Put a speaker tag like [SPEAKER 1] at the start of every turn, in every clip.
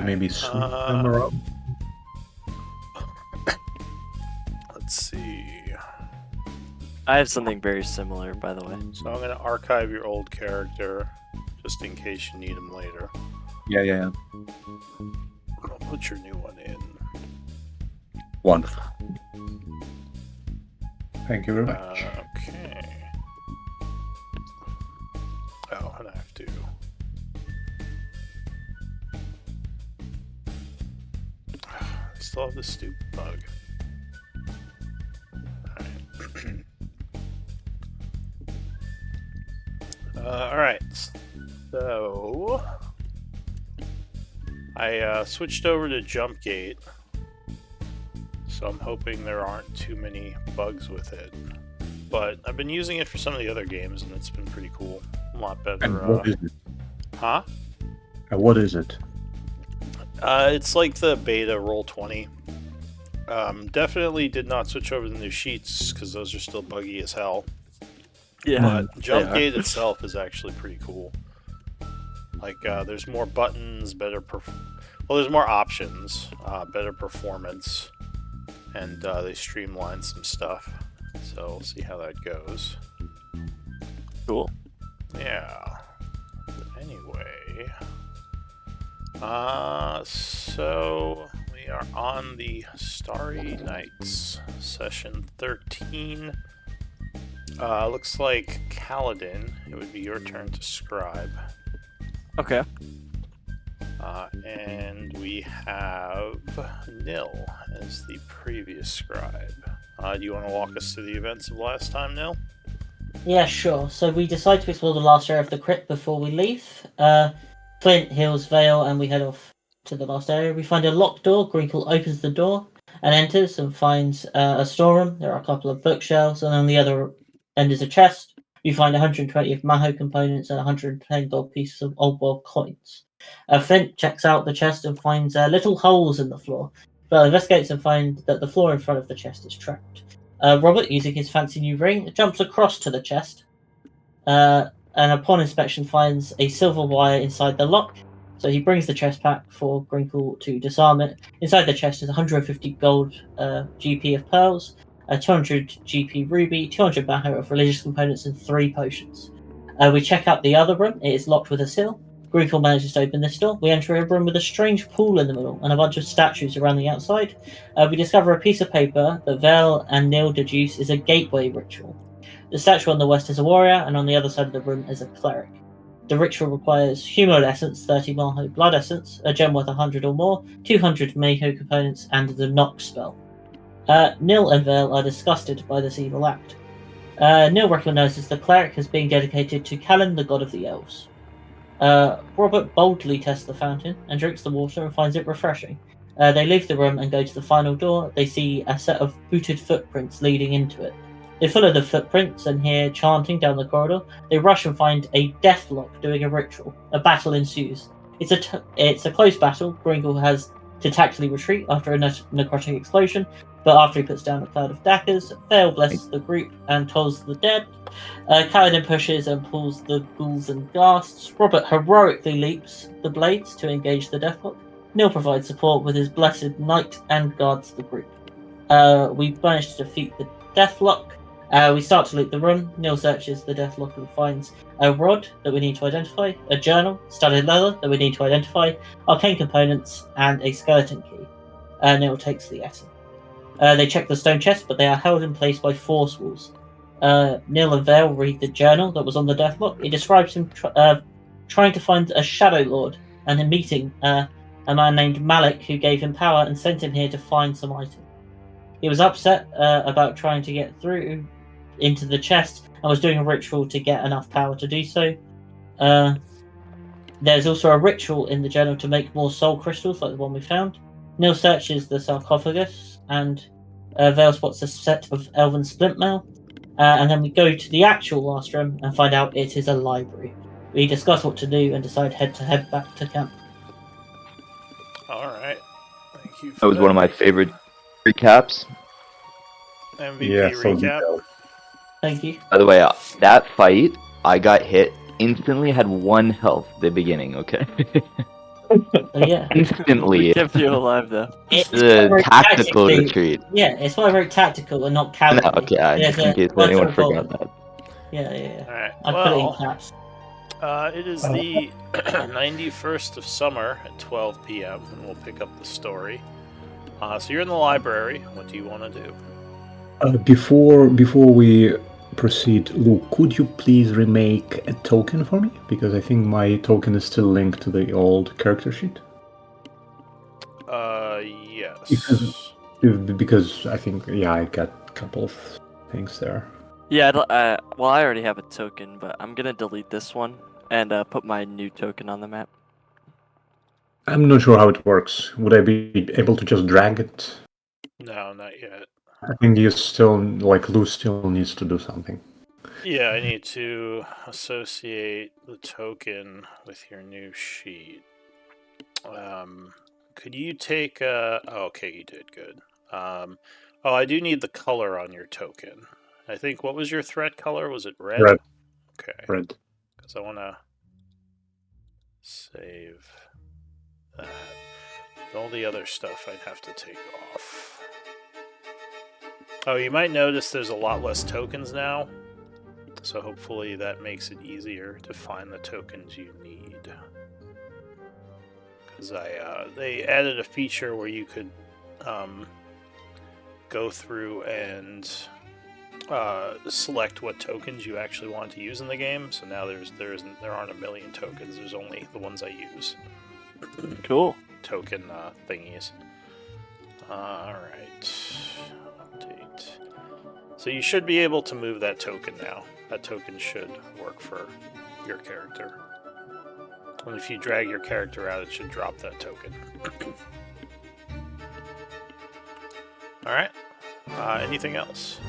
[SPEAKER 1] maybe sweep them around?
[SPEAKER 2] Let's see.
[SPEAKER 3] I have something very similar, by the way.
[SPEAKER 2] So I'm going to archive your old character just in case you need him later.
[SPEAKER 1] Yeah.
[SPEAKER 2] I'll put your new one in.
[SPEAKER 1] Wonderful. Thank you very much.
[SPEAKER 2] Okay. Oh, and I have to. I still have this stupid bug. Alright. Alright. So I switched over to Jump Gate. So I'm hoping there aren't too many bugs with it. But I've been using it for some of the other games and it's been pretty cool. A lot better.
[SPEAKER 1] And what is it?
[SPEAKER 2] Huh?
[SPEAKER 1] What is it?
[SPEAKER 2] It's like the beta Roll20. Definitely did not switch over to the new sheets because those are still buggy as hell.
[SPEAKER 3] Yeah,
[SPEAKER 2] But Jump Gate itself is actually pretty cool. Like, there's more buttons, there's more options, better performance, and they streamline some stuff. So we'll see how that goes.
[SPEAKER 3] Cool.
[SPEAKER 2] Yeah. But anyway, so we are on the Starry Nights, session 13. Looks like Kaladin, it would be your turn to scribe.
[SPEAKER 3] Okay.
[SPEAKER 2] And we have Nil as the previous scribe. Do you want to walk us through the events of last time, Nil?
[SPEAKER 4] Yeah, sure. So we decide to explore the last area of the crypt before we leave. Flint heals Vale and we head off to the last area. We find a locked door. Grinkle opens the door and enters and finds a storeroom. There are a couple of bookshelves, and on the other end is a chest. We find 120 of Maho components and 110 gold pieces of old world coins. Flint checks out the chest and finds little holes in the floor. Vale investigates and finds that the floor in front of the chest is trapped. Robert, using his fancy new ring, jumps across to the chest, and upon inspection finds a silver wire inside the lock. So he brings the chest back for Grinkle to disarm it. Inside the chest is 150 gold GP of pearls, 200 GP ruby, 200 Maho of religious components, and 3 potions. We check out the other room. It is locked with a seal. Grinkle manages to open this door. We enter a room with a strange pool in the middle and a bunch of statues around the outside. We discover a piece of paper that Vel and Neil deduce is a gateway ritual. The statue on the west is a warrior, and on the other side of the room is a cleric. The ritual requires humanoid essence, 30 Maho blood essence, a gem worth 100 or more, 200 Maho components, and the knock spell. Nil and Vel are disgusted by this evil act. Nil recognizes the cleric as being dedicated to Callan, the god of the elves. Robert boldly tests the fountain and drinks the water and finds it refreshing. They leave the room and go to the final door. They see a set of booted footprints leading into it. They follow the footprints and hear chanting down the corridor. They rush and find a deathlock doing a ritual. A battle ensues. It's a close battle. Gringle has to tactfully retreat after a necrotic explosion, but after he puts down a cloud of daggers, Vale blesses the group and tolls the dead. Kaladin pushes and pulls the ghouls and ghasts. Robert heroically leaps the blades to engage the deathlock. Neil provides support with his blessed knight and guards the group. We manage to defeat the deathlock. We start to loot the room. Neil searches the deathlock and finds a rod that we need to identify, a journal, studded leather that we need to identify, arcane components, and a skeleton key. Neil takes the essence. They check the stone chest, but they are held in place by force walls. Neil and Vale read the journal that was on the deathlock. It describes him trying to find a Shadow Lord and him meeting a man named Malik who gave him power and sent him here to find some items. He was upset about trying to get through into the chest and was doing a ritual to get enough power to do so. There's also a ritual in the journal to make more soul crystals like the one we found. Neil searches the sarcophagus and Vale spots a set of elven splint mail. And then we go to the actual last room and find out it is a library. We discuss what to do and decide to head back to camp.
[SPEAKER 2] Alright. Thank you for
[SPEAKER 5] That was one of my favorite recaps.
[SPEAKER 2] MVP
[SPEAKER 1] so
[SPEAKER 2] recap.
[SPEAKER 4] Thank you.
[SPEAKER 5] By the way, that fight, I got hit, instantly had 1 health at the beginning, okay?
[SPEAKER 4] So yeah,
[SPEAKER 3] We
[SPEAKER 5] Instantly.
[SPEAKER 3] kept you alive though.
[SPEAKER 4] it's
[SPEAKER 5] The tactical
[SPEAKER 4] tactically-
[SPEAKER 5] retreat.
[SPEAKER 4] Yeah, it's why I wrote tactical and not
[SPEAKER 5] No,
[SPEAKER 4] cowardly.
[SPEAKER 5] okay,
[SPEAKER 4] There's
[SPEAKER 5] just in
[SPEAKER 4] a
[SPEAKER 5] case
[SPEAKER 4] word
[SPEAKER 5] anyone
[SPEAKER 4] for
[SPEAKER 5] forgot
[SPEAKER 4] goal.
[SPEAKER 5] that.
[SPEAKER 4] Yeah.
[SPEAKER 2] Alright,
[SPEAKER 4] I put it in
[SPEAKER 2] well,
[SPEAKER 4] caps.
[SPEAKER 2] it is the 91st of summer at 12 p.m., and we'll pick up the story. So you're in the library. What do you want to do?
[SPEAKER 1] Before we proceed, Luke, could you please remake a token for me? Because I think my token is still linked to the old character sheet.
[SPEAKER 2] Yes.
[SPEAKER 1] Because I think, yeah, I got a couple of things there.
[SPEAKER 3] Yeah, well, I already have a token, but I'm gonna delete this one and put my new token on the map.
[SPEAKER 1] I'm not sure how it works. Would I be able to just drag it?
[SPEAKER 2] No, not yet.
[SPEAKER 1] I think you still, like, Lou still needs to do something.
[SPEAKER 2] Yeah, I need to associate the token with your new sheet. Could you take oh, okay, you did good. Oh, I do need the color on your token. I think, what was your threat color? Was it red?
[SPEAKER 1] Red.
[SPEAKER 2] Okay.
[SPEAKER 1] Red.
[SPEAKER 2] Because I want to save that. All the other stuff I'd have to take off. Oh, you might notice there's a lot less tokens now. So hopefully that makes it easier to find the tokens you need. Because they added a feature where you could go through and select what tokens you actually want to use in the game. So now there aren't a million tokens. There's only the ones I use.
[SPEAKER 3] Cool.
[SPEAKER 2] Token thingies. Alright. Update. So you should be able to move that token now. That token should work for your character. And if you drag your character out, it should drop that token. Alright. Anything else?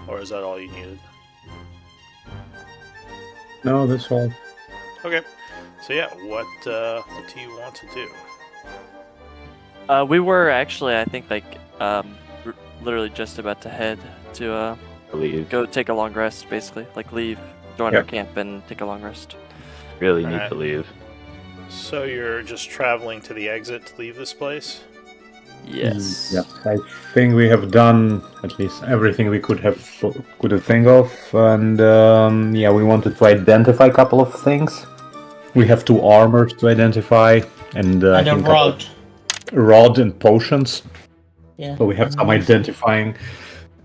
[SPEAKER 2] Or is that all you needed?
[SPEAKER 1] No, that's all.
[SPEAKER 2] Okay. So yeah, what do you want to do?
[SPEAKER 3] We were actually, I think, like, literally just about to head to
[SPEAKER 5] Leave.
[SPEAKER 3] go take a long rest, basically. Like, leave, join our camp, and take a long rest.
[SPEAKER 5] Really need
[SPEAKER 2] Alright.
[SPEAKER 5] to leave.
[SPEAKER 2] So you're just traveling to the exit to leave this place?
[SPEAKER 3] Yes.
[SPEAKER 1] Yes, I think we have done at least everything we could think of, and yeah, we wanted to identify a couple of things. We have 2 armors to identify, and I
[SPEAKER 4] And a
[SPEAKER 1] think
[SPEAKER 4] rod.
[SPEAKER 1] rod and potions.
[SPEAKER 4] Yeah.
[SPEAKER 1] So we have some identifying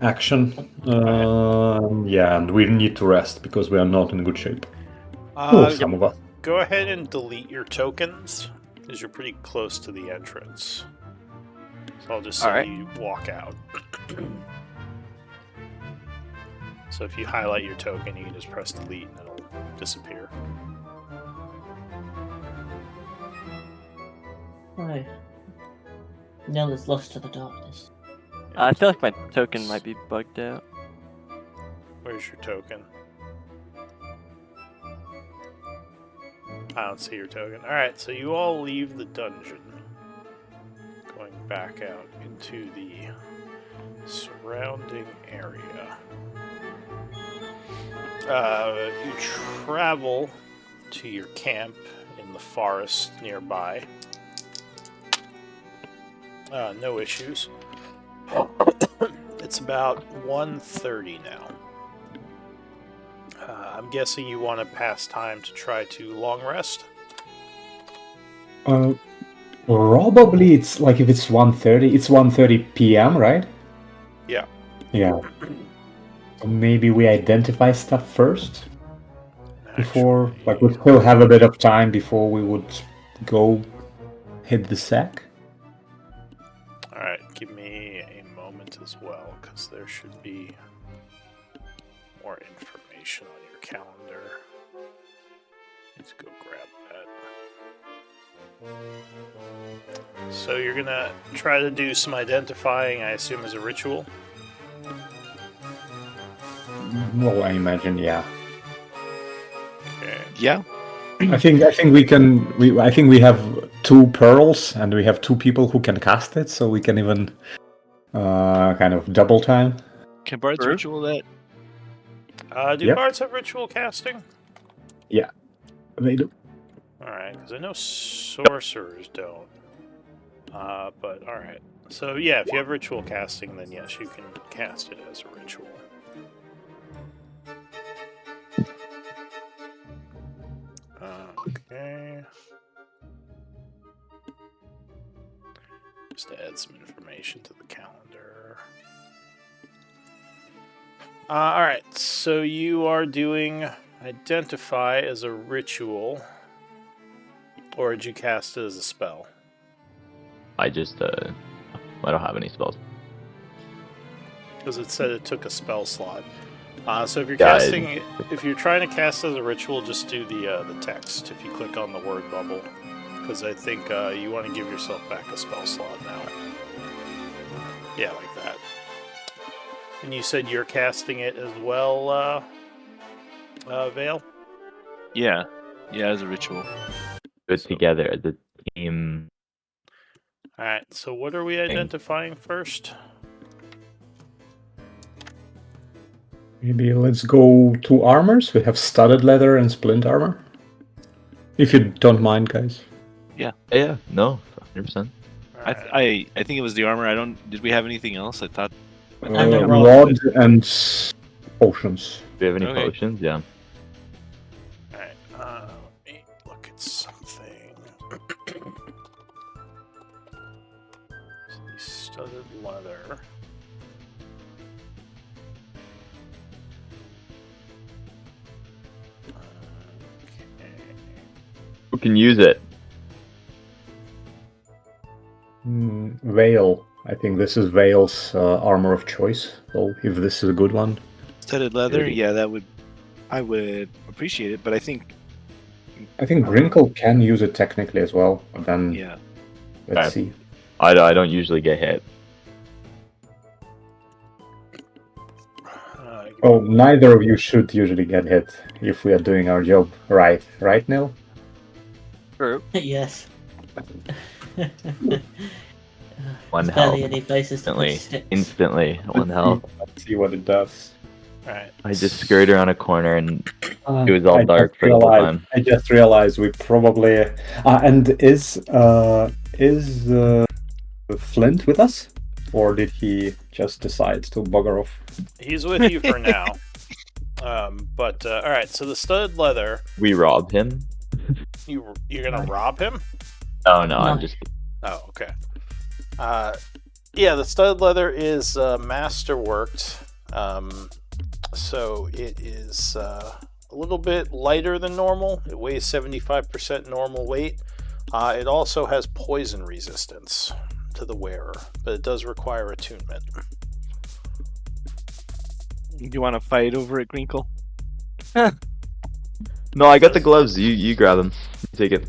[SPEAKER 1] action. Yeah, and we need to rest because we are not in good shape. Some of us.
[SPEAKER 2] Go ahead and delete your tokens, because you're pretty close to the entrance. So I'll just say
[SPEAKER 3] Alright.
[SPEAKER 2] you walk out. So if you highlight your token, you can just press delete and it'll disappear.
[SPEAKER 4] Right. Nell is lost to the darkness.
[SPEAKER 3] I feel like my token might be bugged out.
[SPEAKER 2] Where's your token? I don't see your token. Alright, so you all leave the dungeon. Going back out into the surrounding area. You travel to your camp in the forest nearby. No issues. It's about 1:30 now. I'm guessing you want to pass time to try to long rest?
[SPEAKER 1] Probably it's like if it's 1:30, it's 1:30 p.m., right?
[SPEAKER 2] Yeah.
[SPEAKER 1] Yeah. So maybe we identify stuff first before, like we still have a bit of time before we would go hit the sack.
[SPEAKER 2] Alright, give me a moment as well, because there should be more information on your calendar. Let's go grab that. So you're gonna try to do some identifying, I assume, as a ritual?
[SPEAKER 1] Well, I imagine, yeah.
[SPEAKER 2] Okay.
[SPEAKER 6] Yeah.
[SPEAKER 1] I think we can. I think we have 2 pearls, and we have 2 people who can cast it, so we can even kind of double time.
[SPEAKER 6] Can Bards
[SPEAKER 3] True.
[SPEAKER 6] ritual that?
[SPEAKER 2] Do
[SPEAKER 1] Yep.
[SPEAKER 2] bards have ritual casting?
[SPEAKER 1] They do.
[SPEAKER 2] Alright, because I know sorcerers don't. But alright. So yeah, if you have ritual casting, then yes, you can cast it as a ritual. Okay. Just to add some information to the calendar. Alright, so you are doing Identify as a ritual. Or did you cast it as a spell?
[SPEAKER 5] I just I don't have any spells.
[SPEAKER 2] Because it said it took a spell slot. So if you're
[SPEAKER 5] Yeah,
[SPEAKER 2] casting, if you're trying to cast as a ritual, just do the text. If you click on the word bubble, because I think you want to give yourself back a spell slot now. Yeah, like that. And you said you're casting it as well, Vale?
[SPEAKER 6] Yeah. Yeah, as a ritual.
[SPEAKER 5] Put together as a team.
[SPEAKER 2] Alright, so what are we identifying first?
[SPEAKER 1] Maybe let's go 2 armors. We have studded leather and splint armor. If you don't mind, guys.
[SPEAKER 5] Yeah, no, 100%.
[SPEAKER 2] Alright.
[SPEAKER 6] I think it was the armor. Did we have anything else? I thought.
[SPEAKER 4] And the
[SPEAKER 1] Rod and potions.
[SPEAKER 5] Do we have any
[SPEAKER 6] Okay.
[SPEAKER 5] potions? Yeah.
[SPEAKER 2] Alright, let me look at something. So the studded leather. Okay.
[SPEAKER 5] Who can use it?
[SPEAKER 1] Veil. I think this is Vale's armor of choice. So if this is a good one.
[SPEAKER 6] Studded leather.
[SPEAKER 5] Maybe.
[SPEAKER 6] Yeah, I would appreciate it. But I think.
[SPEAKER 1] I think Grinkle can use it technically as well. But then
[SPEAKER 6] Yeah.
[SPEAKER 1] let's
[SPEAKER 5] Okay.
[SPEAKER 1] see.
[SPEAKER 5] I don't usually get hit.
[SPEAKER 1] Oh, neither of you should usually get hit if we are doing our job right. Right, Neil?
[SPEAKER 3] True.
[SPEAKER 4] Yes.
[SPEAKER 5] One
[SPEAKER 4] There's barely
[SPEAKER 5] health.
[SPEAKER 4] any places to put
[SPEAKER 5] Instantly.
[SPEAKER 4] sticks.
[SPEAKER 5] Instantly. One health.
[SPEAKER 1] Let's see what it does.
[SPEAKER 2] Alright.
[SPEAKER 5] I just scurried around a corner and it was all
[SPEAKER 1] I
[SPEAKER 5] dark
[SPEAKER 1] just
[SPEAKER 5] for the whole
[SPEAKER 1] realized-
[SPEAKER 5] time.
[SPEAKER 1] I just realized we probably. And is Flint with us, or did he just decide to bugger off?
[SPEAKER 2] He's with you for now. But alright, so the studded leather,
[SPEAKER 5] We robbed him.
[SPEAKER 2] you're gonna rob him?
[SPEAKER 5] Oh no, I'm
[SPEAKER 4] No.
[SPEAKER 5] just
[SPEAKER 2] Oh, okay. Yeah, the studded leather is masterworked. So it is a little bit lighter than normal. It weighs 75% normal weight. It also has poison resistance to the wearer, but it does require attunement.
[SPEAKER 6] Do you want to fight over it, Grinkle?
[SPEAKER 5] No, I got the gloves. You grab them. Take it.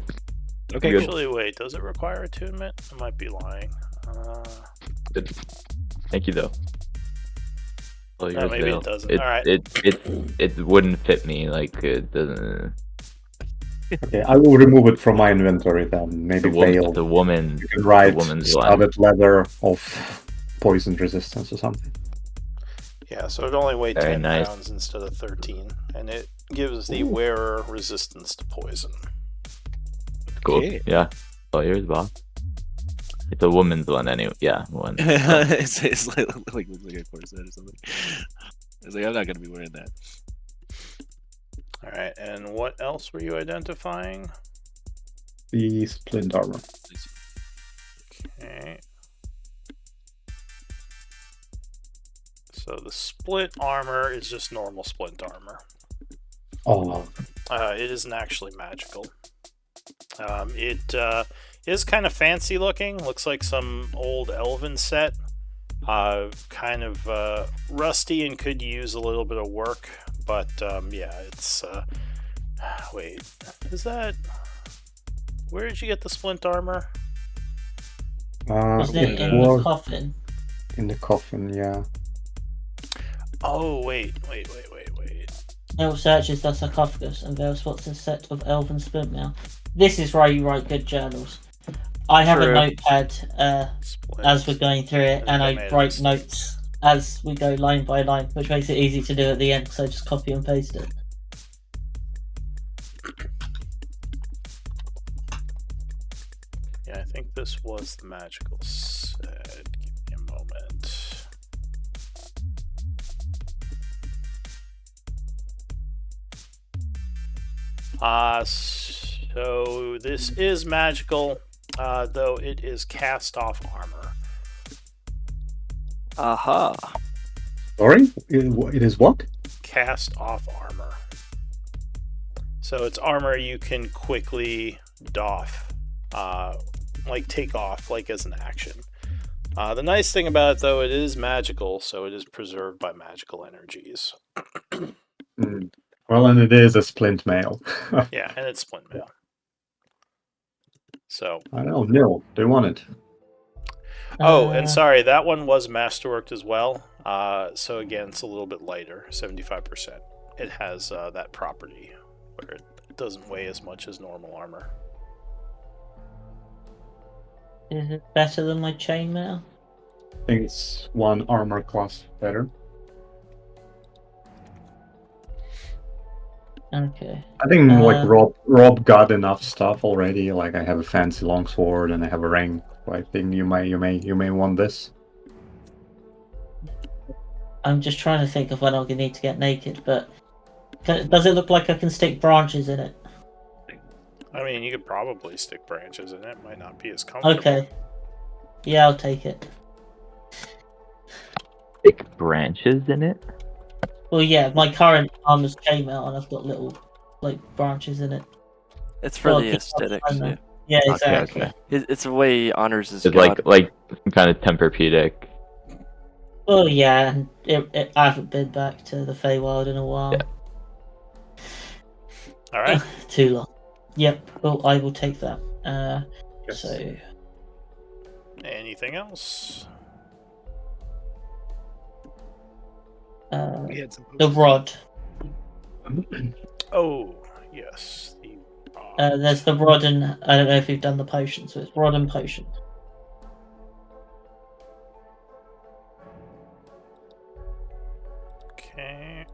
[SPEAKER 6] Okay.
[SPEAKER 5] Good.
[SPEAKER 2] Actually, wait, does it require attunement? I might be lying.
[SPEAKER 5] Good. Thank you though. Oh, yours,
[SPEAKER 2] maybe it
[SPEAKER 5] Vale.
[SPEAKER 2] doesn't.
[SPEAKER 5] It,
[SPEAKER 2] Alright.
[SPEAKER 5] it wouldn't fit me. Like it doesn't.
[SPEAKER 1] Okay, I will remove it from my inventory then. Maybe Veil.
[SPEAKER 5] The woman.
[SPEAKER 1] You can write
[SPEAKER 5] woman's one.
[SPEAKER 1] studded leather of poison resistance or something.
[SPEAKER 2] Yeah, so it only weighed
[SPEAKER 5] Very
[SPEAKER 2] 10
[SPEAKER 5] nice.
[SPEAKER 2] pounds instead of 13, and it gives the wearer resistance to poison.
[SPEAKER 5] Cool.
[SPEAKER 6] Okay.
[SPEAKER 5] Yeah. Oh, yours, Bob. It's a woman's one anyway. Yeah, one.
[SPEAKER 6] it's like looks like a corset or something. It's like I'm not gonna be wearing that.
[SPEAKER 2] Alright, and what else were you identifying?
[SPEAKER 1] The splint armor.
[SPEAKER 2] Okay. So the splint armor is just normal splint armor.
[SPEAKER 1] Oh,
[SPEAKER 2] It isn't actually magical. It is kind of fancy looking. Looks like some old elven set. Kind of rusty and could use a little bit of work. But yeah, it's... wait, is that... Where did you get the splint armor?
[SPEAKER 4] Wasn't it
[SPEAKER 1] it
[SPEAKER 4] in the
[SPEAKER 1] was
[SPEAKER 4] coffin?
[SPEAKER 1] in the coffin, yeah.
[SPEAKER 2] Oh, wait.
[SPEAKER 4] Neil searches the sarcophagus and there spots a set of elven splint mail. This is why you write good journals. I have a
[SPEAKER 3] True.
[SPEAKER 4] notepad
[SPEAKER 2] Splint.
[SPEAKER 4] as we're going through it,
[SPEAKER 2] think
[SPEAKER 4] and
[SPEAKER 2] I
[SPEAKER 4] I
[SPEAKER 2] made
[SPEAKER 4] write
[SPEAKER 2] it.
[SPEAKER 4] notes as we go line by line, which makes it easy to do at the end because I just copy and paste it.
[SPEAKER 2] Yeah, I think this was the magical set. Give me a moment. So this is magical, though it is cast off armor.
[SPEAKER 3] Aha.
[SPEAKER 1] Sorry? It is what?
[SPEAKER 2] Cast off armor. So it's armor you can quickly doff, like take off, like as an action. The nice thing about it, though, it is magical, so it is preserved by magical energies.
[SPEAKER 1] Hmm. Well, and it is a splint mail.
[SPEAKER 2] Yeah, and it's splint mail. So.
[SPEAKER 1] I don't know, Nil, do you want it?
[SPEAKER 2] Oh, and sorry, that one was masterworked as well. So again, it's a little bit lighter, 75%. It has that property where it doesn't weigh as much as normal armor.
[SPEAKER 4] Is it better than my chainmail?
[SPEAKER 1] I think it's one armor class better.
[SPEAKER 4] Okay.
[SPEAKER 1] I think like Rob got enough stuff already. Like I have a fancy longsword and I have a ring. So I think you may want this.
[SPEAKER 4] I'm just trying to think of when I'm gonna need to get naked, but does it look like I can stick branches in it?
[SPEAKER 2] I mean, you could probably stick branches in it. Might not be as comfortable.
[SPEAKER 4] Okay. Yeah, I'll take it.
[SPEAKER 5] Thick branches in it?
[SPEAKER 4] Well, yeah, my current armor's chainmail, and I've got little like branches in it.
[SPEAKER 3] It's for
[SPEAKER 4] Well,
[SPEAKER 3] the
[SPEAKER 4] okay,
[SPEAKER 3] aesthetics.
[SPEAKER 4] I know.
[SPEAKER 3] Yeah.
[SPEAKER 4] Yeah,
[SPEAKER 5] Okay,
[SPEAKER 4] exactly.
[SPEAKER 5] okay.
[SPEAKER 3] It's the way he honors his
[SPEAKER 5] It's
[SPEAKER 3] god.
[SPEAKER 5] like some kind of Tempur-Pedic.
[SPEAKER 4] Oh yeah, and I haven't been back to the Feywild in a while.
[SPEAKER 5] Yeah.
[SPEAKER 2] All right.
[SPEAKER 4] Too long. Yep. Well, I will take that.
[SPEAKER 1] Yes.
[SPEAKER 4] So
[SPEAKER 2] Anything else?
[SPEAKER 6] We had some
[SPEAKER 4] the
[SPEAKER 6] potions.
[SPEAKER 4] rod.
[SPEAKER 2] Oh, yes. The
[SPEAKER 4] There's the rod and I don't know if you've done the potion, so it's rod and potion.
[SPEAKER 2] Okay.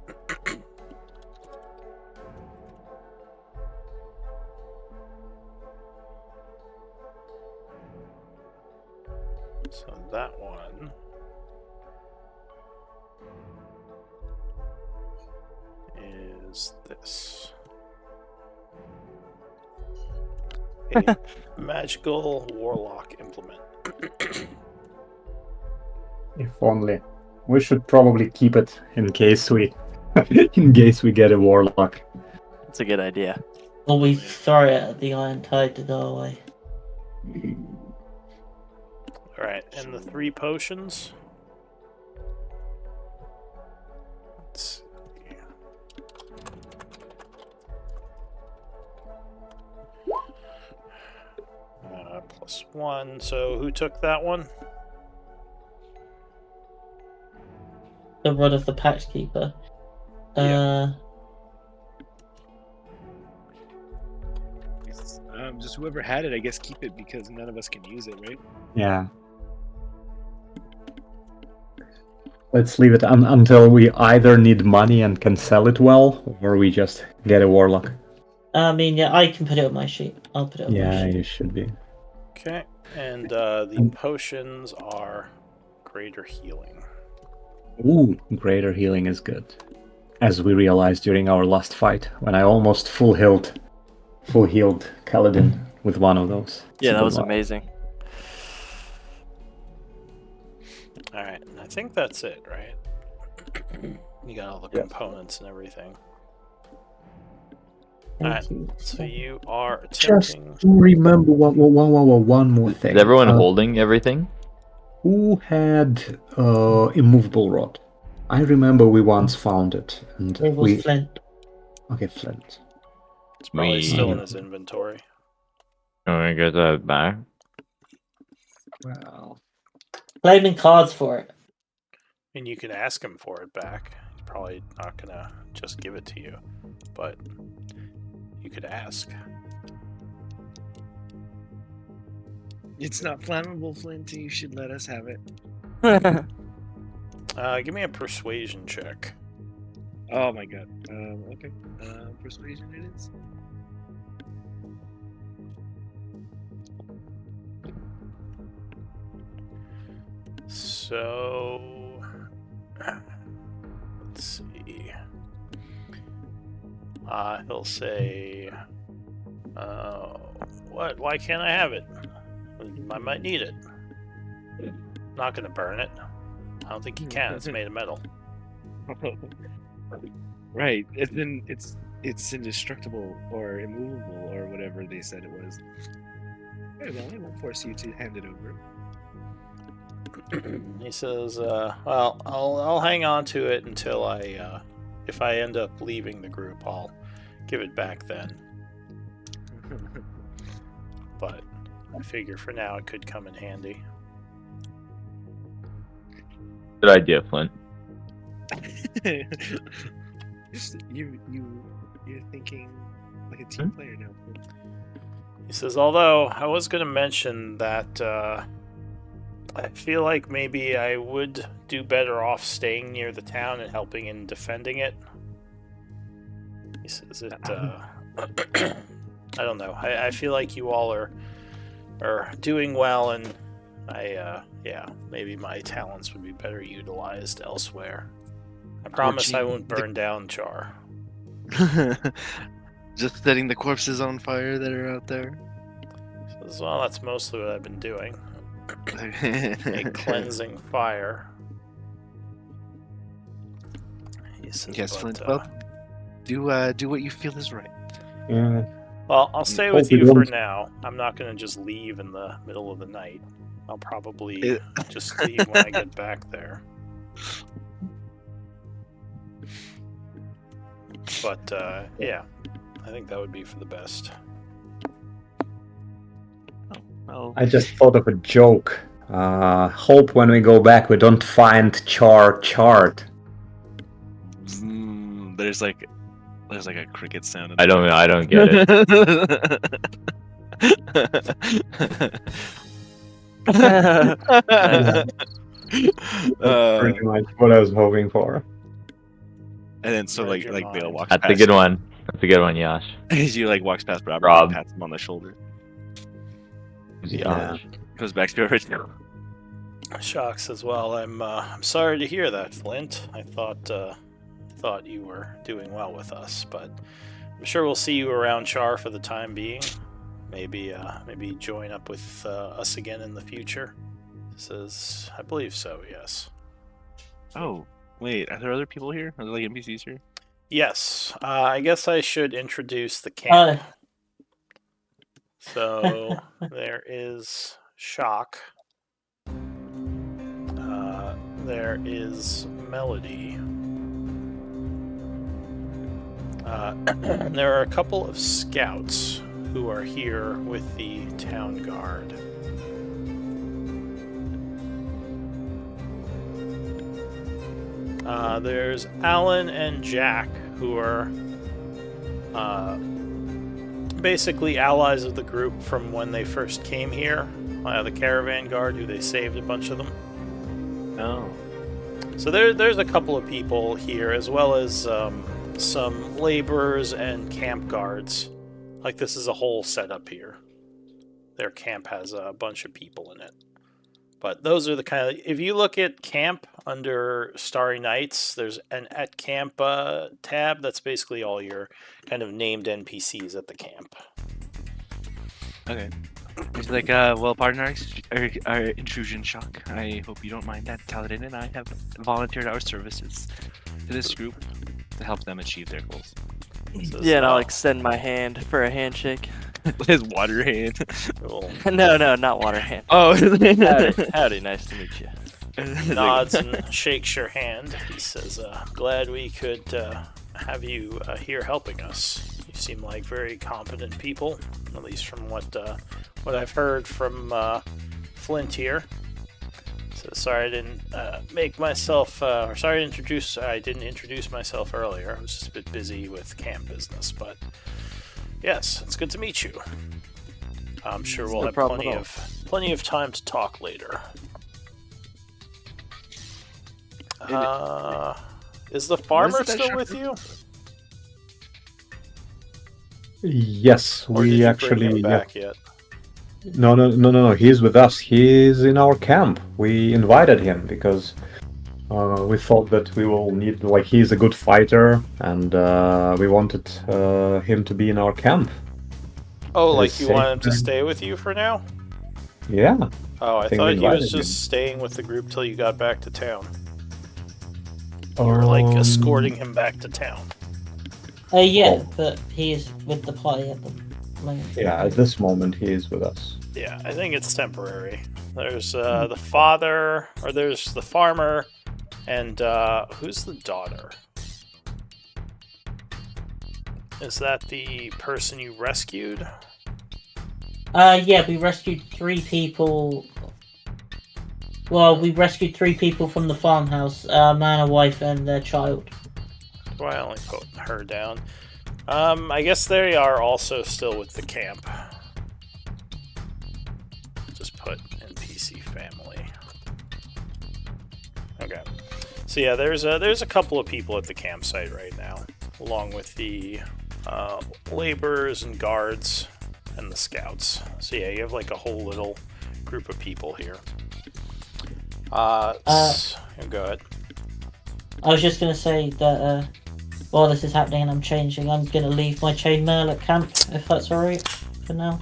[SPEAKER 2] So that one is this. A magical warlock implement.
[SPEAKER 1] If only. We should probably keep it in case we get a warlock.
[SPEAKER 3] That's a good idea.
[SPEAKER 4] Or we throw it at the Iron Tide to go away.
[SPEAKER 2] All right, and the 3 potions. Let's see. +1. So who took that one?
[SPEAKER 4] The rod of the Pact Keeper.
[SPEAKER 6] Just whoever had it, I guess, keep it because none of us can use it, right?
[SPEAKER 1] Yeah. Let's leave it until we either need money and can sell it well, or we just get a warlock.
[SPEAKER 4] I mean, yeah, I can put it on my sheet. I'll put it on my
[SPEAKER 1] Yeah,
[SPEAKER 4] sheet.
[SPEAKER 1] you should be.
[SPEAKER 2] Okay, and the potions are greater healing.
[SPEAKER 1] Ooh, greater healing is good. As we realized during our last fight, when I almost full healed Kaladin with one of those. It's
[SPEAKER 3] Yeah,
[SPEAKER 1] a
[SPEAKER 3] that
[SPEAKER 1] good
[SPEAKER 3] was
[SPEAKER 1] one.
[SPEAKER 3] amazing.
[SPEAKER 2] All right, and I think that's it, right? You got all the components and everything. Alright, so you are
[SPEAKER 1] Just
[SPEAKER 2] attempting.
[SPEAKER 1] remember one more thing.
[SPEAKER 5] Is everyone holding everything?
[SPEAKER 1] Who had immovable rod? I remember we once found it, and
[SPEAKER 4] It was Flint.
[SPEAKER 1] Okay, Flint.
[SPEAKER 2] It's probably
[SPEAKER 5] We-
[SPEAKER 2] still in his inventory.
[SPEAKER 5] Oh, I get that back.
[SPEAKER 1] Well,
[SPEAKER 4] Claiming cards for it.
[SPEAKER 2] I mean, you can ask him for it back. He's probably not gonna just give it to you, but you could ask.
[SPEAKER 6] It's not flammable, Flint. You should let us have it.
[SPEAKER 2] Give me a persuasion check.
[SPEAKER 6] Oh my god. Okay. Persuasion it is.
[SPEAKER 2] So let's see. He'll say, "What? Why can't I have it? I might need it. Not gonna burn it. I don't think you can. It's made of metal."
[SPEAKER 6] Right. It's indestructible or immovable or whatever they said it was. Very well, I won't force you to hand it over.
[SPEAKER 2] He says, "Well, I'll hang on to it until if I end up leaving the group, I'll give it back then. But I figure for now it could come in handy."
[SPEAKER 5] Good idea, Flynn.
[SPEAKER 6] You're thinking like a team player now.
[SPEAKER 2] He says, "Although I was going to mention that I feel like maybe I would do better off staying near the town and helping in defending it." He says it. I don't know. I feel like you all are doing well, and maybe my talents would be better utilized elsewhere. I promise I won't burn down Char.
[SPEAKER 6] Just setting the corpses on fire that are out there.
[SPEAKER 2] He says, "Well, that's mostly what I've been doing. A cleansing fire." He says,
[SPEAKER 6] Yes,
[SPEAKER 2] but,
[SPEAKER 6] Flint. Well, do what you feel is right.
[SPEAKER 1] Yeah.
[SPEAKER 2] well, I'll stay
[SPEAKER 1] Hope
[SPEAKER 2] with
[SPEAKER 1] we
[SPEAKER 2] you for
[SPEAKER 1] don't-
[SPEAKER 2] now. I'm not going to just leave in the middle of the night. I'll probably just leave when I get back there. But, yeah, I think that would be for the best.
[SPEAKER 6] Well,
[SPEAKER 1] I just thought of a joke. Hope when we go back we don't find chart.
[SPEAKER 6] there's like a cricket sound.
[SPEAKER 5] I don't get it.
[SPEAKER 1] Pretty much what I was hoping for.
[SPEAKER 6] And then so
[SPEAKER 2] Read
[SPEAKER 6] like
[SPEAKER 2] your
[SPEAKER 6] Bill
[SPEAKER 2] mind.
[SPEAKER 6] walks
[SPEAKER 5] That's
[SPEAKER 6] past.
[SPEAKER 5] a good one. That's a good one, Yash.
[SPEAKER 6] He like walks past Robert
[SPEAKER 5] Rob.
[SPEAKER 6] and pats him on the shoulder.
[SPEAKER 1] Yeah.
[SPEAKER 6] Goes back to original.
[SPEAKER 2] Shock says, "Well, I'm sorry to hear that, Flint. I thought you were doing well with us, but I'm sure we'll see you around Char for the time being. Maybe join up with us again in the future." He says, "I believe so, yes."
[SPEAKER 6] Oh, wait, are there other people here? Are there like NPCs here?
[SPEAKER 2] Yes, I guess I should introduce the camp. So there is Shock. There is Melody. There are a couple of scouts who are here with the town guard. There's Alan and Jack, who are basically allies of the group from when they first came here. The caravan guard, who they saved a bunch of them.
[SPEAKER 6] Oh.
[SPEAKER 2] So there's a couple of people here, as well as some laborers and camp guards. Like, this is a whole setup here. Their camp has a bunch of people in it. But those are the kind of... If you look at camp under Starry Nights, there's an at camp tab. That's basically all your kind of named NPCs at the camp.
[SPEAKER 6] Okay. He's like, well, pardon our intrusion, Shock. I hope you don't mind that. Taladin and I have volunteered our services to this group to help them achieve their goals.
[SPEAKER 3] Yeah, and I'll extend my hand for a handshake.
[SPEAKER 6] His water hand.
[SPEAKER 2] Cool.
[SPEAKER 3] No, not water hand.
[SPEAKER 6] Oh.
[SPEAKER 3] Howdy, nice to meet you.
[SPEAKER 2] Nods and shakes your hand. He says, "Glad we could have you here helping us. You seem like very competent people, at least from what I've heard from Flint here. So sorry I didn't make myself, or sorry to introduce. I didn't introduce myself earlier. I was just a bit busy with camp business, but yes, it's good to meet you. I'm sure we'll
[SPEAKER 3] No
[SPEAKER 2] have
[SPEAKER 3] problem at all.
[SPEAKER 2] plenty of time to talk later." Is the farmer
[SPEAKER 6] that
[SPEAKER 2] still
[SPEAKER 6] shop
[SPEAKER 2] with
[SPEAKER 6] for?
[SPEAKER 2] you?
[SPEAKER 1] Yes,
[SPEAKER 2] Or did
[SPEAKER 1] we
[SPEAKER 2] you
[SPEAKER 1] actually
[SPEAKER 2] bring him back yet?
[SPEAKER 1] No. He's with us. He's in our camp. We invited him because we thought that we will need, like, he's a good fighter, and we wanted him to be in our camp.
[SPEAKER 2] Oh,
[SPEAKER 1] It
[SPEAKER 2] like
[SPEAKER 1] is
[SPEAKER 2] you
[SPEAKER 1] safe
[SPEAKER 2] want him to
[SPEAKER 1] there.
[SPEAKER 2] stay with you for now?
[SPEAKER 1] Yeah.
[SPEAKER 2] Oh, I
[SPEAKER 1] think
[SPEAKER 2] thought
[SPEAKER 1] we
[SPEAKER 2] he was
[SPEAKER 1] invited
[SPEAKER 2] just
[SPEAKER 1] him.
[SPEAKER 2] staying with the group till you got back to town. You were like escorting him back to town.
[SPEAKER 4] Yeah,
[SPEAKER 1] Oh.
[SPEAKER 4] but he is with the party at the moment.
[SPEAKER 1] Yeah, at this moment he is with us.
[SPEAKER 2] Yeah, I think it's temporary. There's the father, or there's the farmer, and who's the daughter? Is that the person you rescued?
[SPEAKER 4] Yeah, we rescued 3 people. Well, we rescued 3 people from the farmhouse: a man, a wife, and their child.
[SPEAKER 2] Do I only put her down? I guess they are also still with the camp. Just put NPC family. Okay. So yeah, there's a couple of people at the campsite right now, along with the laborers and guards and the scouts. So yeah, you have like a whole little group of people here. Go ahead.
[SPEAKER 4] I was just gonna say that while this is happening and I'm changing, I'm gonna leave my chainmail at camp, if that's alright for now.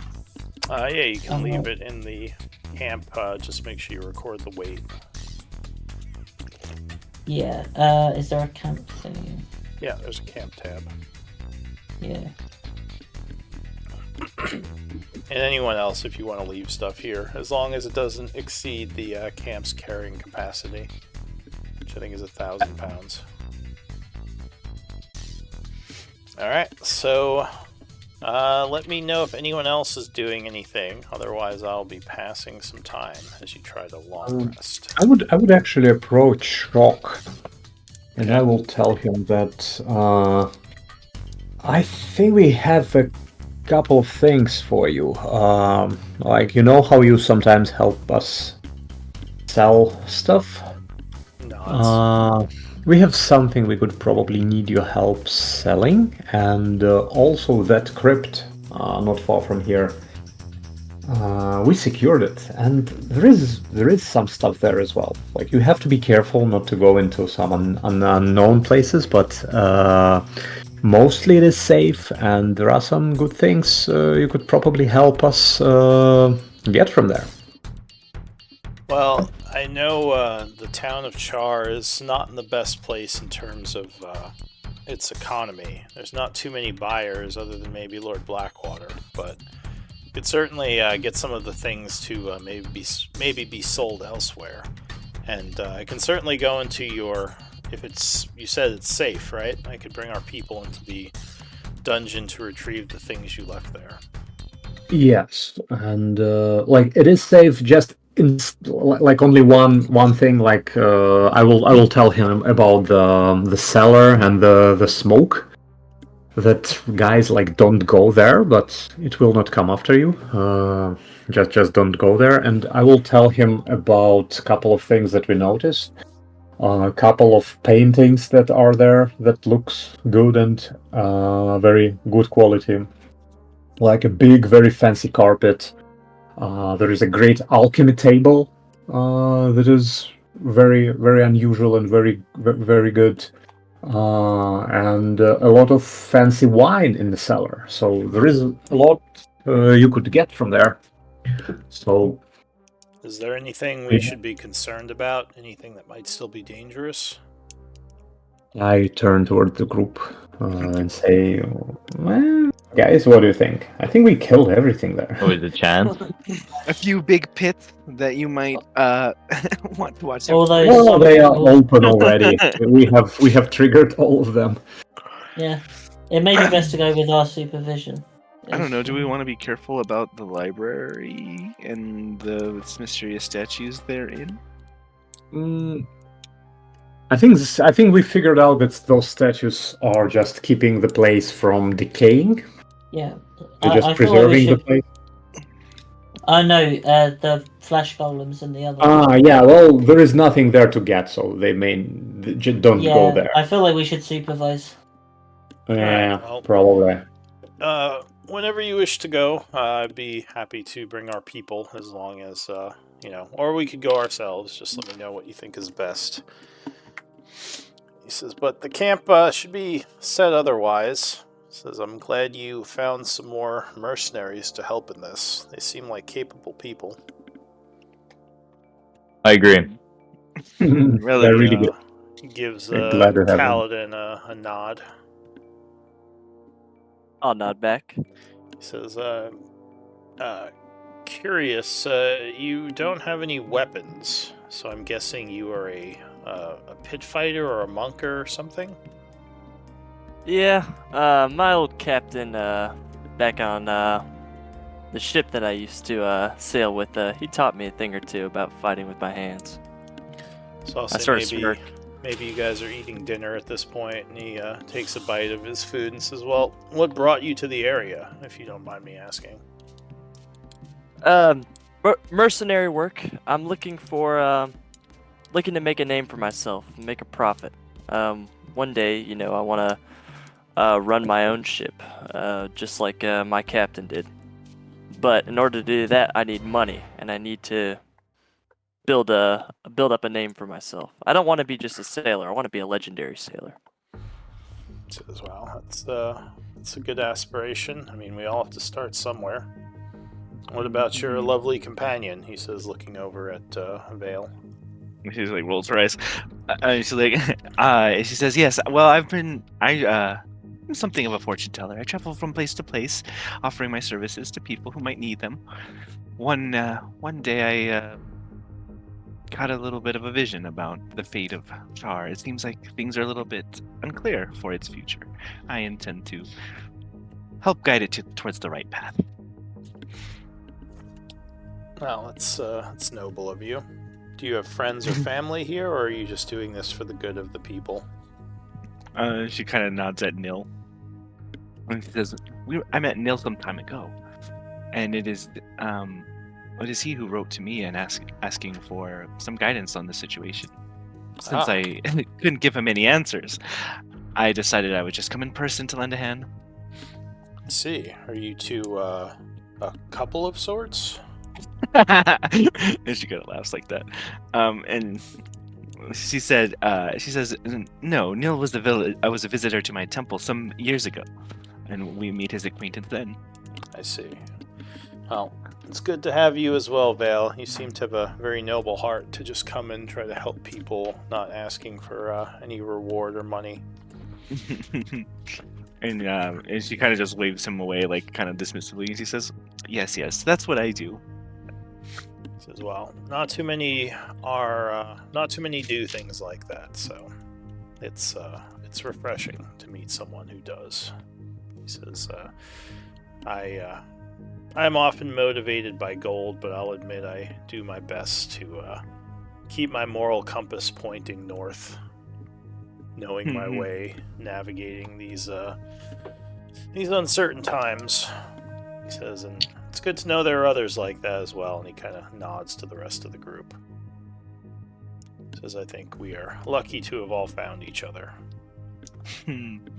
[SPEAKER 2] Yeah, you can leave it in the camp. Just make sure you record the weight.
[SPEAKER 4] Yeah. Is there a camp thing?
[SPEAKER 2] Yeah, there's a camp tab.
[SPEAKER 4] Yeah.
[SPEAKER 2] And anyone else, if you want to leave stuff here, as long as it doesn't exceed the camp's carrying capacity, which I think is 1,000 pounds. Alright, so let me know if anyone else is doing anything. Otherwise, I'll be passing some time as you try to long rest.
[SPEAKER 1] I would actually approach Shock, and I will tell him that I think we have a couple of things for you. Like, you know how you sometimes help us sell stuff?
[SPEAKER 2] Nods.
[SPEAKER 1] We have something we could probably need your help selling, and also that crypt not far from here. We secured it, and there is some stuff there as well. Like, you have to be careful not to go into some unknown places, but mostly it is safe, and there are some good things you could probably help us get from there.
[SPEAKER 2] Well, I know the town of Char is not in the best place in terms of its economy. There's not too many buyers other than maybe Lord Blackwater, but you could certainly get some of the things to maybe be sold elsewhere. And I can certainly go into your... If it's... You said it's safe, right? I could bring our people into the dungeon to retrieve the things you left there.
[SPEAKER 1] Yes, and like, it is safe. Just like only one thing. Like, I will tell him about the cellar and the smoke. That guys, like, don't go there, but it will not come after you. Just don't go there. And I will tell him about a couple of things that we noticed. A couple of paintings that are there that looks good and very good quality. Like a big, very fancy carpet. There is a great alchemy table that is very, very unusual and very, very good. And a lot of fancy wine in the cellar. So there is a lot you could get from there. So,
[SPEAKER 2] is there anything we should be concerned about? Anything that might still be dangerous?
[SPEAKER 1] I turn toward the group and say, well, guys, what do you think? I think we killed everything there.
[SPEAKER 5] Oh, is a chance?
[SPEAKER 6] A few big pits that you might want to watch out
[SPEAKER 4] All
[SPEAKER 6] for.
[SPEAKER 4] those-
[SPEAKER 1] Well, they are open already. We have triggered all of them.
[SPEAKER 4] Yeah. It may be best to go with our supervision.
[SPEAKER 6] I don't know. Do we want to be careful about the library and the mysterious statues therein?
[SPEAKER 1] I think we figured out that those statues are just keeping the place from decaying.
[SPEAKER 4] Yeah.
[SPEAKER 1] They're just
[SPEAKER 4] I feel like we
[SPEAKER 1] preserving the
[SPEAKER 4] should...
[SPEAKER 1] place.
[SPEAKER 4] I know, the flash golems and the other...
[SPEAKER 1] Yeah, well, there is nothing there to get, so they don't
[SPEAKER 4] yeah,
[SPEAKER 1] go there.
[SPEAKER 4] I feel like we should supervise.
[SPEAKER 1] Yeah,
[SPEAKER 2] Alright, well,
[SPEAKER 1] probably.
[SPEAKER 2] whenever you wish to go, I'd be happy to bring our people as long as, or we could go ourselves. Just let me know what you think is best. He says, but the camp should be set otherwise. He says, I'm glad you found some more mercenaries to help in this. They seem like capable people.
[SPEAKER 5] I agree.
[SPEAKER 6] Really,
[SPEAKER 1] They're really good.
[SPEAKER 2] He gives
[SPEAKER 1] We're glad to have them.
[SPEAKER 2] Kaladin a nod.
[SPEAKER 3] I'll nod back.
[SPEAKER 2] He says, curious, you don't have any weapons, so I'm guessing you are a pit fighter or a monk or something?
[SPEAKER 3] Yeah, my old captain, back on the ship that I used to sail with, he taught me a thing or two about fighting with my hands.
[SPEAKER 2] So I'll
[SPEAKER 3] I
[SPEAKER 2] say
[SPEAKER 3] sort of smirk.
[SPEAKER 2] maybe you guys are eating dinner at this point, and he takes a bite of his food and says, well, what brought you to the area, if you don't mind me asking?
[SPEAKER 3] Mercenary work. I'm looking to make a name for myself, make a profit. One day, I want to run my own ship, just like my captain did. But in order to do that, I need money, and I need to build up a name for myself. I don't want to be just a sailor. I want to be a legendary sailor.
[SPEAKER 2] Says, well, that's a good aspiration. I mean, we all have to start somewhere. What about your lovely companion? He says, looking over at Vale.
[SPEAKER 6] She's like rolls her eyes. She's like, she says, yes. Well, I'm something of a fortune teller. I travel from place to place, offering my services to people who might need them. One day, I got a little bit of a vision about the fate of Char. It seems like things are a little bit unclear for its future. I intend to help guide it towards the right path.
[SPEAKER 2] Well, that's noble of you. Do you have friends or family here, or are you just doing this for the good of the people?
[SPEAKER 6] She kind of nods at Nil. And she says, I met Nil some time ago. And it is he who wrote to me and asking for some guidance on the situation. Since I couldn't give him any answers, I decided I would just come in person to lend a hand.
[SPEAKER 2] I see. Are you two a couple of sorts?
[SPEAKER 6] And she kind of laughs like that. And she says, no, Neil was I was a visitor to my temple some years ago, and we meet his acquaintance then.
[SPEAKER 2] I see. Well, it's good to have you as well, Vale. You seem to have a very noble heart to just come and try to help people, not asking for any reward or money.
[SPEAKER 6] And she kind of just waves him away, like kind of dismissively. And she says, yes, that's what I do.
[SPEAKER 2] Says, well, not too many do things like that, so it's refreshing to meet someone who does. He says, I'm often motivated by gold, but I'll admit I do my best to keep my moral compass pointing north, knowing my way, navigating these uncertain times. He says, and it's good to know there are others like that as well, and he kind of nods to the rest of the group. He says, I think we are lucky to have all found each other.
[SPEAKER 6] And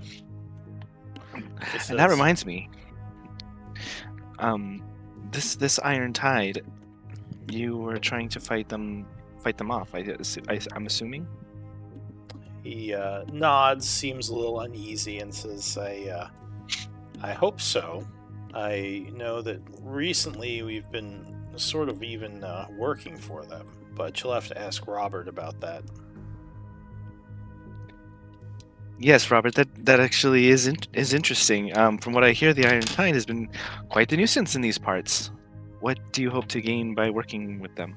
[SPEAKER 6] that reminds me, this Iron Tide, you were trying to fight them off. I'm assuming.
[SPEAKER 2] He nods, seems a little uneasy, and says, I hope so. I know that recently we've been sort of even working for them, but you'll have to ask Robert about that.
[SPEAKER 6] Yes, Robert, that actually is interesting. From what I hear, the Iron Tide has been quite the nuisance in these parts. What do you hope to gain by working with them?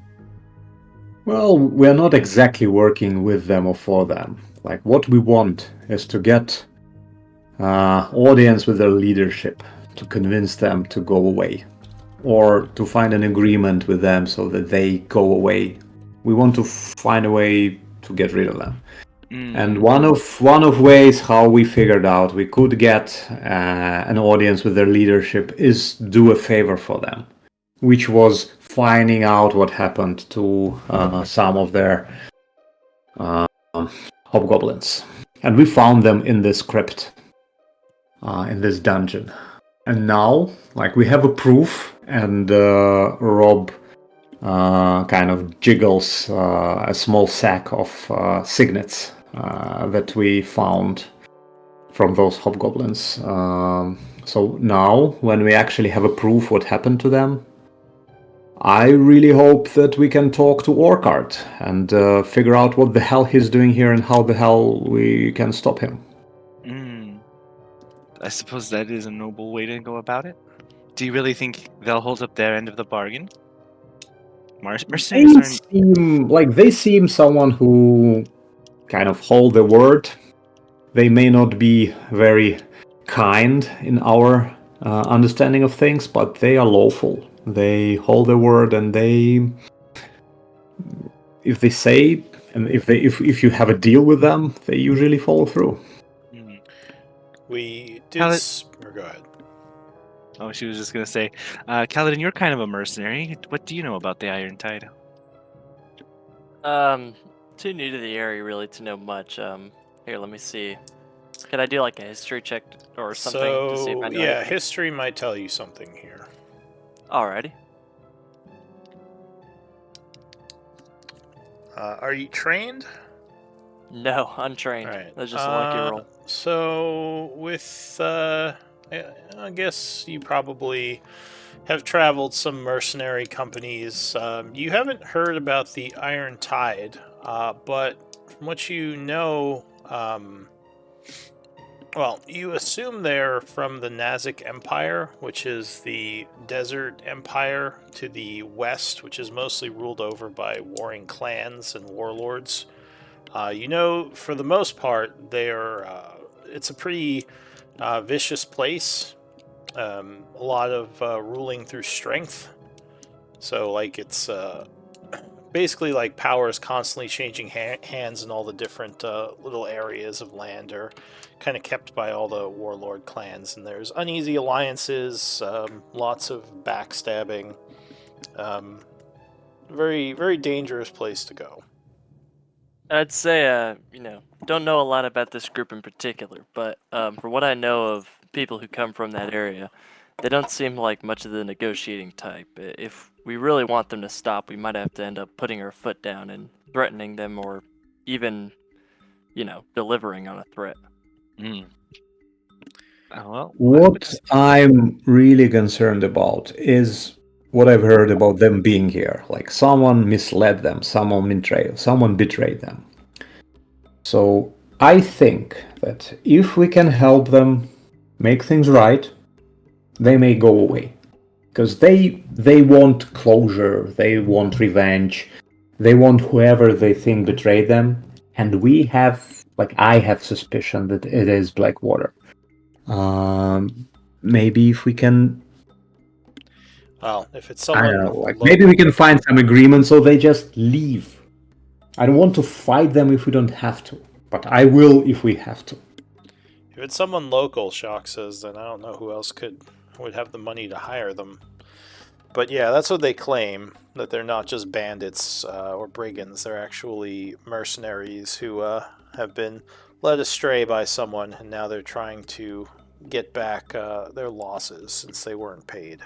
[SPEAKER 1] Well, we're not exactly working with them or for them. Like, what we want is to get audience with their leadership, to convince them to go away, or to find an agreement with them so that they go away. We want to find a way to get rid of them. And one of ways how we figured out we could get an audience with their leadership is do a favor for them, which was finding out what happened to some of their hobgoblins. And we found them in this crypt, in this dungeon. And now, like, we have a proof, and Rob kind of jiggles a small sack of signets that we found from those hobgoblins. So now, when we actually have a proof what happened to them, I really hope that we can talk to Orkard and figure out what the hell he's doing here and how the hell we can stop him.
[SPEAKER 6] I suppose that is a noble way to go about it. Do you really think they'll hold up their end of the bargain? Mercenaries aren't.
[SPEAKER 1] They seem someone who kind of hold their word. They may not be very kind in our understanding of things, but they are lawful. They hold their word, and if they say, and if you have a deal with them, they usually follow through.
[SPEAKER 2] We did. Or go ahead.
[SPEAKER 6] Oh, she was just gonna say, Kaladin, you're kind of a mercenary. What do you know about the Iron Tide?
[SPEAKER 3] Too new to the area really to know much. Here, let me see. Could I do like a history check or something to see if I know
[SPEAKER 2] yeah,
[SPEAKER 3] anything?
[SPEAKER 2] history might tell you something here.
[SPEAKER 3] Alrighty.
[SPEAKER 2] Are you trained?
[SPEAKER 3] No, untrained.
[SPEAKER 2] All right.
[SPEAKER 3] That's just a lucky roll.
[SPEAKER 2] So with I guess you probably have traveled some mercenary companies. You haven't heard about the Iron Tide, but from what you know, well, you assume they're from the Nazic Empire, which is the desert empire to the west, which is mostly ruled over by warring clans and warlords. You know, for the most part, it's a pretty vicious place. A lot of ruling through strength. So, like, it's basically like power is constantly changing hands, and all the different little areas of land are kind of kept by all the warlord clans. And there's uneasy alliances, lots of backstabbing. Very, very dangerous place to go.
[SPEAKER 3] I'd say, don't know a lot about this group in particular, but from what I know of people who come from that area, they don't seem like much of the negotiating type. If we really want them to stop, we might have to end up putting our foot down and threatening them, or even, delivering on a threat.
[SPEAKER 6] Well,
[SPEAKER 1] what I'm really concerned about is what I've heard about them being here. Like, someone misled them, someone betrayed them. So I think that if we can help them make things right, they may go away. Because they want closure, they want revenge, they want whoever they think betrayed them, and I have suspicion that it is Blackwater. Maybe if we can,
[SPEAKER 2] Well, if it's
[SPEAKER 1] I
[SPEAKER 2] someone
[SPEAKER 1] don't know, maybe we can find some agreement so they just leave. I don't want to fight them if we don't have to, but I will if we have to.
[SPEAKER 2] If it's someone local, Shock says, then I don't know who else would have the money to hire them. But yeah, that's what they claim, that they're not just bandits or brigands. They're actually mercenaries who have been led astray by someone, and now they're trying to get back their losses since they weren't paid.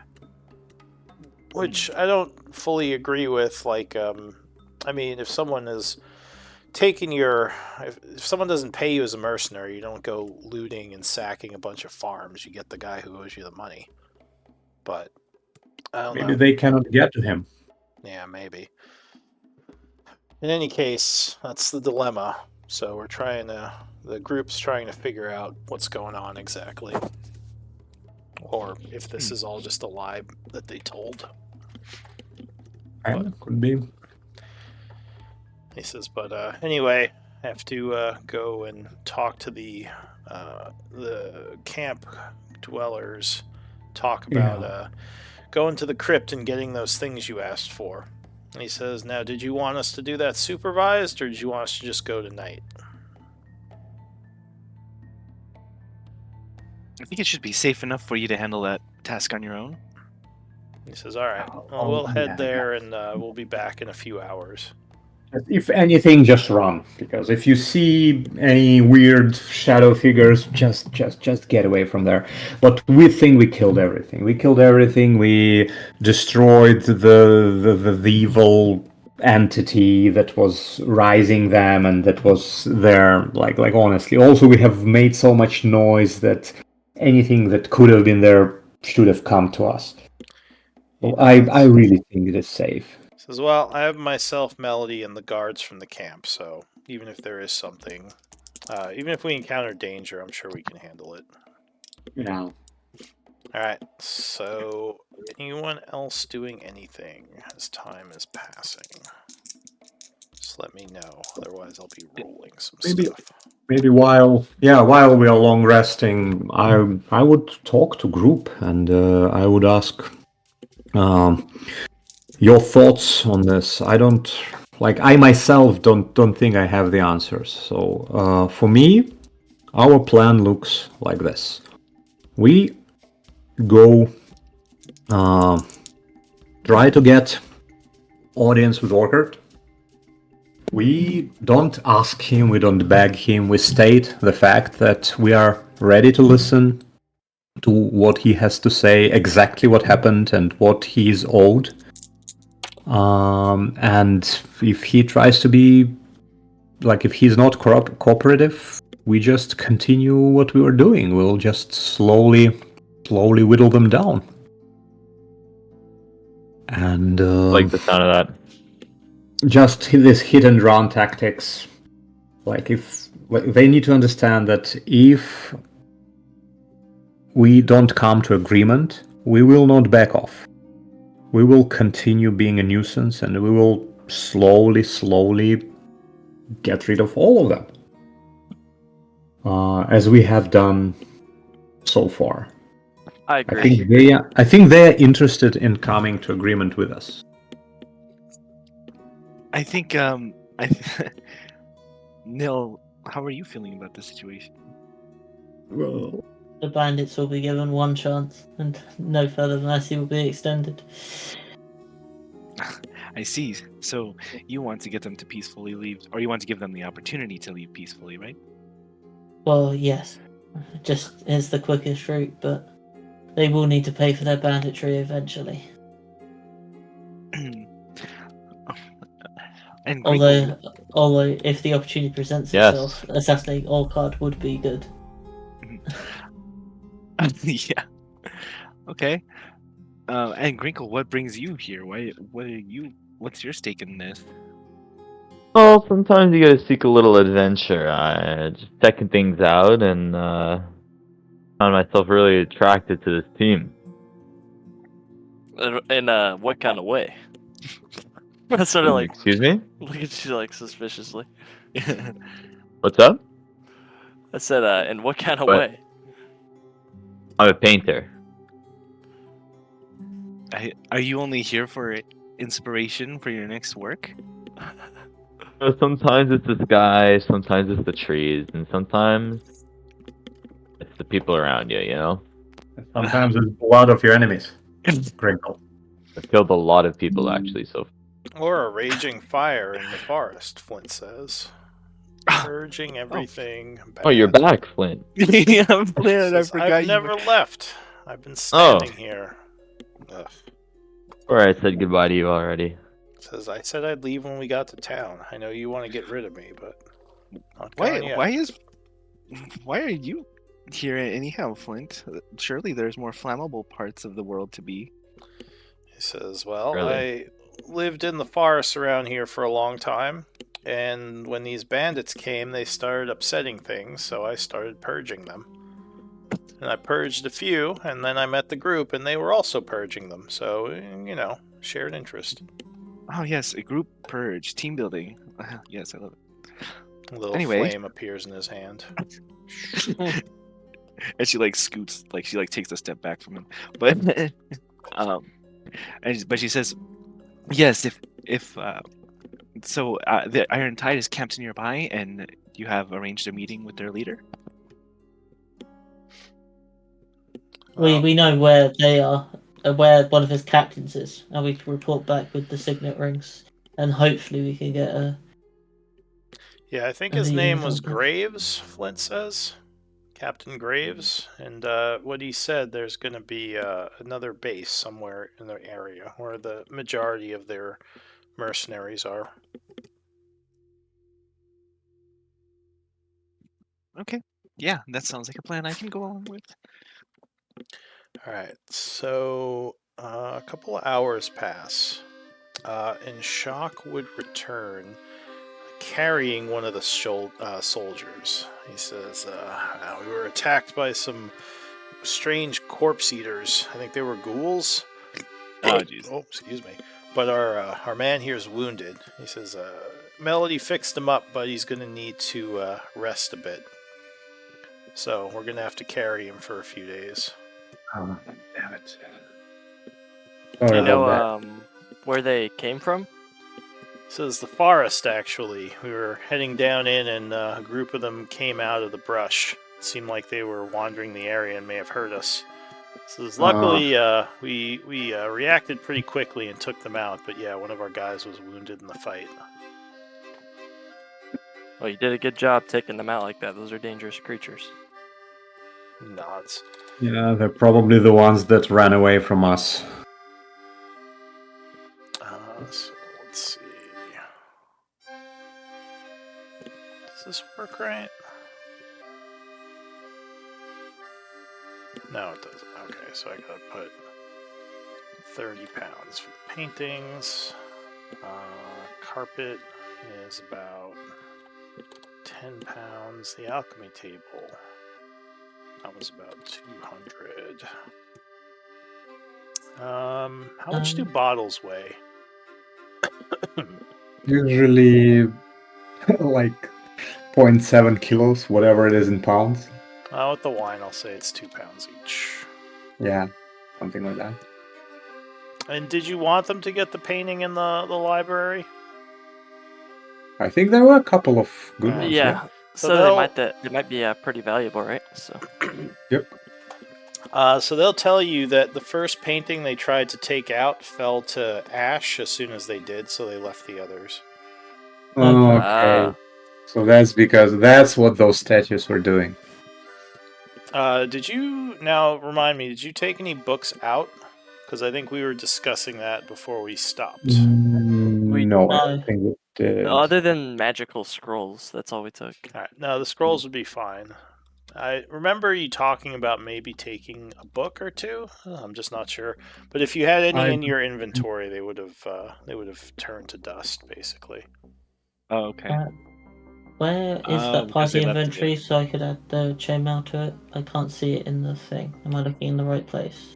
[SPEAKER 2] Which I don't fully agree with. Like, I mean, if someone is if someone doesn't pay you as a mercenary, you don't go looting and sacking a bunch of farms. You get the guy who owes you the money. But I don't know.
[SPEAKER 1] Maybe they cannot get to him.
[SPEAKER 2] Yeah, maybe. In any case, that's the dilemma. So the group's trying to figure out what's going on exactly. Or if this is all just a lie that they told.
[SPEAKER 1] Could be.
[SPEAKER 2] He says, but anyway, I have to go and talk to the camp dwellers, talk about going to the crypt and getting those things you asked for. And he says, now, did you want us to do that supervised, or did you want us to just go tonight?
[SPEAKER 6] I think it should be safe enough for you to handle that task on your own.
[SPEAKER 2] He says, all right, well, we'll head there, and we'll be back in a few hours.
[SPEAKER 1] If anything, just run, because if you see any weird shadow figures, just get away from there. But we think we killed everything. We killed everything. We destroyed the evil entity that was rising them and that was there. Like honestly, also we have made so much noise that anything that could have been there should have come to us. So I really think it is safe.
[SPEAKER 2] Says, well, I have myself, Melody, and the guards from the camp, so even if there is something, even if we encounter danger, I'm sure we can handle it.
[SPEAKER 1] Yeah.
[SPEAKER 2] Alright, so anyone else doing anything as time is passing? Just let me know, otherwise I'll be rolling some stuff.
[SPEAKER 1] Maybe while we are long resting, I would talk to group and I would ask your thoughts on this. I myself don't think I have the answers. So for me, our plan looks like this: we go try to get audience with Orchard. We don't ask him, we don't beg him, we state the fact that we are ready to listen to what he has to say, exactly what happened and what he is owed. And if he tries to be, if he's not cooperative, we just continue what we were doing. We'll just slowly whittle them down. And
[SPEAKER 5] Like the sound of that.
[SPEAKER 1] just this hit and run tactics. They need to understand that if we don't come to agreement, we will not back off. We will continue being a nuisance and we will slowly get rid of all of them. As we have done so far.
[SPEAKER 3] I agree.
[SPEAKER 1] I think they are interested in coming to agreement with us.
[SPEAKER 6] I think Nil, how are you feeling about the situation?
[SPEAKER 1] Well,
[SPEAKER 4] The bandits will be given one chance, and no further mercy will be extended.
[SPEAKER 6] I see. So you want to get them to peacefully leave, or you want to give them the opportunity to leave peacefully, right?
[SPEAKER 4] Well, yes, just is the quickest route, but they will need to pay for their banditry eventually.
[SPEAKER 6] And
[SPEAKER 4] Although, if the opportunity presents
[SPEAKER 5] Yes.
[SPEAKER 4] itself, assassinating Orcard would be good.
[SPEAKER 6] yeah. Okay. And Grinkle, what brings you here? What's your stake in this?
[SPEAKER 5] Well, sometimes you gotta seek a little adventure. Just checking things out, and found myself really attracted to this team.
[SPEAKER 3] In what kind of way? I sort of like
[SPEAKER 5] Excuse me?
[SPEAKER 3] look at you like suspiciously.
[SPEAKER 5] What's up?
[SPEAKER 3] I said, in what kind of
[SPEAKER 5] What?
[SPEAKER 3] way?
[SPEAKER 5] I'm a painter.
[SPEAKER 6] Are you only here for inspiration for your next work?
[SPEAKER 5] Sometimes it's the sky, sometimes it's the trees, and sometimes it's the people around you, you know?
[SPEAKER 1] sometimes it's blood of your enemies. Crinkle.
[SPEAKER 5] I've killed a lot of people, actually, so
[SPEAKER 2] Or a raging fire in the forest, Flint says. Purging everything bad.
[SPEAKER 5] Oh, you're back, Flint.
[SPEAKER 6] yeah, I'm Flint. I
[SPEAKER 2] Says,
[SPEAKER 6] forgot
[SPEAKER 2] I've
[SPEAKER 6] you.
[SPEAKER 2] never left. I've been standing here. Ugh.
[SPEAKER 5] Or I said goodbye to you already.
[SPEAKER 2] Says, I said I'd leave when we got to town. I know you want to get rid of me, but not gone yet.
[SPEAKER 6] Why are you here anyhow, Flint? Surely there's more flammable parts of the world to be.
[SPEAKER 2] He says, well,
[SPEAKER 5] Really?
[SPEAKER 2] I lived in the forest around here for a long time, and when these bandits came, they started upsetting things, so I started purging them. And I purged a few, and then I met the group, and they were also purging them, so, shared interest.
[SPEAKER 6] Oh yes, a group purge, team building. Yes, I love it.
[SPEAKER 2] A little
[SPEAKER 6] Anyway.
[SPEAKER 2] flame appears in his hand.
[SPEAKER 6] And she scoots, she takes a step back from him. But but she says, yes, if the Iron Tide is camped nearby, and you have arranged a meeting with their leader.
[SPEAKER 4] We know where they are, where one of his captains is, and we can report back with the signet rings and hopefully we can get a.
[SPEAKER 2] Yeah, I think
[SPEAKER 4] And
[SPEAKER 2] his
[SPEAKER 4] the
[SPEAKER 2] name was
[SPEAKER 4] uniform.
[SPEAKER 2] Graves, Flint says. Captain Graves. And what he said, there's going to be another base somewhere in the area where the majority of their mercenaries are.
[SPEAKER 6] Okay. Yeah, that sounds like a plan I can go along with.
[SPEAKER 2] Alright, so a couple of hours pass, and Shock would return carrying one of the soldiers. He says, we were attacked by some strange corpse eaters. I think they were ghouls.
[SPEAKER 6] Oh, jeez.
[SPEAKER 2] Oh, excuse me. But our man here is wounded. He says, Melody fixed him up, but he's going to need to rest a bit. So we're going to have to carry him for a few days.
[SPEAKER 1] Oh, damn it.
[SPEAKER 3] Do
[SPEAKER 1] Sorry
[SPEAKER 3] you know
[SPEAKER 1] about that.
[SPEAKER 3] where they came from?
[SPEAKER 2] So it's the forest, actually. We were heading down in, and a group of them came out of the brush. It seemed like they were wandering the area and may have heard us. So luckily, we reacted pretty quickly and took them out. But yeah, one of our guys was wounded in the fight.
[SPEAKER 3] Well, you did a good job taking them out like that. Those are dangerous creatures.
[SPEAKER 2] Nods.
[SPEAKER 1] Yeah, they're probably the ones that ran away from us.
[SPEAKER 2] So let's see. Does this work right? No, it doesn't. Okay, so I gotta put 30 pounds for the paintings. Carpet is about 10 pounds. The alchemy table, that was about 200. How much do bottles weigh?
[SPEAKER 1] Usually like 0.7 kilos, whatever it is in pounds.
[SPEAKER 2] With the wine, I'll say it's 2 pounds each.
[SPEAKER 1] Yeah, something like that.
[SPEAKER 2] And did you want them to get the painting in the library?
[SPEAKER 1] I think there were a couple of good ones.
[SPEAKER 3] Yeah.
[SPEAKER 2] So
[SPEAKER 3] So
[SPEAKER 2] they'll-
[SPEAKER 3] they might be pretty valuable, right? So.
[SPEAKER 1] Yep.
[SPEAKER 2] So they'll tell you that the first painting they tried to take out fell to ash as soon as they did, so they left the others.
[SPEAKER 1] Okay. So that's because that's what those statues were doing.
[SPEAKER 2] Did you, now remind me, did you take any books out? Because I think we were discussing that before we stopped.
[SPEAKER 1] No, I
[SPEAKER 4] No.
[SPEAKER 1] don't think we did.
[SPEAKER 3] Other than magical scrolls, that's all we took.
[SPEAKER 2] Alright, no, the scrolls would be fine. I remember you talking about maybe taking a book or two. I'm just not sure. But if you had any in your inventory, they would have turned to dust, basically.
[SPEAKER 6] Oh, okay.
[SPEAKER 4] Where is that
[SPEAKER 6] because
[SPEAKER 4] party
[SPEAKER 6] they left
[SPEAKER 4] inventory
[SPEAKER 6] it.
[SPEAKER 4] so I could add the chainmail to it? I can't see it in the thing. Am I looking in the right place?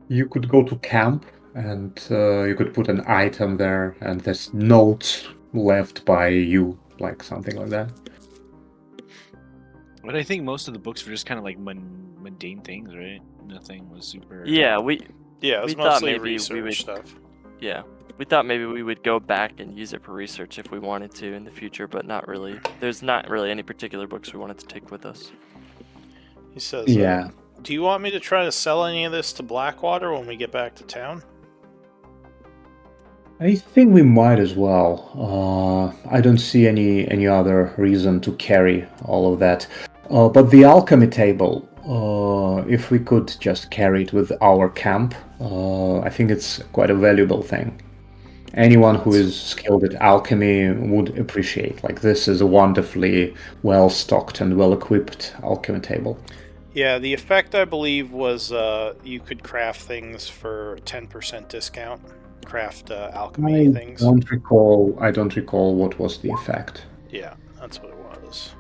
[SPEAKER 1] You could go to camp and you could put an item there, and there's notes left by you, like something like that.
[SPEAKER 6] But I think most of the books were just kind of like mundane things, right? Nothing was super.
[SPEAKER 3] Yeah, we
[SPEAKER 2] Yeah, it's
[SPEAKER 3] we thought
[SPEAKER 2] mostly
[SPEAKER 3] maybe we
[SPEAKER 2] research
[SPEAKER 3] would.
[SPEAKER 2] stuff.
[SPEAKER 3] Yeah, we thought maybe we would go back and use it for research if we wanted to in the future, but not really. There's not really any particular books we wanted to take with us.
[SPEAKER 2] He says,
[SPEAKER 1] Yeah.
[SPEAKER 2] do you want me to try to sell any of this to Blackwater when we get back to town?
[SPEAKER 1] I think we might as well. I don't see any other reason to carry all of that. But the alchemy table, if we could just carry it with our camp, I think it's quite a valuable thing. Anyone who is skilled at alchemy would appreciate. Like, this is a wonderfully well-stocked and well-equipped alchemy table.
[SPEAKER 2] Yeah, the effect, I believe, was you could craft things for 10% discount. Craft alchemy things.
[SPEAKER 1] I don't recall what was the effect.
[SPEAKER 2] Yeah, that's what it was.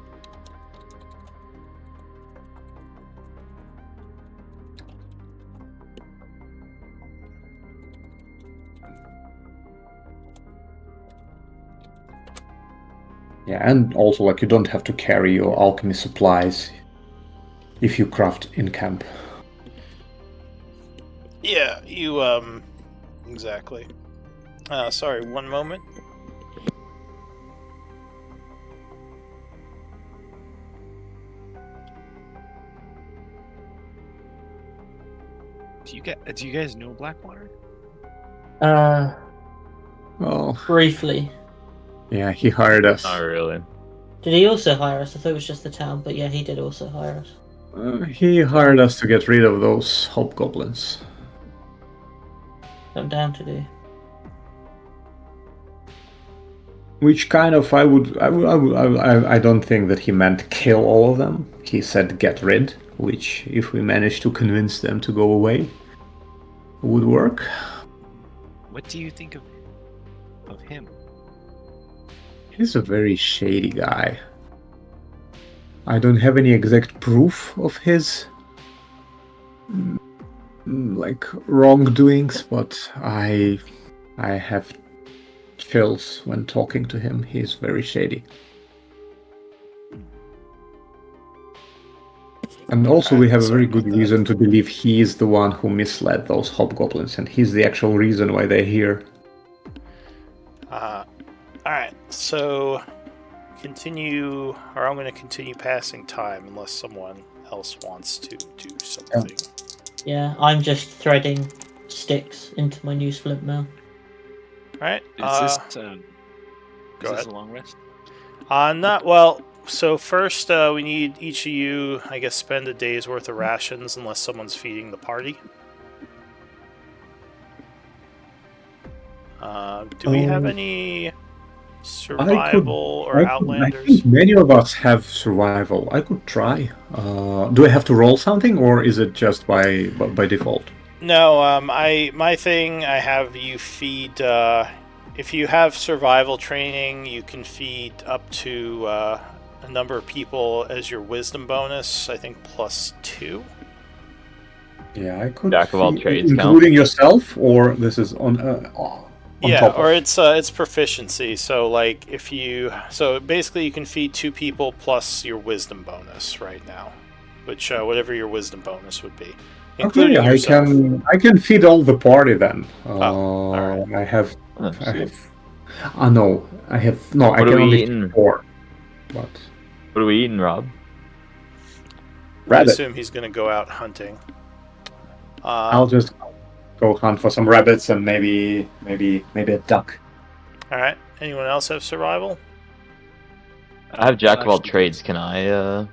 [SPEAKER 1] Yeah, and also, like, you don't have to carry your alchemy supplies if you craft in camp.
[SPEAKER 2] Yeah, you, exactly. Sorry, one moment.
[SPEAKER 6] Do you guys know Blackwater?
[SPEAKER 1] Well,
[SPEAKER 4] Briefly.
[SPEAKER 1] yeah, he hired us.
[SPEAKER 5] Not really.
[SPEAKER 4] Did he also hire us? I thought it was just the town, but yeah, he did also hire us.
[SPEAKER 1] He hired us to get rid of those hobgoblins.
[SPEAKER 4] I'm down to do.
[SPEAKER 1] Which kind of I don't think that he meant kill all of them. He said get rid, which if we manage to convince them to go away, would work.
[SPEAKER 6] What do you think of him?
[SPEAKER 1] He's a very shady guy. I don't have any exact proof of his like wrongdoings, but I have chills when talking to him. He's very shady. And also we have a very good reason to believe he is the one who misled those hobgoblins, and he's the actual reason why they're here.
[SPEAKER 2] Alright, so continue, or I'm going to continue passing time unless someone else wants to do something.
[SPEAKER 4] Yeah, I'm just threading sticks into my new splint mill.
[SPEAKER 2] Alright,
[SPEAKER 6] Is this
[SPEAKER 2] go
[SPEAKER 6] a
[SPEAKER 2] ahead.
[SPEAKER 6] long rest?
[SPEAKER 2] Not well. So first, we need each of you, I guess, spend a day's worth of rations unless someone's feeding the party. Do we have any survival or
[SPEAKER 1] I
[SPEAKER 2] Outlanders?
[SPEAKER 1] think many of us have survival. I could try. Do I have to roll something, or is it just by default?
[SPEAKER 2] No, my thing, I have you feed. If you have survival training, you can feed up to a number of people as your wisdom bonus. I think +2.
[SPEAKER 1] Yeah, I could.
[SPEAKER 5] Jack of all trades count?
[SPEAKER 1] Including yourself, or this is on
[SPEAKER 2] Yeah,
[SPEAKER 1] top
[SPEAKER 2] or
[SPEAKER 1] of...
[SPEAKER 2] it's proficiency. So like so basically you can feed 2 people plus your wisdom bonus right now, which whatever your wisdom bonus would be, including
[SPEAKER 1] Okay,
[SPEAKER 2] yourself.
[SPEAKER 1] I can feed all the party then.
[SPEAKER 2] Alright.
[SPEAKER 1] I have.
[SPEAKER 5] Oh,
[SPEAKER 1] I
[SPEAKER 5] sweet.
[SPEAKER 1] have. No, I have. No, I
[SPEAKER 5] What
[SPEAKER 1] can
[SPEAKER 5] are we
[SPEAKER 1] only
[SPEAKER 5] eating?
[SPEAKER 1] feed 4. But
[SPEAKER 5] What are we eating, Rob?
[SPEAKER 2] I
[SPEAKER 1] rabbit.
[SPEAKER 2] assume he's going to go out hunting.
[SPEAKER 1] I'll just go hunt for some rabbits and maybe a duck.
[SPEAKER 2] All right. Anyone else have survival?
[SPEAKER 5] I have Jack of all
[SPEAKER 6] Actually,
[SPEAKER 5] trades. Can I?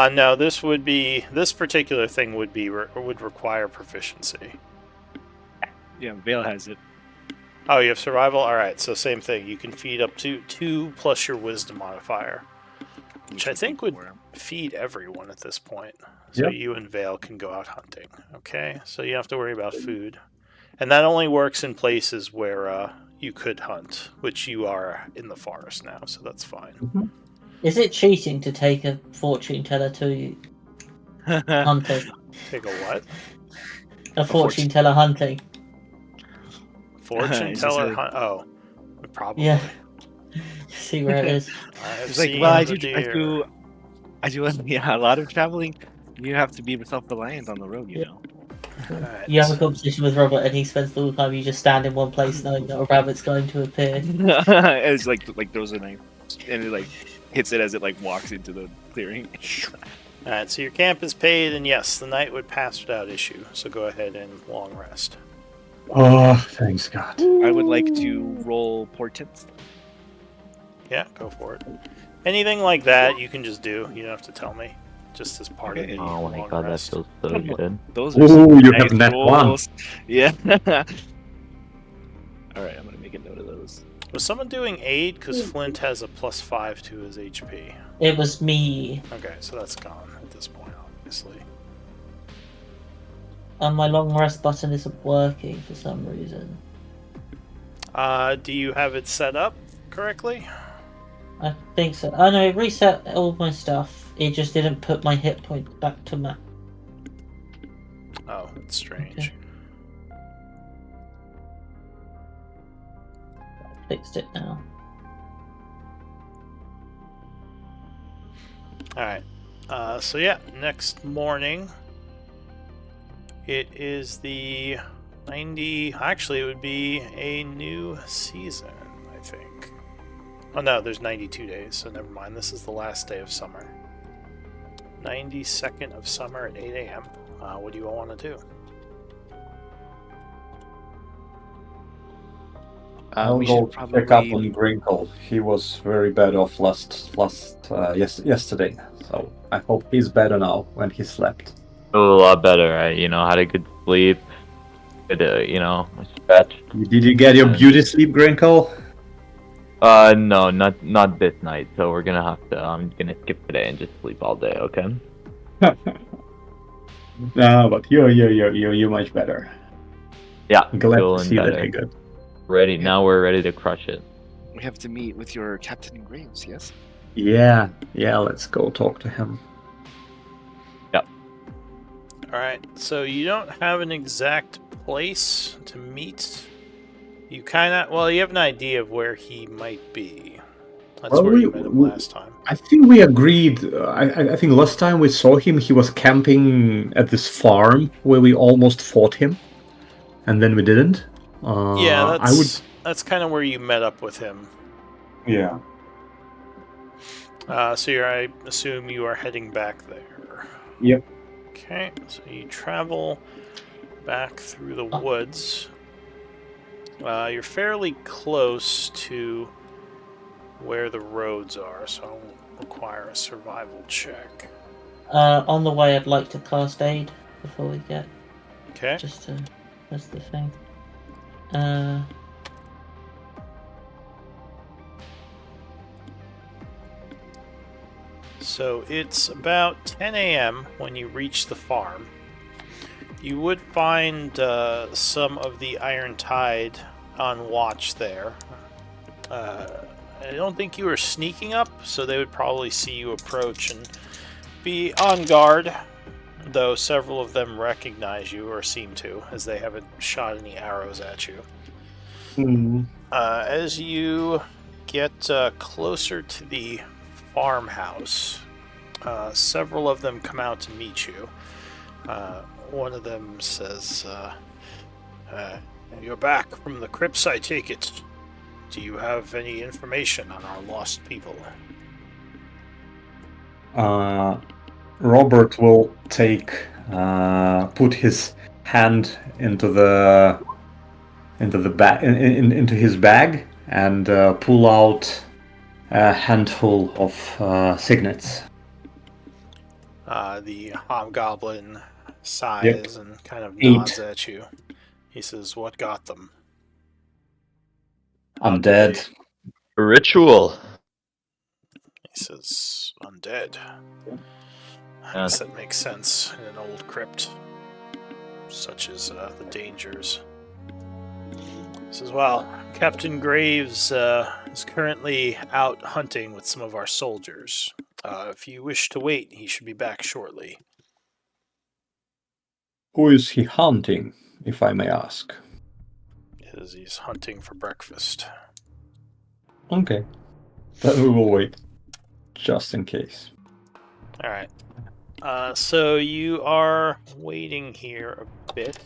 [SPEAKER 2] No. This particular thing would require proficiency.
[SPEAKER 6] Yeah, Vale has it.
[SPEAKER 2] Oh, you have survival. All right. So same thing. You can feed up to 2 plus your wisdom modifier, which I think would feed everyone at this point. So
[SPEAKER 1] Yep.
[SPEAKER 2] you and Vale can go out hunting. Okay. So you don't have to worry about food, and that only works in places where you could hunt, which you are in the forest now, so that's fine.
[SPEAKER 4] Is it cheating to take a fortune teller to hunting?
[SPEAKER 2] Take a what?
[SPEAKER 4] A fortune teller hunting.
[SPEAKER 2] Fortune
[SPEAKER 6] Is this
[SPEAKER 2] teller
[SPEAKER 6] a-
[SPEAKER 2] hunt? Oh, probably.
[SPEAKER 4] Yeah. See where it is.
[SPEAKER 2] I have
[SPEAKER 6] It's like,
[SPEAKER 2] seen
[SPEAKER 6] well,
[SPEAKER 2] the deer.
[SPEAKER 6] I do yeah, a lot of traveling. You have to be self-reliant on the road, you
[SPEAKER 4] Yeah.
[SPEAKER 6] know.
[SPEAKER 2] Alright.
[SPEAKER 4] You have a conversation with Robert, and he spends the whole time you just stand in one place knowing that a rabbit's going to appear.
[SPEAKER 6] It's like throws a knife and it like hits it as it like walks into the clearing.
[SPEAKER 2] Alright, so your camp is paid, and yes, the night would pass without issue. So go ahead and long rest.
[SPEAKER 1] Oh, thanks God.
[SPEAKER 6] I would like to roll portents.
[SPEAKER 2] Yeah, go for it. Anything like that, you can just do. You don't have to tell me. Just as part of
[SPEAKER 6] Okay.
[SPEAKER 2] the
[SPEAKER 5] Oh my
[SPEAKER 2] long
[SPEAKER 5] God, that
[SPEAKER 2] rest.
[SPEAKER 5] feels so good.
[SPEAKER 6] Those are
[SPEAKER 1] Ooh,
[SPEAKER 6] some
[SPEAKER 1] you
[SPEAKER 6] nice
[SPEAKER 1] have net
[SPEAKER 6] rolls. Yeah. All right, I'm gonna make a note of those.
[SPEAKER 2] Was someone doing aid? Because Flint has a +5 to his HP.
[SPEAKER 4] It was me,
[SPEAKER 2] Okay, so that's gone at this point, obviously.
[SPEAKER 4] and my long rest button isn't working for some reason.
[SPEAKER 2] Do you have it set up correctly?
[SPEAKER 4] I think so. Oh no, it reset all my stuff. It just didn't put my hit point back to map.
[SPEAKER 2] Oh, that's strange.
[SPEAKER 4] Okay. Fixed it now.
[SPEAKER 2] Alright. So yeah, next morning. It is the 90... Actually, it would be a new season, I think. Oh no, there's 92 days, so never mind. This is the last day of summer. 92nd of summer at 8 a.m. What do you all want to do?
[SPEAKER 1] I'll
[SPEAKER 6] We
[SPEAKER 1] go
[SPEAKER 6] should
[SPEAKER 1] check up
[SPEAKER 6] probably.
[SPEAKER 1] on Grinkle. He was very bad off yesterday. So I hope he's better now when he slept.
[SPEAKER 5] A lot better. I, had a good sleep. Good, stretch.
[SPEAKER 1] Did you get your
[SPEAKER 5] And
[SPEAKER 1] beauty sleep, Grinkle?
[SPEAKER 5] no, not this night. So we're gonna have to. I'm gonna skip today and just sleep all day. Okay.
[SPEAKER 1] No, but you're much better.
[SPEAKER 5] Yeah.
[SPEAKER 1] Glad to
[SPEAKER 5] Feeling
[SPEAKER 1] see that
[SPEAKER 5] better.
[SPEAKER 1] you're good.
[SPEAKER 5] Ready.
[SPEAKER 6] Yeah.
[SPEAKER 5] Now we're ready to crush it.
[SPEAKER 6] We have to meet with your Captain Graves, yes?
[SPEAKER 1] Yeah, let's go talk to him.
[SPEAKER 2] Alright, so you don't have an exact place to meet. You you have an idea of where he might be. That's
[SPEAKER 1] Well,
[SPEAKER 2] where you met him last time.
[SPEAKER 1] I think we agreed. I think last time we saw him, he was camping at this farm where we almost fought him, and then we didn't.
[SPEAKER 2] Yeah,
[SPEAKER 1] I would.
[SPEAKER 2] that's kind of where you met up with him.
[SPEAKER 1] Yeah.
[SPEAKER 2] I assume you are heading back there.
[SPEAKER 1] Yep.
[SPEAKER 2] Okay, so you travel back through the woods. You're fairly close to where the roads are, so I'll require a survival check.
[SPEAKER 4] On the way, I'd like to cast aid before we get.
[SPEAKER 2] Okay.
[SPEAKER 4] Just to. That's the thing.
[SPEAKER 2] So it's about 10 a.m. when you reach the farm. You would find some of the Iron Tide on watch there. I don't think you were sneaking up, so they would probably see you approach and be on guard, though several of them recognize you, or seem to, as they haven't shot any arrows at you. As you get closer to the farmhouse, several of them come out to meet you. One of them says, "You're back from the crypts, I take it. Do you have any information on our lost people?"
[SPEAKER 1] Robert will put his hand into the into his bag and pull out a handful of signets.
[SPEAKER 2] The hobgoblin sighs and kind of
[SPEAKER 1] 8.
[SPEAKER 2] nods at you. He says, "What got them?"
[SPEAKER 1] Undead.
[SPEAKER 5] Ritual.
[SPEAKER 2] He says, "Undead. I
[SPEAKER 5] Yeah.
[SPEAKER 2] guess that makes sense in an old crypt, such as the dangers." He says, "Well, Captain Graves is currently out hunting with some of our soldiers. If you wish to wait, he should be back shortly."
[SPEAKER 1] Who is he hunting, if I may ask?
[SPEAKER 2] He's hunting for breakfast.
[SPEAKER 1] Okay. Then we will wait. Just in case.
[SPEAKER 2] Alright. So you are waiting here a bit.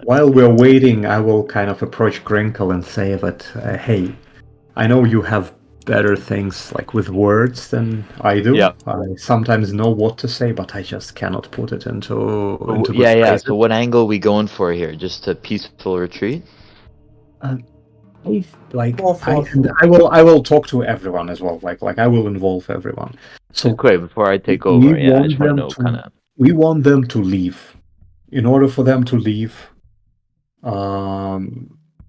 [SPEAKER 1] While we're waiting, I will kind of approach Grinkle and say that, hey, I know you have better things like with words than I do.
[SPEAKER 5] Yeah.
[SPEAKER 1] I sometimes know what to say, but I just cannot put it into good
[SPEAKER 5] Yeah.
[SPEAKER 1] phrases.
[SPEAKER 5] So what angle are we going for here? Just a peaceful retreat?
[SPEAKER 1] I will talk to everyone as well. Like I will involve everyone. So
[SPEAKER 5] Quick, before I take
[SPEAKER 1] we
[SPEAKER 5] over, yeah, I
[SPEAKER 1] want
[SPEAKER 5] just want to
[SPEAKER 1] them
[SPEAKER 5] know
[SPEAKER 1] to-
[SPEAKER 5] kind of.
[SPEAKER 1] we want them to leave. In order for them to leave,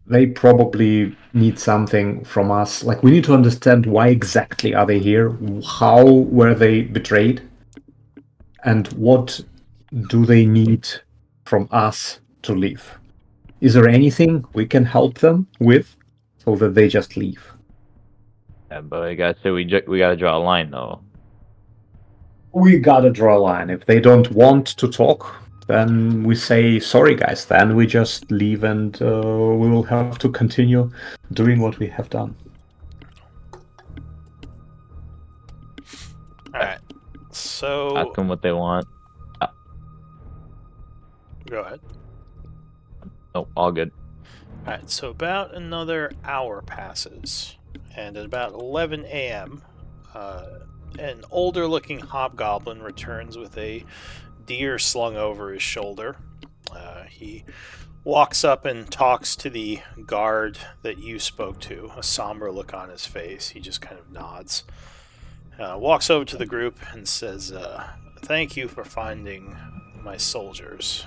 [SPEAKER 1] they probably need something from us. Like we need to understand why exactly are they here, how were they betrayed, and what do they need from us to leave. Is there anything we can help them with so that they just leave?
[SPEAKER 5] Yeah, but I gotta say we gotta draw a line though.
[SPEAKER 1] We gotta draw a line. If they don't want to talk, then we say, sorry guys, then we just leave and we will have to continue doing what we have done.
[SPEAKER 2] Alright. So
[SPEAKER 5] Ask them what they want.
[SPEAKER 2] go ahead.
[SPEAKER 5] Oh, all good.
[SPEAKER 2] Alright, so about another hour passes, and at about 11 a.m., an older-looking hobgoblin returns with a deer slung over his shoulder. He walks up and talks to the guard that you spoke to, a somber look on his face. He just kind of nods. Walks over to the group and says, "Thank you for finding my soldiers."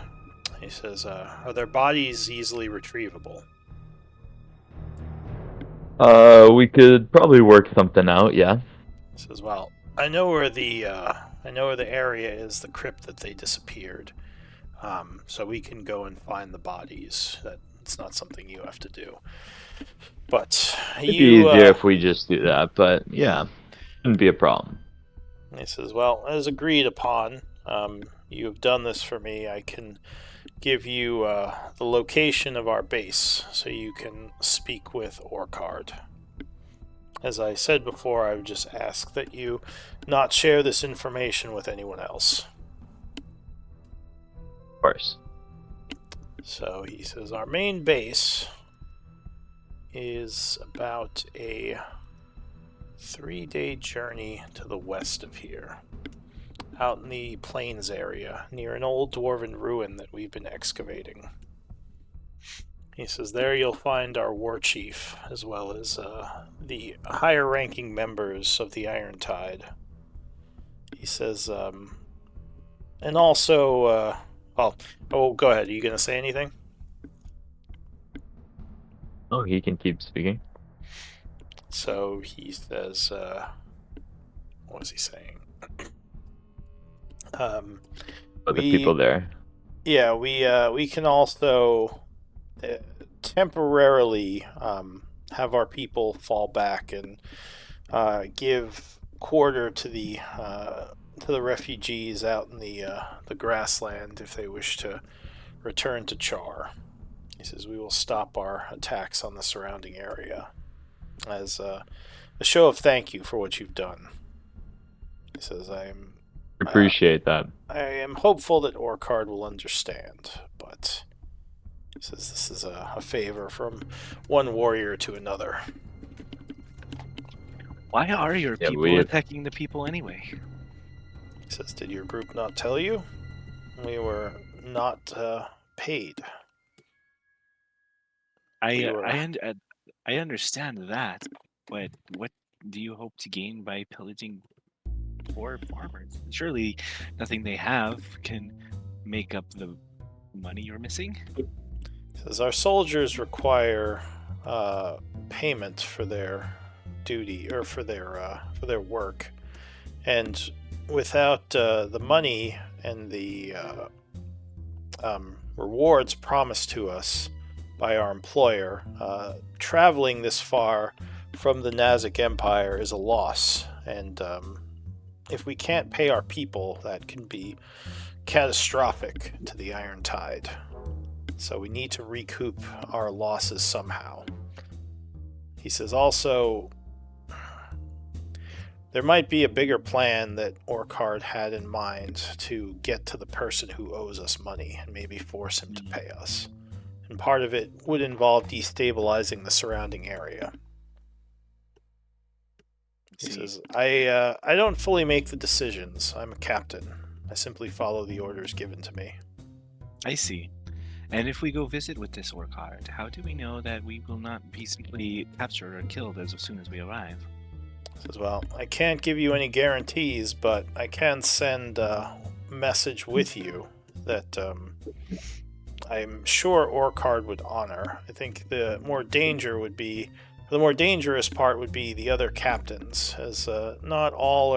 [SPEAKER 2] He says, "Are their bodies easily retrievable?"
[SPEAKER 5] We could probably work something out, yeah.
[SPEAKER 2] He says, "Well, I know where the area is, the crypt that they disappeared. So we can go and find the bodies. It's not something you have to do. But
[SPEAKER 5] It'd be easier if we just do that, but yeah, shouldn't be a problem."
[SPEAKER 2] He says, "Well, as agreed upon, you have done this for me. I can give you the location of our base so you can speak with Orcard. As I said before, I would just ask that you not share this information with anyone else."
[SPEAKER 5] Of course.
[SPEAKER 2] So he says, "Our main base is about a 3-day journey to the west of here, out in the plains area, near an old dwarven ruin that we've been excavating." He says, "There you'll find our war chief, as well as the higher-ranking members of the Iron Tide." He says, and also, go ahead. Are you going to say anything?
[SPEAKER 5] Oh, he can keep speaking.
[SPEAKER 2] So he says, what was he saying?
[SPEAKER 5] But the people there.
[SPEAKER 2] Yeah, we can also temporarily have our people fall back and give quarter to the refugees out in the grassland if they wish to return to Char. He says, "We will stop our attacks on the surrounding area as a show of thank you for what you've done." He says,
[SPEAKER 5] Appreciate that.
[SPEAKER 2] I am hopeful that Orcard will understand, but he says this is a favor from one warrior to another."
[SPEAKER 6] Why are your
[SPEAKER 5] Yeah,
[SPEAKER 6] people attacking the people anyway?
[SPEAKER 2] He says, "Did your group not tell you? We were not paid."
[SPEAKER 6] I understand that, but what do you hope to gain by pillaging poor farmers? Surely nothing they have can make up the money you're missing.
[SPEAKER 2] He says, "Our soldiers require payment for their duty or for their work, and without the money and the rewards promised to us by our employer, traveling this far from the Nazic Empire is a loss, and if we can't pay our people, that can be catastrophic to the Iron Tide. So we need to recoup our losses somehow." He says also, there might be a bigger plan that Orcard had in mind to get to the person who owes us money and maybe force him to pay us. And part of it would involve destabilizing the surrounding area. He says, I don't fully make the decisions. I'm a captain. I simply follow the orders given to me."
[SPEAKER 6] I see. And if we go visit with this Orcard, how do we know that we will not be simply captured or killed as soon as we arrive?
[SPEAKER 2] He says, "Well, I can't give you any guarantees, but I can send a message with you that I'm sure Orcard would honor. I think the more dangerous part would be the other captains, as not all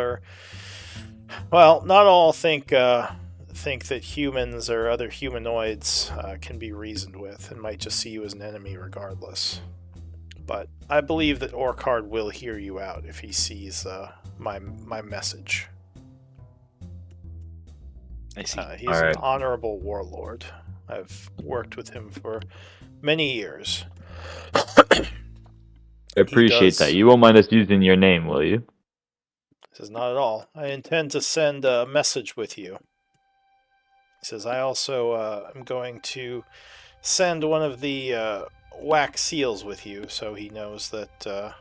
[SPEAKER 2] think that humans or other humanoids can be reasoned with and might just see you as an enemy regardless. But I believe that Orcard will hear you out if he sees my message."
[SPEAKER 6] I see.
[SPEAKER 2] He's an honorable warlord. I've worked with him for many years.
[SPEAKER 5] I appreciate that. You won't mind us using your name, will you?
[SPEAKER 2] He says, "Not at all. I intend to send a message with you." He says, "I also am going to send one of the wax seals with you, so he knows that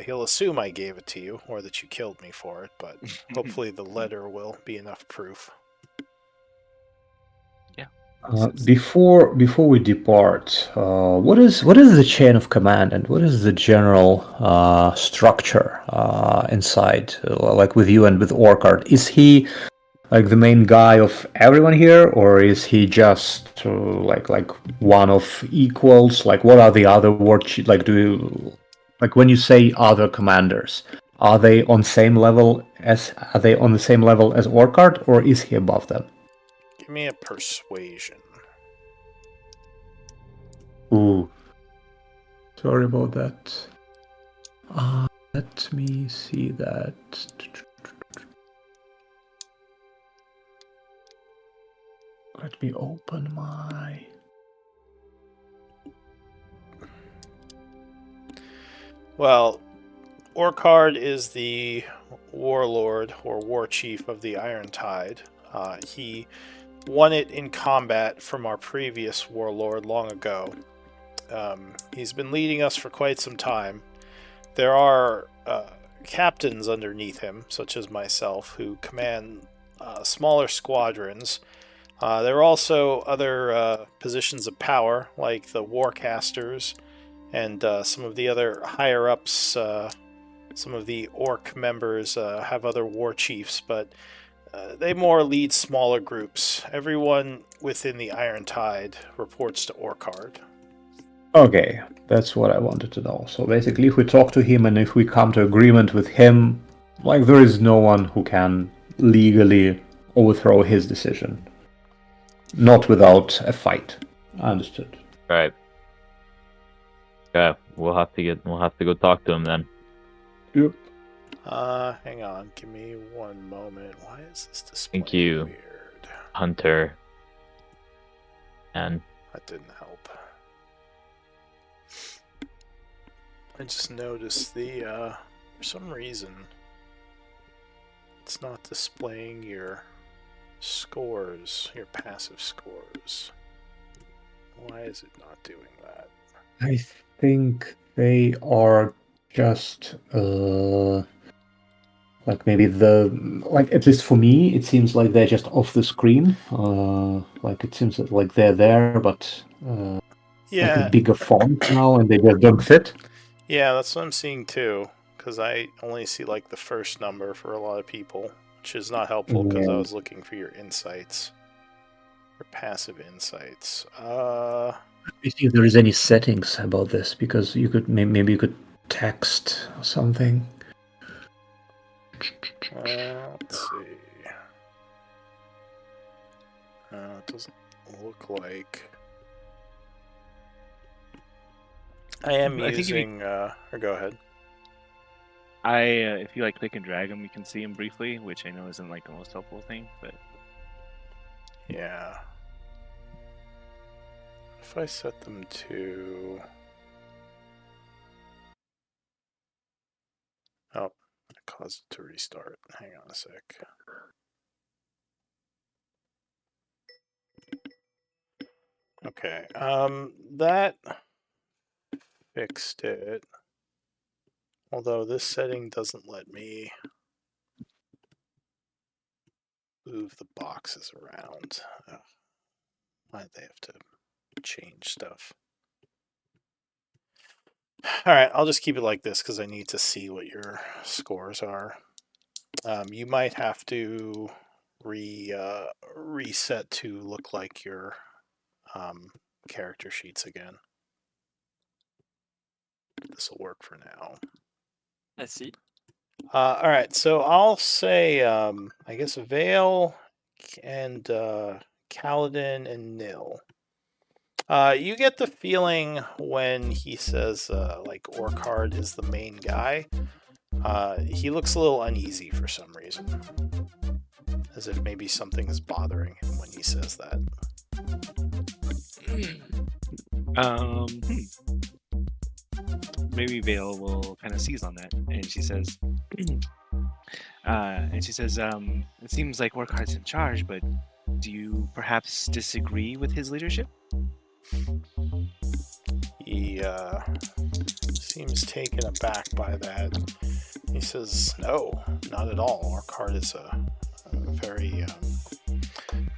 [SPEAKER 2] he'll assume I gave it to you, or that you killed me for it, but hopefully the letter will be enough proof."
[SPEAKER 6] Yeah,
[SPEAKER 1] Before we depart, what is the chain of command and what is the general structure inside, like with you and with Orchard? Is he like the main guy of everyone here, or is he just like one of equals? Like, what are the other like? Do you like when you say other commanders? Are they on the same level as Orchard, or is he above them?
[SPEAKER 2] Give me a persuasion.
[SPEAKER 1] Ooh, sorry about that. Let me see that. Let me open my.
[SPEAKER 2] Well, Orchard is the warlord or war chief of the Iron Tide. He won it in combat from our previous warlord long ago. He's been leading us for quite some time. There are captains underneath him, such as myself, who command smaller squadrons. There are also other positions of power, like the warcasters and some of the other higher ups. Some of the orc members have other war chiefs, but they more lead smaller groups. Everyone within the Iron Tide reports to Orchard.
[SPEAKER 1] Okay, that's what I wanted to know. So basically, if we talk to him and if we come to agreement with him, like there is no one who can legally overthrow his decision. Not without a fight. Understood.
[SPEAKER 5] Right. Okay, we'll have to go talk to him then.
[SPEAKER 1] Yep.
[SPEAKER 2] Hang on, give me one moment. Why is this display
[SPEAKER 5] Thank you.
[SPEAKER 2] weird?
[SPEAKER 5] Hunter. And
[SPEAKER 2] That didn't help. I just noticed for some reason, it's not displaying your scores, your passive scores. Why is it not doing that?
[SPEAKER 1] I think they are just like maybe at least for me it seems like they're just off the screen. Like it seems like they're there but like
[SPEAKER 2] Yeah,
[SPEAKER 1] a bigger font now and they just don't fit.
[SPEAKER 2] yeah, that's what I'm seeing too. Because I only see like the first number for a lot of people, which is not helpful because I
[SPEAKER 1] Yeah.
[SPEAKER 2] was looking for your insights, your passive insights.
[SPEAKER 1] Let me see if there is any settings about this because you could maybe you could text or something.
[SPEAKER 2] Let's see. It doesn't look like. I am
[SPEAKER 6] I think if you-
[SPEAKER 2] using. Or go ahead.
[SPEAKER 6] if you like click and drag him, you can see him briefly, which I know isn't like the most helpful thing, but
[SPEAKER 2] Yeah. If I set them to. Oh, it caused it to restart. Hang on a sec. Okay. That fixed it. Although this setting doesn't let me move the boxes around. Ugh. Why'd they have to change stuff? Alright, I'll just keep it like this because I need to see what your scores are. You might have to reset to look like your character sheets again. This will work for now.
[SPEAKER 3] I see.
[SPEAKER 2] Alright, so I'll say, I guess Vale and Kaladin and Nil. You get the feeling when he says, like, Orchard is the main guy, he looks a little uneasy for some reason. As if maybe something is bothering him when he says that.
[SPEAKER 6] Maybe Vale will kind of seize on that, and she says, it seems like Workhard's in charge, but do you perhaps disagree with his leadership?
[SPEAKER 2] He seems taken aback by that. He says, "No, not at all. Orchard is a very,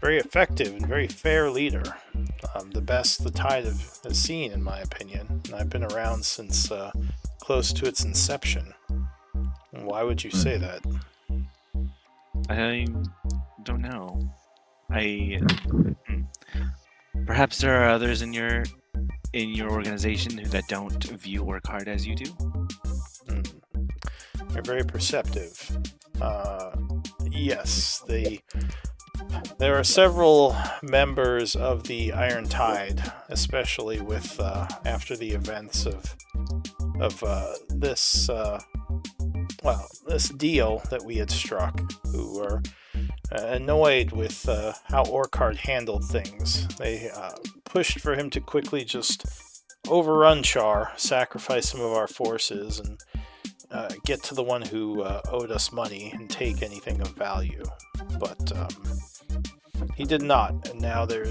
[SPEAKER 2] very effective and very fair leader. The best the Tide has seen, in my opinion. And I've been around since close to its inception. Why would you say that?
[SPEAKER 6] I don't know. Perhaps there are others in your organization that don't view work hard as you do.
[SPEAKER 2] They're very perceptive. Yes, there are several members of the Iron Tide, especially with after the events of this this deal that we had struck, who were annoyed with how Orkard handled things. They pushed for him to quickly just overrun Char, sacrifice some of our forces, and get to the one who owed us money and take anything of value. But he did not, and now there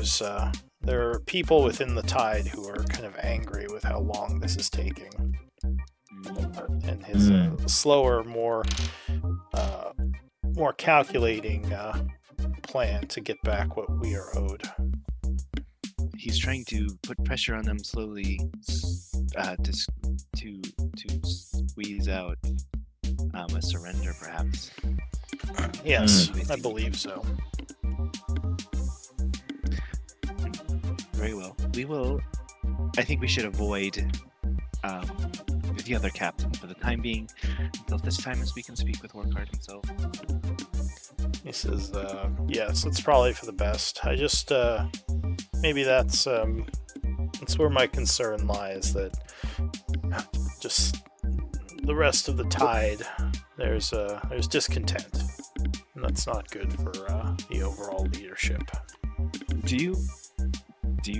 [SPEAKER 2] are people within the Tide who are kind of angry with how long this is taking, and his slower, more calculating plan to get back what we are owed.
[SPEAKER 6] He's trying to put pressure on them slowly to squeeze out a surrender, perhaps.
[SPEAKER 2] Yes, I believe so.
[SPEAKER 6] Very well. I think we should avoid the other captain for the time being, until such time as we can speak with Orkard himself.
[SPEAKER 2] He says, yes, it's probably for the best. I just, maybe that's where my concern lies, that just the rest of the Tide, there's discontent, and that's not good for the overall leadership.
[SPEAKER 6] Do you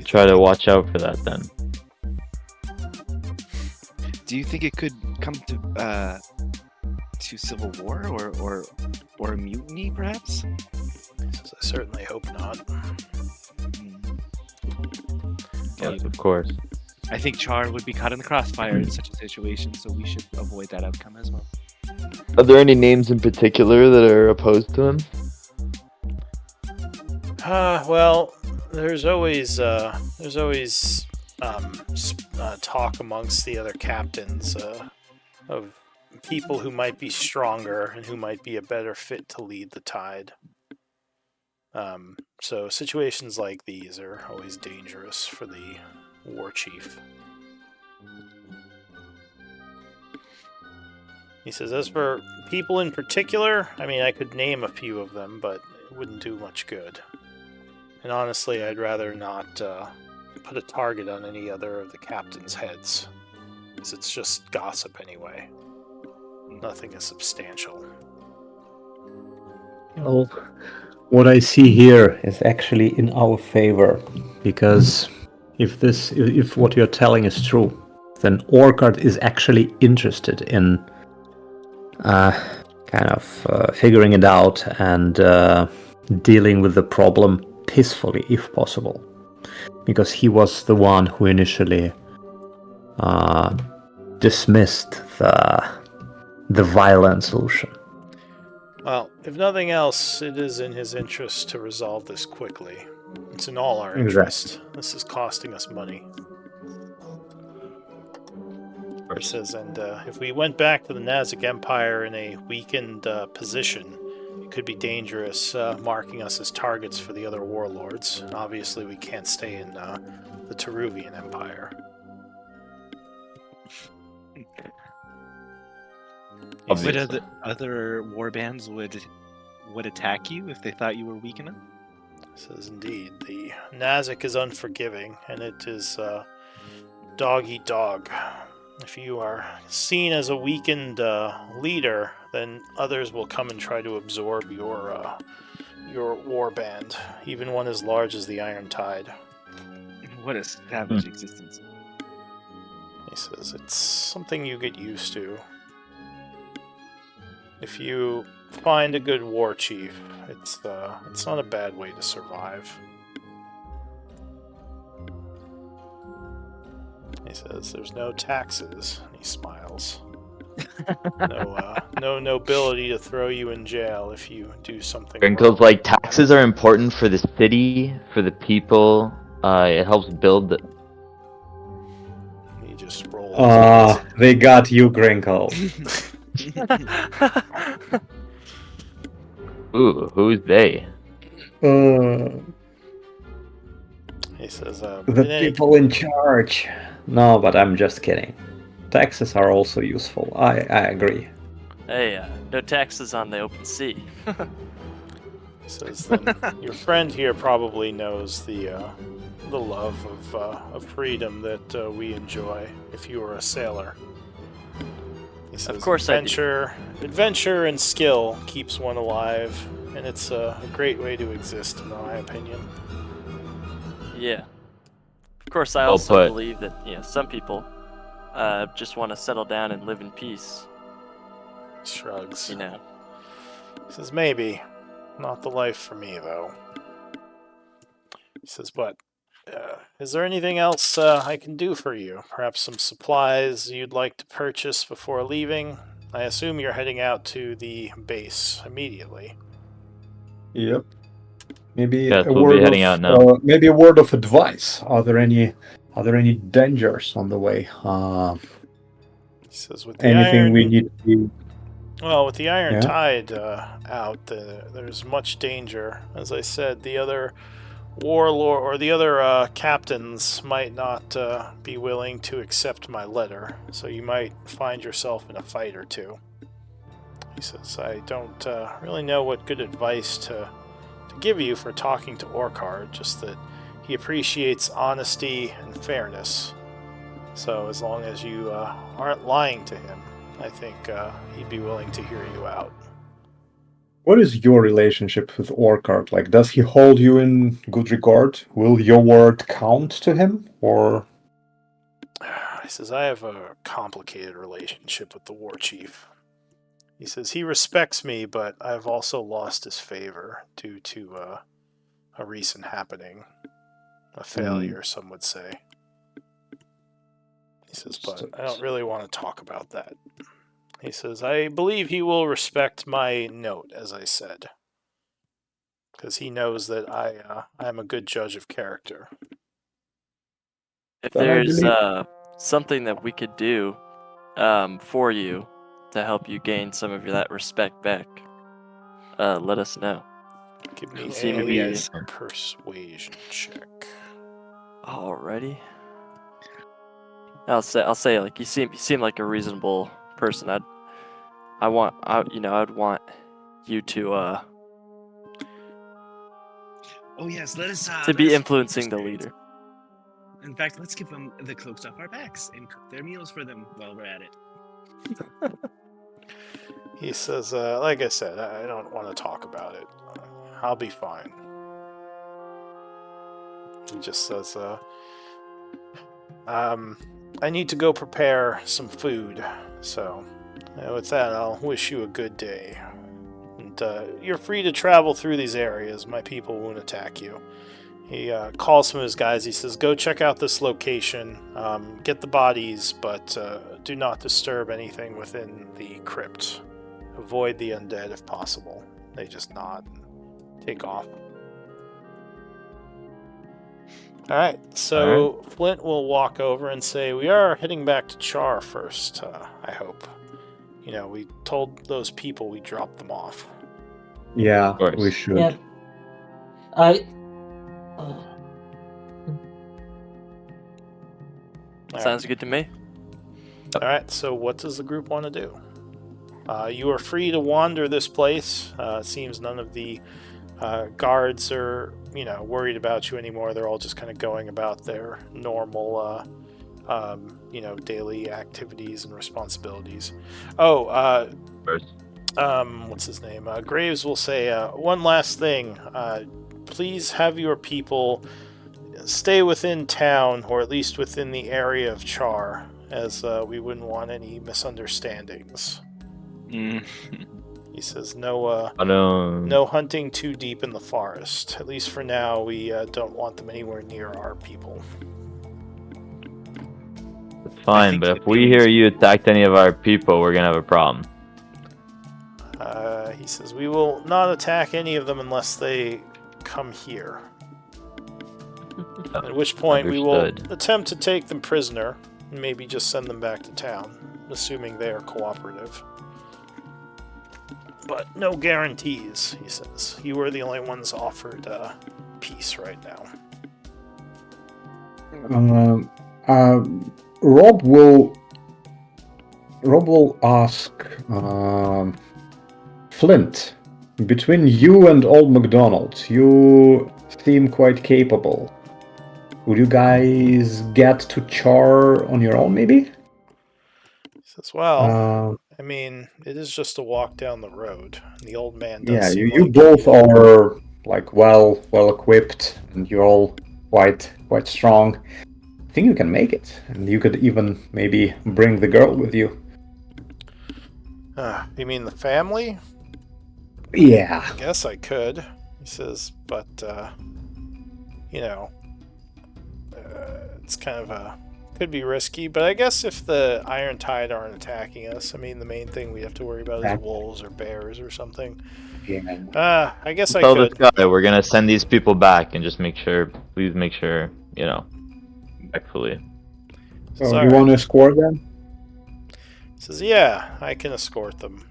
[SPEAKER 5] Try to watch out for that then.
[SPEAKER 6] Do you think it could come to civil war or a mutiny, perhaps?
[SPEAKER 2] He says, I certainly hope not.
[SPEAKER 5] Yes, of course.
[SPEAKER 6] I think Char would be caught in the crossfire in such a situation, so we should avoid that outcome as well.
[SPEAKER 5] Are there any names in particular that are opposed to him?
[SPEAKER 2] Well, there's always talk amongst the other captains of people who might be stronger and who might be a better fit to lead the Tide. So situations like these are always dangerous for the war chief. He says, as for people in particular, I mean, I could name a few of them, but it wouldn't do much good. And honestly, I'd rather not put a target on any other of the captain's heads, because it's just gossip anyway. Nothing is substantial.
[SPEAKER 1] Well, what I see here is actually in our favor, because if what you're telling is true, then Orkard is actually interested in figuring it out and dealing with the problem peacefully, if possible, because he was the one who initially dismissed the violent solution.
[SPEAKER 2] Well, if nothing else, it is in his interest to resolve this quickly. It's in all our interest. This is costing us money. He says, and if we went back to the Nazic Empire in a weakened position, it could be dangerous, marking us as targets for the other warlords. And obviously, we can't stay in the Teruvian Empire.
[SPEAKER 6] But other war bands would attack you if they thought you were weak enough?
[SPEAKER 2] Says, indeed, the Nazic is unforgiving, and it is dog eat dog. If you are seen as a weakened leader, then others will come and try to absorb your war band, even one as large as the Iron Tide.
[SPEAKER 6] What a savage existence.
[SPEAKER 2] He says, it's something you get used to. If you find a good war chief, it's not a bad way to survive. He says, there's no taxes. He smiles. No nobility to throw you in jail if you do something
[SPEAKER 5] Wrinkles
[SPEAKER 2] wrong.
[SPEAKER 5] like taxes are important for the city, for the people. It helps build.
[SPEAKER 2] He just rolls.
[SPEAKER 1] They got you, Grinkle.
[SPEAKER 5] Ooh, who's they?
[SPEAKER 2] He says,
[SPEAKER 1] The
[SPEAKER 2] in any
[SPEAKER 1] people in charge. No, but I'm just kidding. Taxes are also useful. I agree.
[SPEAKER 3] Hey, no taxes on the open sea.
[SPEAKER 2] He says, then your friend here probably knows the love of freedom that we enjoy if you were a sailor. He says,
[SPEAKER 3] Of course I do.
[SPEAKER 2] adventure and skill keeps one alive, and it's a great way to exist, in my opinion.
[SPEAKER 3] Yeah. Of course, I
[SPEAKER 5] Well
[SPEAKER 3] also
[SPEAKER 5] put.
[SPEAKER 3] believe that some people just want to settle down and live in peace.
[SPEAKER 2] Shrugs.
[SPEAKER 3] You know.
[SPEAKER 2] He says, maybe. Not the life for me, though. He says, but is there anything else I can do for you? Perhaps some supplies you'd like to purchase before leaving? I assume you're heading out to the base immediately.
[SPEAKER 1] Yep. Maybe
[SPEAKER 5] Yes,
[SPEAKER 1] a
[SPEAKER 5] we'll be
[SPEAKER 1] word
[SPEAKER 5] heading
[SPEAKER 1] of
[SPEAKER 5] out now.
[SPEAKER 1] maybe a word of advice. Are there any dangers on the way?
[SPEAKER 2] He says, with the
[SPEAKER 1] Anything we
[SPEAKER 2] iron,
[SPEAKER 1] need to
[SPEAKER 2] well, with the iron
[SPEAKER 1] Yeah.
[SPEAKER 2] tide out, there's much danger. As I said, the other warlord or the other captains might not be willing to accept my letter, so you might find yourself in a fight or two. He says, I don't really know what good advice to give you for talking to Orkard, just that he appreciates honesty and fairness. So as long as you aren't lying to him, I think he'd be willing to hear you out.
[SPEAKER 1] What is your relationship with Orkard? Like, does he hold you in good regard? Will your word count to him, or?
[SPEAKER 2] He says, I have a complicated relationship with the war chief. He says, he respects me, but I've also lost his favor due to a recent happening. A failure, some would say. He says, but I don't really want to talk about that. He says, I believe he will respect my note, as I said. Because he knows that I'm a good judge of character.
[SPEAKER 3] If
[SPEAKER 1] Then I
[SPEAKER 3] there's
[SPEAKER 1] believe-
[SPEAKER 3] something that we could do for you to help you gain some of that respect back, let us know.
[SPEAKER 2] Give me
[SPEAKER 3] seem to
[SPEAKER 2] a
[SPEAKER 3] be-
[SPEAKER 2] persuasion check.
[SPEAKER 3] Alrighty. I'll say like you seem like a reasonable person. I'd want you to
[SPEAKER 6] Oh yes, let us
[SPEAKER 3] to be
[SPEAKER 6] let us
[SPEAKER 3] influencing the
[SPEAKER 6] experience
[SPEAKER 3] leader.
[SPEAKER 6] In fact, let's give them the cloaks off our backs and cook their meals for them while we're at it.
[SPEAKER 2] He says, like I said, I don't want to talk about it. I'll be fine. He just says, I need to go prepare some food. So, with that, I'll wish you a good day. And you're free to travel through these areas. My people won't attack you. He calls some of his guys. He says, go check out this location. Get the bodies, but do not disturb anything within the crypt. Avoid the undead if possible. They just nod and take off. Alright, so Flint will walk over and say, we are heading back to Char first, I hope. You know, we told those people we dropped them off.
[SPEAKER 1] Yeah,
[SPEAKER 5] course.
[SPEAKER 1] we should.
[SPEAKER 4] Yep.
[SPEAKER 3] Sounds good to me.
[SPEAKER 2] Alright, so what does the group want to do? You are free to wander this place. It seems none of the guards are, worried about you anymore. They're all just kind of going about their normal, daily activities and responsibilities. What's his name? Graves will say, one last thing. Please have your people stay within town, or at least within the area of Char, as we wouldn't want any misunderstandings. He says, no hunting too deep in the forest. At least for now, we don't want them anywhere near our people.
[SPEAKER 5] It's fine,
[SPEAKER 6] think
[SPEAKER 5] but
[SPEAKER 6] the
[SPEAKER 5] if we
[SPEAKER 6] feelings-
[SPEAKER 5] hear you attacked any of our people, we're gonna have a problem.
[SPEAKER 2] He says, we will not attack any of them unless they come here. At which point we will
[SPEAKER 5] Understood.
[SPEAKER 2] attempt to take them prisoner and maybe just send them back to town, assuming they are cooperative. But no guarantees, he says. You are the only ones offered peace right now.
[SPEAKER 1] Rob will ask Flint. Between you and Old MacDonald, you seem quite capable. Would you guys get to Char on your own, maybe?
[SPEAKER 2] He says, well, I mean, it is just a walk down the road. And the old man does
[SPEAKER 1] Yeah,
[SPEAKER 2] seem
[SPEAKER 1] you
[SPEAKER 2] like
[SPEAKER 1] both are like well equipped, and you're all quite strong. I think you can make it, and you could even maybe bring the girl with you.
[SPEAKER 2] You mean the family?
[SPEAKER 1] Yeah.
[SPEAKER 2] I guess I could, he says, but, you know, it's kind of could be risky, but I guess if the Iron Tide aren't attacking us, I mean, the main thing we have to worry about is wolves or bears or something.
[SPEAKER 1] Yeah.
[SPEAKER 2] I guess I
[SPEAKER 5] Tell
[SPEAKER 2] could.
[SPEAKER 5] this guy we're gonna send these people back and just please make sure, respectfully.
[SPEAKER 2] Says,
[SPEAKER 1] So
[SPEAKER 2] "All
[SPEAKER 1] you
[SPEAKER 2] right."
[SPEAKER 1] want to escort them?
[SPEAKER 2] Says, yeah, I can escort them.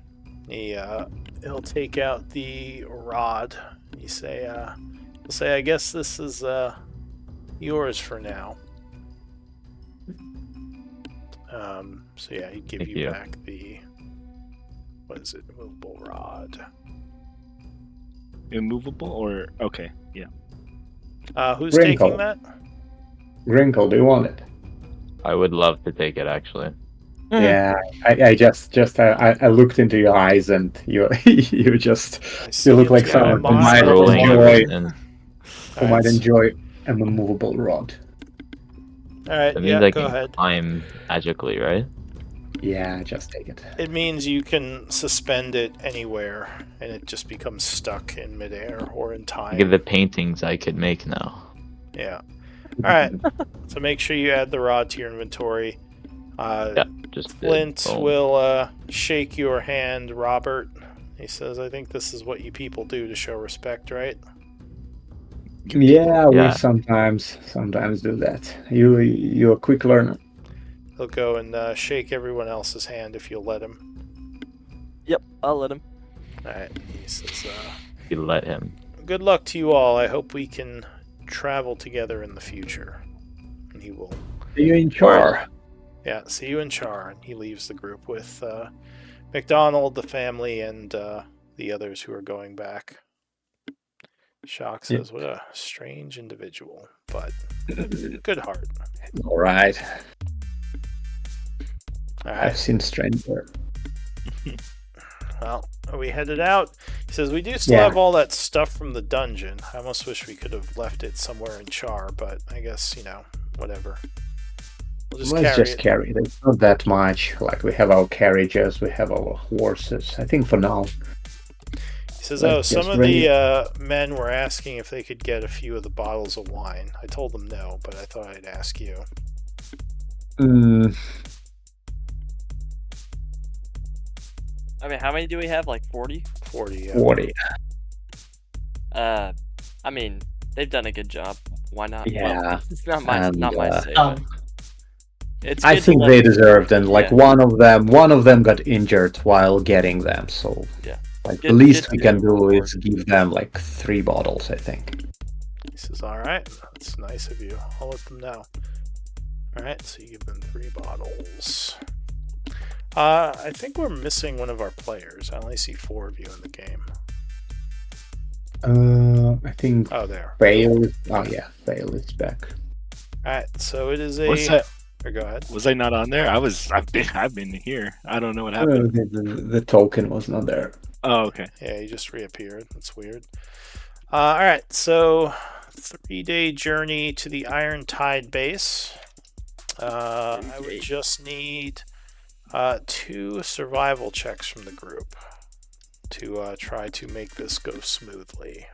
[SPEAKER 2] He'll take out the rod. He'll say, I guess this is yours for now. So yeah, he'd give
[SPEAKER 5] Thank
[SPEAKER 2] you
[SPEAKER 5] you.
[SPEAKER 2] back the, what is it, movable rod.
[SPEAKER 6] Immovable or okay, yeah.
[SPEAKER 2] Who's
[SPEAKER 1] Wrinkle.
[SPEAKER 2] taking that?
[SPEAKER 1] Wrinkle, do you want it?
[SPEAKER 5] I would love to take it actually.
[SPEAKER 1] Yeah, I looked into your eyes and you you just
[SPEAKER 2] I see
[SPEAKER 1] look like
[SPEAKER 2] into
[SPEAKER 1] someone
[SPEAKER 2] my
[SPEAKER 1] who might
[SPEAKER 2] mind.
[SPEAKER 5] Rolling
[SPEAKER 1] enjoy
[SPEAKER 5] and
[SPEAKER 1] who might enjoy a immovable rod.
[SPEAKER 2] All right,
[SPEAKER 5] that means
[SPEAKER 2] yeah,
[SPEAKER 5] I
[SPEAKER 2] go
[SPEAKER 5] can
[SPEAKER 2] ahead.
[SPEAKER 5] climb magically, right?
[SPEAKER 1] Yeah, just take it.
[SPEAKER 2] It means you can suspend it anywhere, and it just becomes stuck in midair or in time.
[SPEAKER 5] Look at the paintings I could make now.
[SPEAKER 2] Yeah. All right. So make sure you add the rod to your inventory.
[SPEAKER 5] Yeah, just did.
[SPEAKER 2] Flint
[SPEAKER 5] Boom.
[SPEAKER 2] will shake your hand, Robert. He says, I think this is what you people do to show respect, right?
[SPEAKER 1] Yeah, we
[SPEAKER 5] Yeah.
[SPEAKER 1] sometimes do that. You're a quick learner.
[SPEAKER 2] He'll go and shake everyone else's hand if you'll let him.
[SPEAKER 3] Yep, I'll let him.
[SPEAKER 2] All right. He says,
[SPEAKER 5] You let him.
[SPEAKER 2] good luck to you all. I hope we can travel together in the future. And he will,
[SPEAKER 1] You're in Char.
[SPEAKER 2] yeah, see you in Char. And he leaves the group with McDonald, the family, and the others who are going back. Shock says, what a strange individual, but good heart.
[SPEAKER 1] All right.
[SPEAKER 2] All
[SPEAKER 1] I've
[SPEAKER 2] right.
[SPEAKER 1] seen Stranger.
[SPEAKER 2] Well, are we headed out? He says, we do still
[SPEAKER 1] Yeah.
[SPEAKER 2] have all that stuff from the dungeon. I almost wish we could have left it somewhere in Char, but I guess, whatever. We'll just
[SPEAKER 1] Let's
[SPEAKER 2] carry
[SPEAKER 1] just
[SPEAKER 2] it.
[SPEAKER 1] carry it. It's not that much. Like, we have our carriages, we have our horses. I think for now.
[SPEAKER 2] He says,
[SPEAKER 1] Let's
[SPEAKER 2] some
[SPEAKER 1] just
[SPEAKER 2] of
[SPEAKER 1] bring
[SPEAKER 2] the men were asking if they could get a few of the bottles of wine. I told them no, but I thought I'd ask you.
[SPEAKER 3] I mean, how many do we have? Like 40?
[SPEAKER 2] 40, yeah.
[SPEAKER 1] 40.
[SPEAKER 3] I mean, they've done a good job. Why not?
[SPEAKER 1] Yeah,
[SPEAKER 3] Well, it's not my
[SPEAKER 1] and,
[SPEAKER 3] say. but it's
[SPEAKER 1] I
[SPEAKER 3] good to
[SPEAKER 1] think
[SPEAKER 3] let-
[SPEAKER 1] they deserved, and like
[SPEAKER 3] Yeah.
[SPEAKER 1] one of them got injured while getting them. So
[SPEAKER 3] Yeah.
[SPEAKER 1] like the
[SPEAKER 3] Good-
[SPEAKER 1] least
[SPEAKER 3] good
[SPEAKER 1] we can
[SPEAKER 3] to
[SPEAKER 1] do
[SPEAKER 3] reward.
[SPEAKER 1] is give them like 3 bottles. I think.
[SPEAKER 2] He says, all right, that's nice of you. I'll let them know. All right, so you give them 3 bottles. I think we're missing one of our players. I only see 4 of you in the game.
[SPEAKER 1] I think
[SPEAKER 2] Oh, there.
[SPEAKER 1] Fail. Oh yeah, Fail is back.
[SPEAKER 2] All right, so it is a.
[SPEAKER 6] What's that?
[SPEAKER 2] Or go ahead.
[SPEAKER 6] Was I not on there? I've been here. I don't know what
[SPEAKER 1] Uh,
[SPEAKER 6] happened.
[SPEAKER 1] the token was not there.
[SPEAKER 6] Oh, okay.
[SPEAKER 2] Yeah, he just reappeared. That's weird. All right, so 3-day journey to the Iron Tide base. I would just need 2 survival checks from the group to try to make this go smoothly.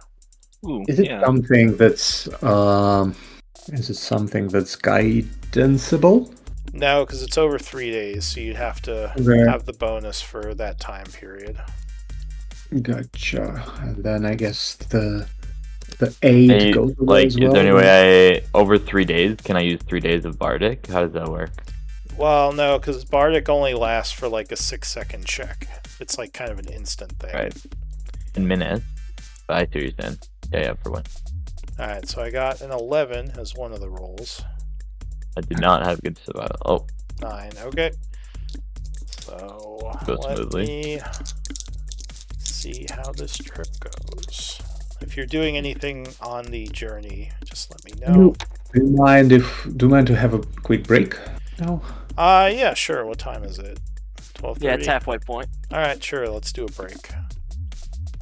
[SPEAKER 6] Ooh,
[SPEAKER 1] Is it
[SPEAKER 6] yeah.
[SPEAKER 1] something that's guidanceable?
[SPEAKER 2] No, because it's over 3 days, so you'd have to
[SPEAKER 1] Okay.
[SPEAKER 2] have the bonus for that time period.
[SPEAKER 1] Gotcha. And then I guess the aid
[SPEAKER 5] Hey,
[SPEAKER 1] goes away
[SPEAKER 5] like,
[SPEAKER 1] as
[SPEAKER 5] is
[SPEAKER 1] well.
[SPEAKER 5] there any way over 3 days? Can I use 3 days of Bardic? How does that work?
[SPEAKER 2] Well, no, because Bardic only lasts for like a 6-second check. It's like kind of an instant thing.
[SPEAKER 5] Right. In minutes. I see what you're saying. Yeah, for one.
[SPEAKER 2] Alright, so I got an 11 as one of the rolls.
[SPEAKER 5] I did not have good survival. Oh,
[SPEAKER 2] 9, okay. So
[SPEAKER 5] Go
[SPEAKER 2] let
[SPEAKER 5] smoothly.
[SPEAKER 2] me see how this trip goes. If you're doing anything on the journey, just let me know.
[SPEAKER 1] Do you mind to have a quick break? No.
[SPEAKER 2] Yeah, sure. What time is it? 12:30.
[SPEAKER 3] Yeah, it's halfway point.
[SPEAKER 2] All right, sure. Let's do a break.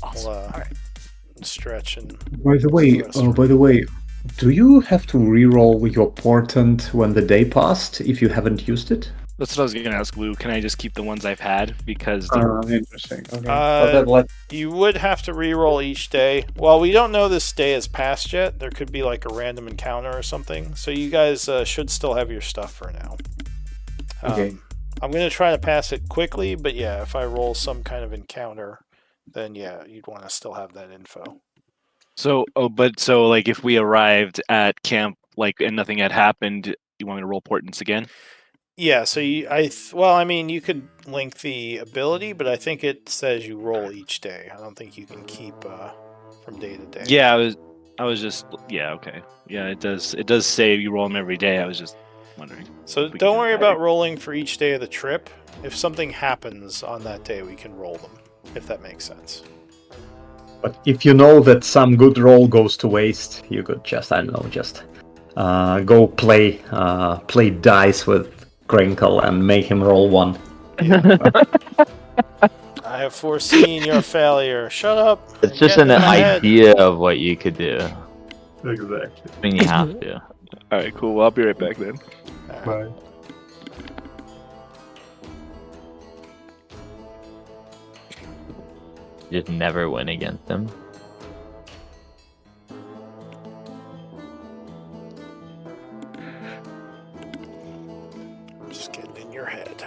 [SPEAKER 3] Awesome.
[SPEAKER 2] We'll
[SPEAKER 3] All right.
[SPEAKER 2] stretch and.
[SPEAKER 1] By the way, do you have to re-roll your portent when the day passed if you haven't used it?
[SPEAKER 6] That's what I was gonna ask Lou. Can I just keep the ones I've had because they're
[SPEAKER 1] Interesting. Okay.
[SPEAKER 2] You would have to re-roll each day. Well, we don't know this day has passed yet. There could be like a random encounter or something. So you guys should still have your stuff for now.
[SPEAKER 1] Okay.
[SPEAKER 2] I'm gonna try to pass it quickly, but yeah, if I roll some kind of encounter, then yeah, you'd want to still have that info.
[SPEAKER 6] so. Oh, but so like if we arrived at camp like and nothing had happened, you want me to roll portents again?
[SPEAKER 2] Yeah, so well, I mean, you could link the ability, but I think it says you roll each day. I don't think you can keep from day to day.
[SPEAKER 6] Yeah, I was just yeah okay yeah it does say you roll them every day. I was just wondering.
[SPEAKER 2] So
[SPEAKER 6] if we could
[SPEAKER 2] don't
[SPEAKER 6] do
[SPEAKER 2] worry
[SPEAKER 6] that.
[SPEAKER 2] about rolling for each day of the trip. If something happens on that day, we can roll them, if that makes sense.
[SPEAKER 1] But if you know that some good roll goes to waste, you could just, I don't know, just go play dice with Crinkle and make him roll one.
[SPEAKER 2] I have foreseen your failure. Shut up.
[SPEAKER 5] It's
[SPEAKER 2] You're
[SPEAKER 5] just an
[SPEAKER 2] getting in my head.
[SPEAKER 5] idea of what you could do.
[SPEAKER 1] Exactly.
[SPEAKER 5] I mean, you have to.
[SPEAKER 6] All right, cool. Well, I'll be right back then.
[SPEAKER 2] All right.
[SPEAKER 1] Bye.
[SPEAKER 5] Just never win against him.
[SPEAKER 2] Just getting in your head.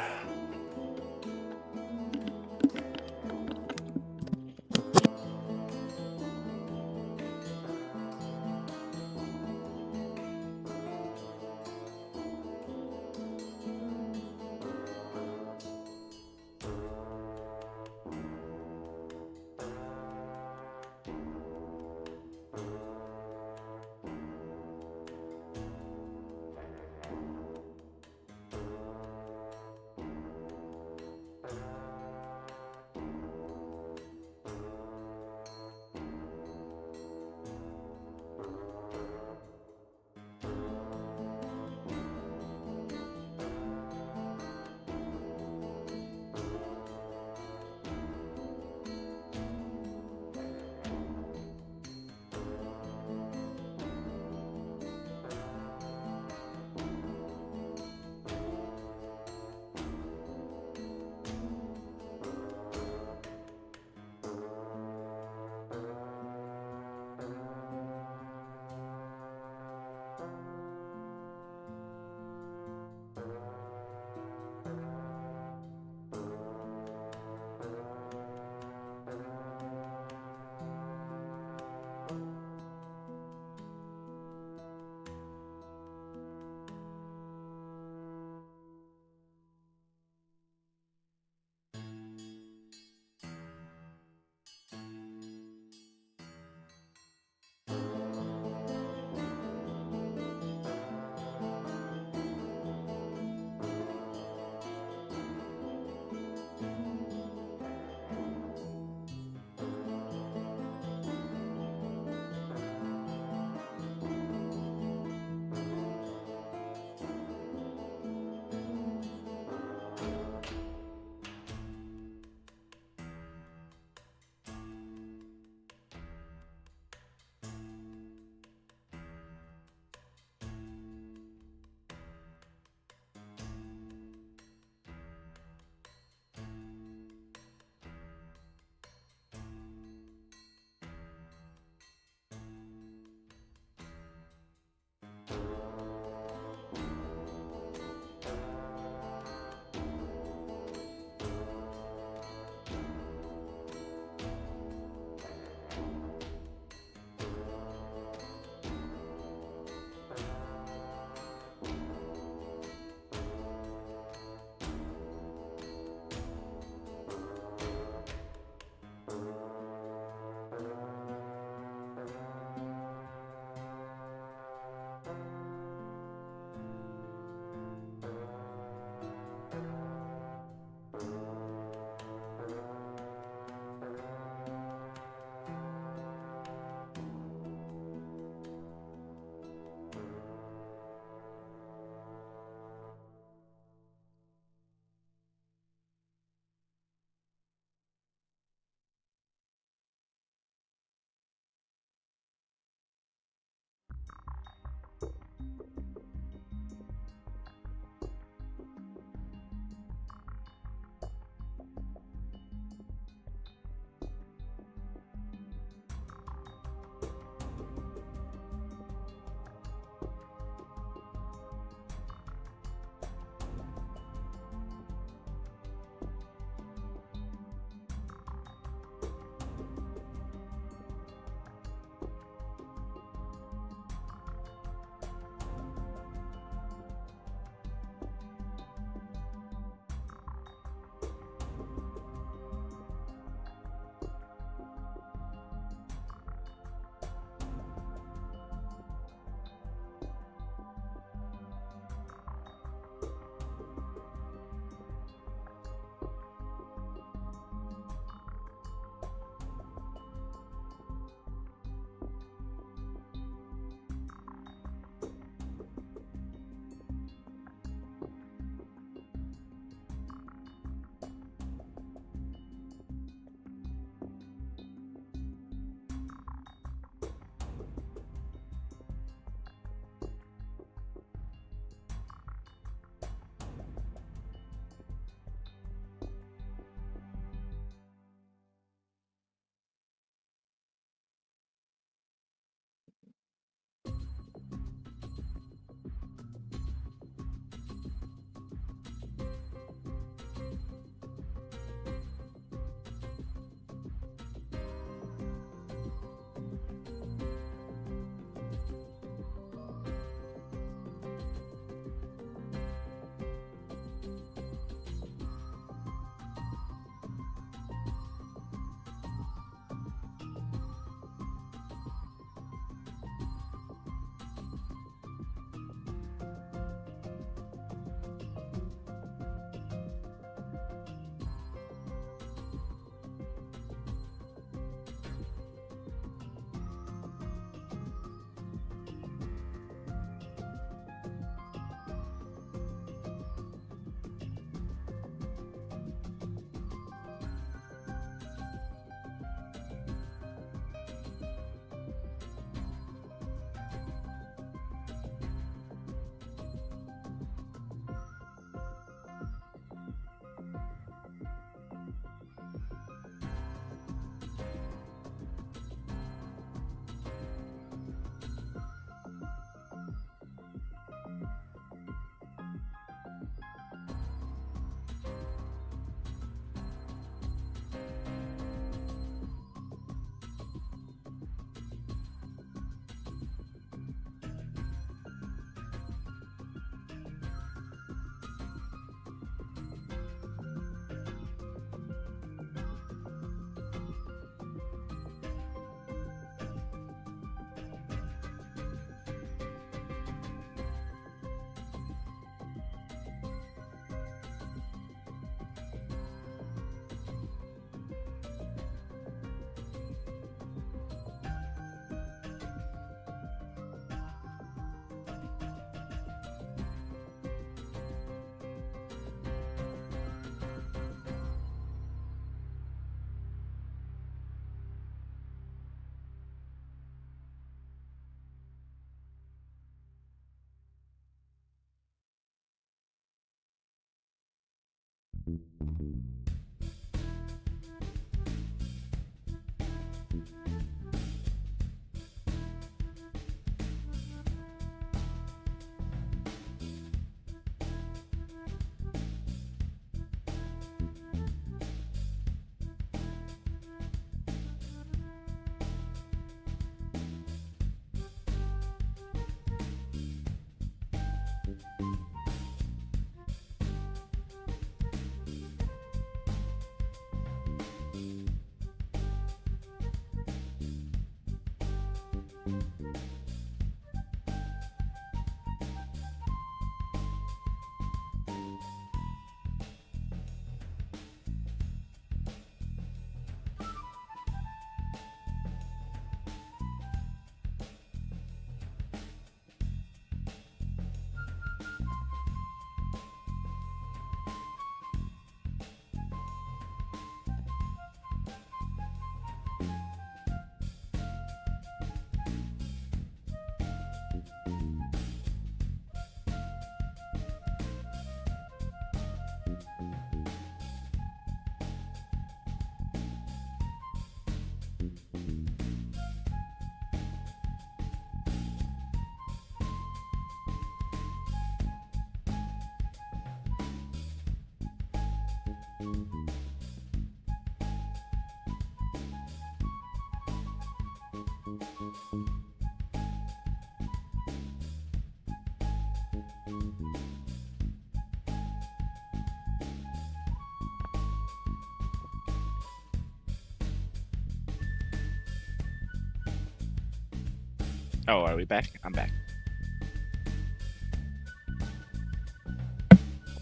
[SPEAKER 6] Oh, are we back? I'm back.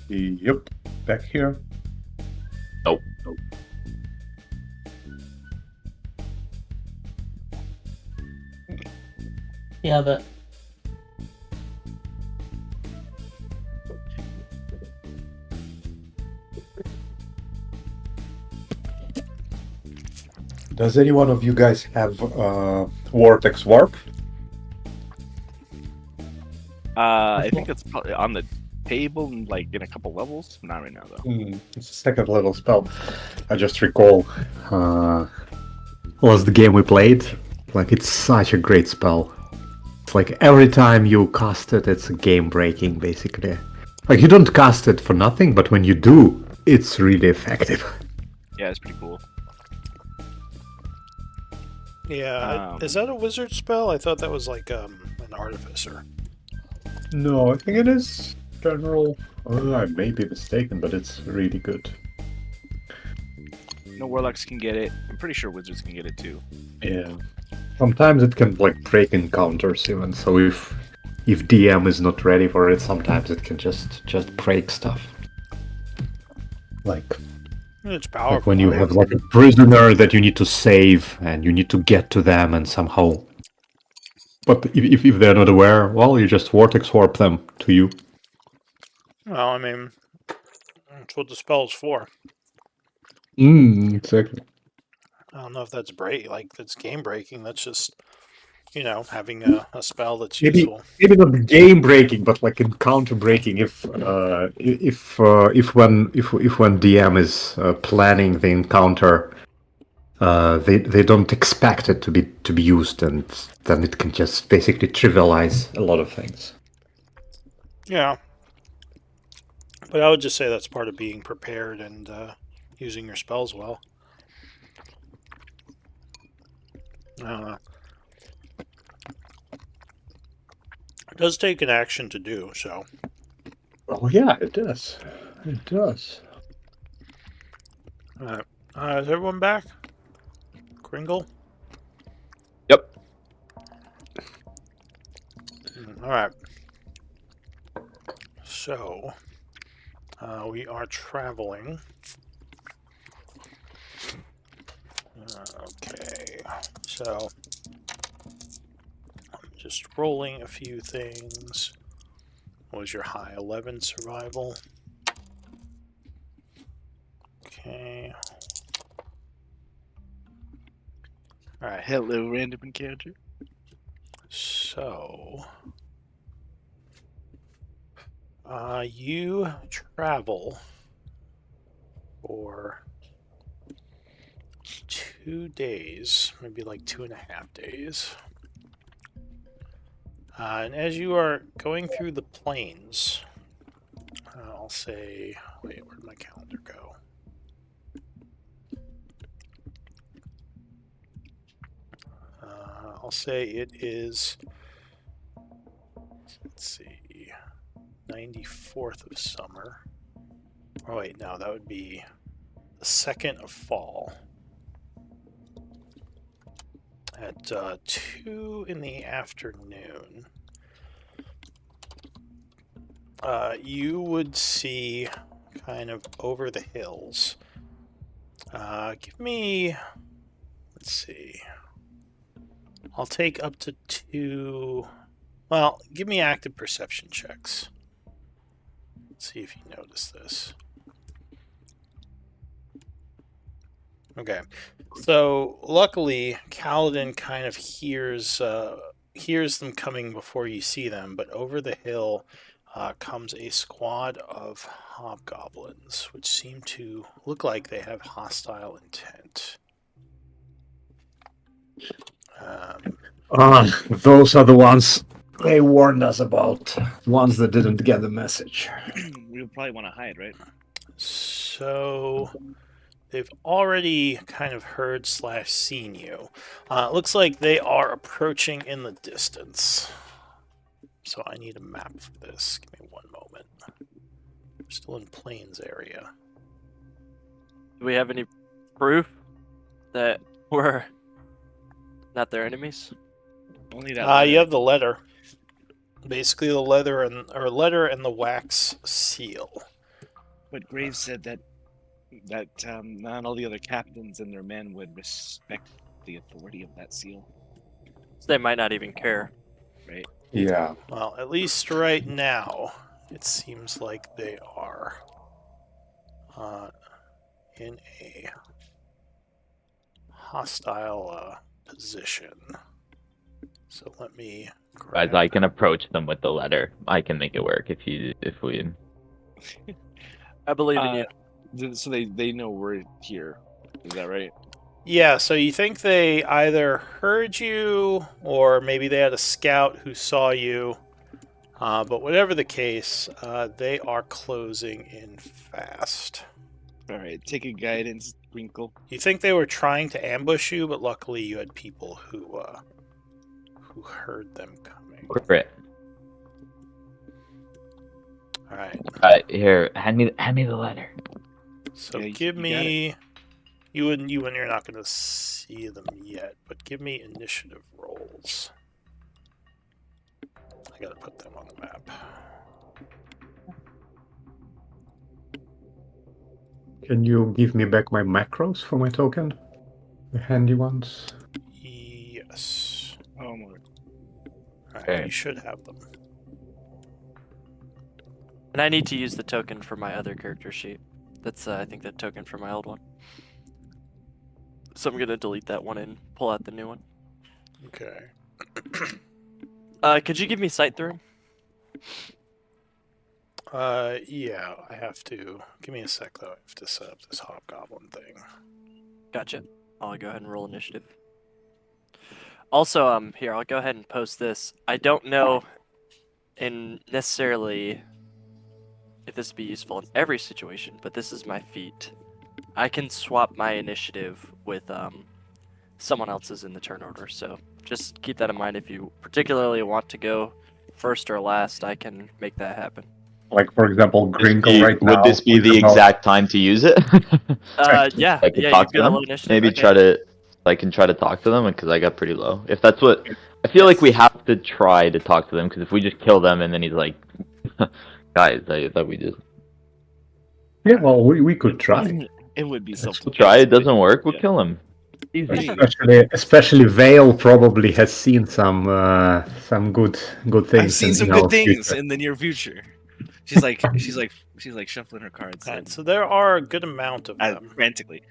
[SPEAKER 1] Yep, back here.
[SPEAKER 5] Nope.
[SPEAKER 4] Yeah, but
[SPEAKER 1] Does any one of you guys have Vortex Warp?
[SPEAKER 6] I think it's probably on the table, like in a couple levels. Not right now, though.
[SPEAKER 1] It's a second level spell. I just recall was the game we played. Like, it's such a great spell. It's like every time you cast it, it's game breaking, basically. Like, you don't cast it for nothing, but when you do, it's really effective.
[SPEAKER 6] Yeah, it's pretty cool.
[SPEAKER 2] Yeah, is that a wizard spell? I thought that was like an artificer.
[SPEAKER 1] No, I think it is general. I may be mistaken, but it's really good.
[SPEAKER 6] No warlocks can get it. I'm pretty sure wizards can get it too.
[SPEAKER 1] Yeah. Sometimes it can like break encounters even. So if DM is not ready for it, sometimes it can just break stuff. Like
[SPEAKER 2] It's powerful.
[SPEAKER 1] like when you have like a prisoner that you need to save and you need to get to them and somehow. But if they're not aware, well, you just vortex warp them to you.
[SPEAKER 2] Well, I mean, that's what the spell's for.
[SPEAKER 1] Exactly.
[SPEAKER 2] I don't know if that's that's game breaking. That's just, having a spell that's useful.
[SPEAKER 1] Maybe not game breaking, but like encounter breaking. If when DM is planning the encounter, they don't expect it to be used, and then it can just basically trivialize a lot of things.
[SPEAKER 2] Yeah. But I would just say that's part of being prepared and using your spells well. I don't know. It does take an action to do, so.
[SPEAKER 1] Oh yeah, it does. It does.
[SPEAKER 2] Alright. Is everyone back? Kringle?
[SPEAKER 5] Yep.
[SPEAKER 2] Alright. So, we are traveling. Okay. So, I'm just rolling a few things. What was your high? 11 survival. Okay. Alright.
[SPEAKER 6] Hello, random encounter.
[SPEAKER 2] So, you travel for 2 days, maybe like 2.5 days. And as you are going through the plains, I'll say, wait, where'd my calendar go? I'll say it is, let's see, 94th of summer. Oh wait, no, that would be the 2nd of fall. At 2 in the afternoon, you would see kind of over the hills. Give me, let's see, I'll take up to 2, well, give me active perception checks. Let's see if you notice this. Okay, so luckily Kaladin kind of hears them coming before you see them, but over the hill comes a squad of hobgoblins, which seem to look like they have hostile intent.
[SPEAKER 1] Those are the ones they warned us about. Ones that didn't get the message.
[SPEAKER 6] We would probably want to hide, right?
[SPEAKER 2] So they've already kind of heard / seen you. It looks like they are approaching in the distance. So I need a map for this. Give me one moment. We're still in Plains area.
[SPEAKER 3] Do we have any proof that we're not their enemies?
[SPEAKER 6] Only that.
[SPEAKER 2] You have the letter. Basically, the letter and the wax seal.
[SPEAKER 6] But Graves said that not all the other captains and their men would respect the authority of that seal,
[SPEAKER 3] So they might not even care.
[SPEAKER 6] right?
[SPEAKER 1] Yeah.
[SPEAKER 2] Well, at least right now, it seems like they are in a hostile position. So let me
[SPEAKER 5] Guys, I can approach them with the letter. I can make it work if we.
[SPEAKER 3] I believe in you.
[SPEAKER 6] So they know we're here. Is that right?
[SPEAKER 2] Yeah, so you think they either heard you or maybe they had a scout who saw you. But whatever the case, they are closing in fast.
[SPEAKER 6] All right, take a guidance, Twinkle.
[SPEAKER 2] You think they were trying to ambush you, but luckily you had people who heard them coming.
[SPEAKER 5] Great.
[SPEAKER 2] All right.
[SPEAKER 5] Here, hand me the letter.
[SPEAKER 2] So
[SPEAKER 6] Yeah,
[SPEAKER 2] give
[SPEAKER 6] you
[SPEAKER 2] me you and you're not going to see them yet, but give me initiative rolls. I got to put them on the map.
[SPEAKER 1] Can you give me back my macros for my token? The handy ones?
[SPEAKER 2] Yes.
[SPEAKER 6] Oh my.
[SPEAKER 2] All right,
[SPEAKER 5] Okay.
[SPEAKER 2] you should have them.
[SPEAKER 3] And I need to use the token for my other character sheet. That's, I think, the token for my old one. So I'm going to delete that one and pull out the new one.
[SPEAKER 2] Okay.
[SPEAKER 3] Could you give me sight through?
[SPEAKER 2] Yeah, I have to. Give me a sec, though. I have to set up this hobgoblin thing.
[SPEAKER 3] Gotcha. I'll go ahead and roll initiative. Also, here, I'll go ahead and post this. I don't know necessarily if this would be useful in every situation, but this is my feat. I can swap my initiative with someone else's in the turn order, so just keep that in mind. If you particularly want to go first or last, I can make that happen.
[SPEAKER 1] Like, for example, Grinkle right now.
[SPEAKER 5] Would this be the exact time to use it?
[SPEAKER 3] Yeah,
[SPEAKER 5] I can
[SPEAKER 3] yeah,
[SPEAKER 5] talk
[SPEAKER 3] you've
[SPEAKER 5] to
[SPEAKER 3] got a
[SPEAKER 5] them.
[SPEAKER 3] low initiative.
[SPEAKER 5] Maybe
[SPEAKER 3] Okay.
[SPEAKER 5] I can try to talk to them because I got pretty low. If that's what I feel like, we have to try to talk to them because if we just kill them and then he's like, guys, I thought we just
[SPEAKER 1] Yeah, well, we could try.
[SPEAKER 6] It would be so.
[SPEAKER 5] try. It doesn't work. We'll kill him.
[SPEAKER 6] Easy.
[SPEAKER 1] Especially Vale probably has seen some good things.
[SPEAKER 6] I've seen some
[SPEAKER 1] in our
[SPEAKER 6] good things
[SPEAKER 1] future.
[SPEAKER 6] in the near future. She's like shuffling her cards.
[SPEAKER 2] All right, so there are a good amount of them.
[SPEAKER 6] Frantically.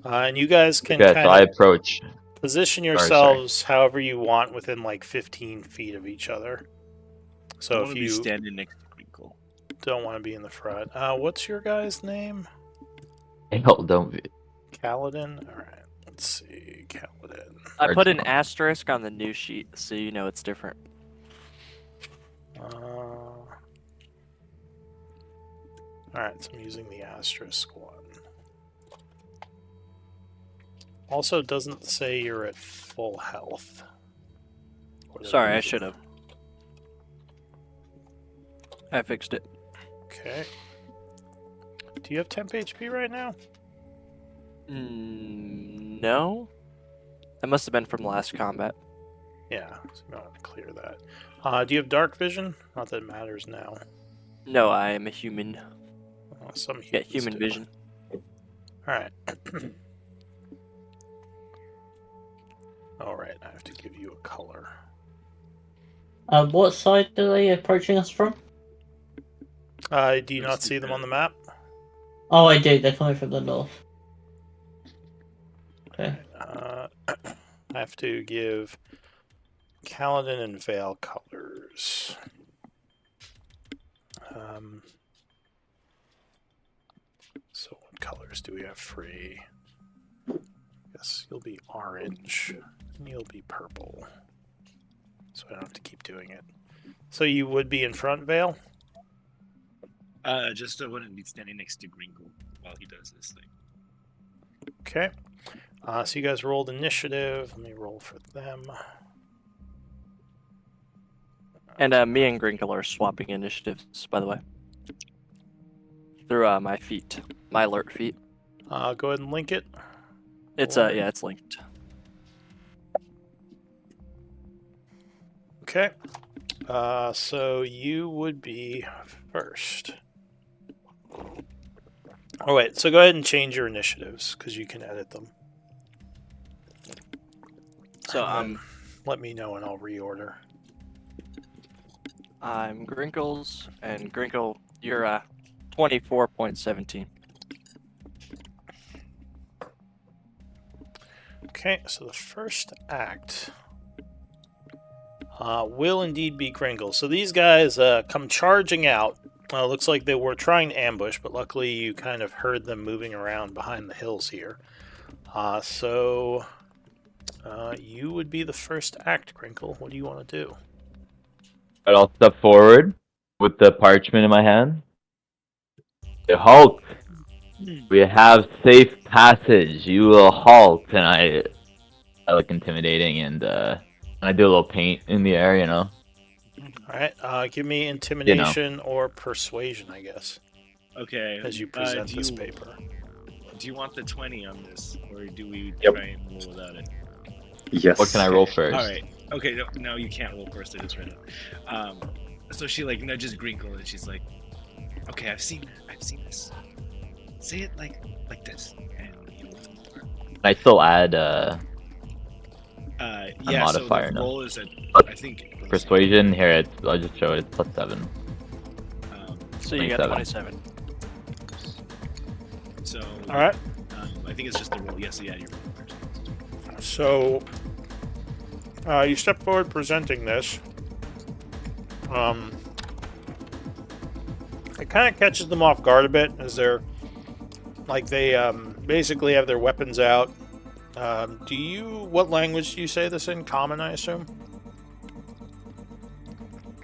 [SPEAKER 2] And you guys can
[SPEAKER 5] Okay, so I
[SPEAKER 2] kind of
[SPEAKER 5] approach.
[SPEAKER 2] position
[SPEAKER 5] sorry.
[SPEAKER 2] yourselves however you want within like 15 feet of each other.
[SPEAKER 6] I
[SPEAKER 2] So
[SPEAKER 6] want
[SPEAKER 2] if
[SPEAKER 6] to be
[SPEAKER 2] you
[SPEAKER 6] standing next to Crinkle.
[SPEAKER 2] don't want to be in the front. What's your guy's name?
[SPEAKER 5] Hell, don't be.
[SPEAKER 2] Kaladin? Alright, let's see. Kaladin.
[SPEAKER 3] I put an
[SPEAKER 5] Archon.
[SPEAKER 3] asterisk on the new sheet, so you know it's different.
[SPEAKER 2] Alright, so I'm using the asterisk one. Also, doesn't say you're at full health. Or did
[SPEAKER 3] Sorry, I
[SPEAKER 2] lose it?
[SPEAKER 3] should have. I fixed it.
[SPEAKER 2] Okay. Do you have temp HP right now?
[SPEAKER 3] No. That must have been from last combat.
[SPEAKER 2] Yeah, so you want to clear that. Do you have dark vision? Not that it matters now.
[SPEAKER 3] No, I am a human.
[SPEAKER 2] Some
[SPEAKER 3] Yeah,
[SPEAKER 2] humans
[SPEAKER 3] human
[SPEAKER 2] do.
[SPEAKER 3] vision.
[SPEAKER 2] Alright. Alright, I have to give you a color.
[SPEAKER 4] What side are they approaching us from?
[SPEAKER 2] Do you not see them on the map?
[SPEAKER 4] Oh, I do. They're coming from the north. Okay.
[SPEAKER 2] I have to give Kaladin and Vale colors. So what colors do we have free? Yes, you'll be orange, and you'll be purple. So I don't have to keep doing it. So you would be in front, Vale?
[SPEAKER 6] Just I wouldn't be standing next to Gringle while he does this thing.
[SPEAKER 2] Okay. So you guys rolled initiative. Let me roll for them.
[SPEAKER 3] And me and Grinkle are swapping initiatives, by the way. Through my feet. My alert feet.
[SPEAKER 2] Go ahead and link it.
[SPEAKER 3] It's
[SPEAKER 2] Or-
[SPEAKER 3] yeah, it's linked.
[SPEAKER 2] Okay. So you would be first. Oh wait, so go ahead and change your initiatives because you can edit them.
[SPEAKER 3] So
[SPEAKER 2] And then let me know and I'll reorder.
[SPEAKER 3] I'm Grinkles, and Grinkle, you're 24.17.
[SPEAKER 2] Okay, so the first act will indeed be Gringle. So these guys come charging out. Looks like they were trying to ambush, but luckily you kind of heard them moving around behind the hills here. So you would be the first act, Crinkle. What do you want to do?
[SPEAKER 5] But I'll step forward with the parchment in my hand. The Hulk, we have safe passage. You will halt, and I look intimidating, and I do a little paint in the air, you know.
[SPEAKER 2] All right, give me intimidation or persuasion, I guess,
[SPEAKER 6] Okay.
[SPEAKER 2] as you present this paper.
[SPEAKER 6] Do you want the 20 on this, or do we
[SPEAKER 1] Yep.
[SPEAKER 6] try and roll without it?
[SPEAKER 1] Yes.
[SPEAKER 5] What can I roll first?
[SPEAKER 6] All right. Okay. No, you can't roll first. I just read it. So she like nudges Grinkle, and she's like, "Okay, I've seen this. Say it like this." And
[SPEAKER 5] I still add
[SPEAKER 6] yeah.
[SPEAKER 5] modifier,
[SPEAKER 6] So the
[SPEAKER 5] no?
[SPEAKER 6] roll is I think
[SPEAKER 5] persuasion. Here, I'll just show it. It's +7.
[SPEAKER 3] So you got
[SPEAKER 5] 27.
[SPEAKER 3] 27.
[SPEAKER 6] So
[SPEAKER 2] All right.
[SPEAKER 6] I think it's just the roll. Yes, yeah, you're rolling first.
[SPEAKER 2] So you step forward presenting this. It kind of catches them off guard a bit as they're like they basically have their weapons out. What language do you say this in? Common, I assume?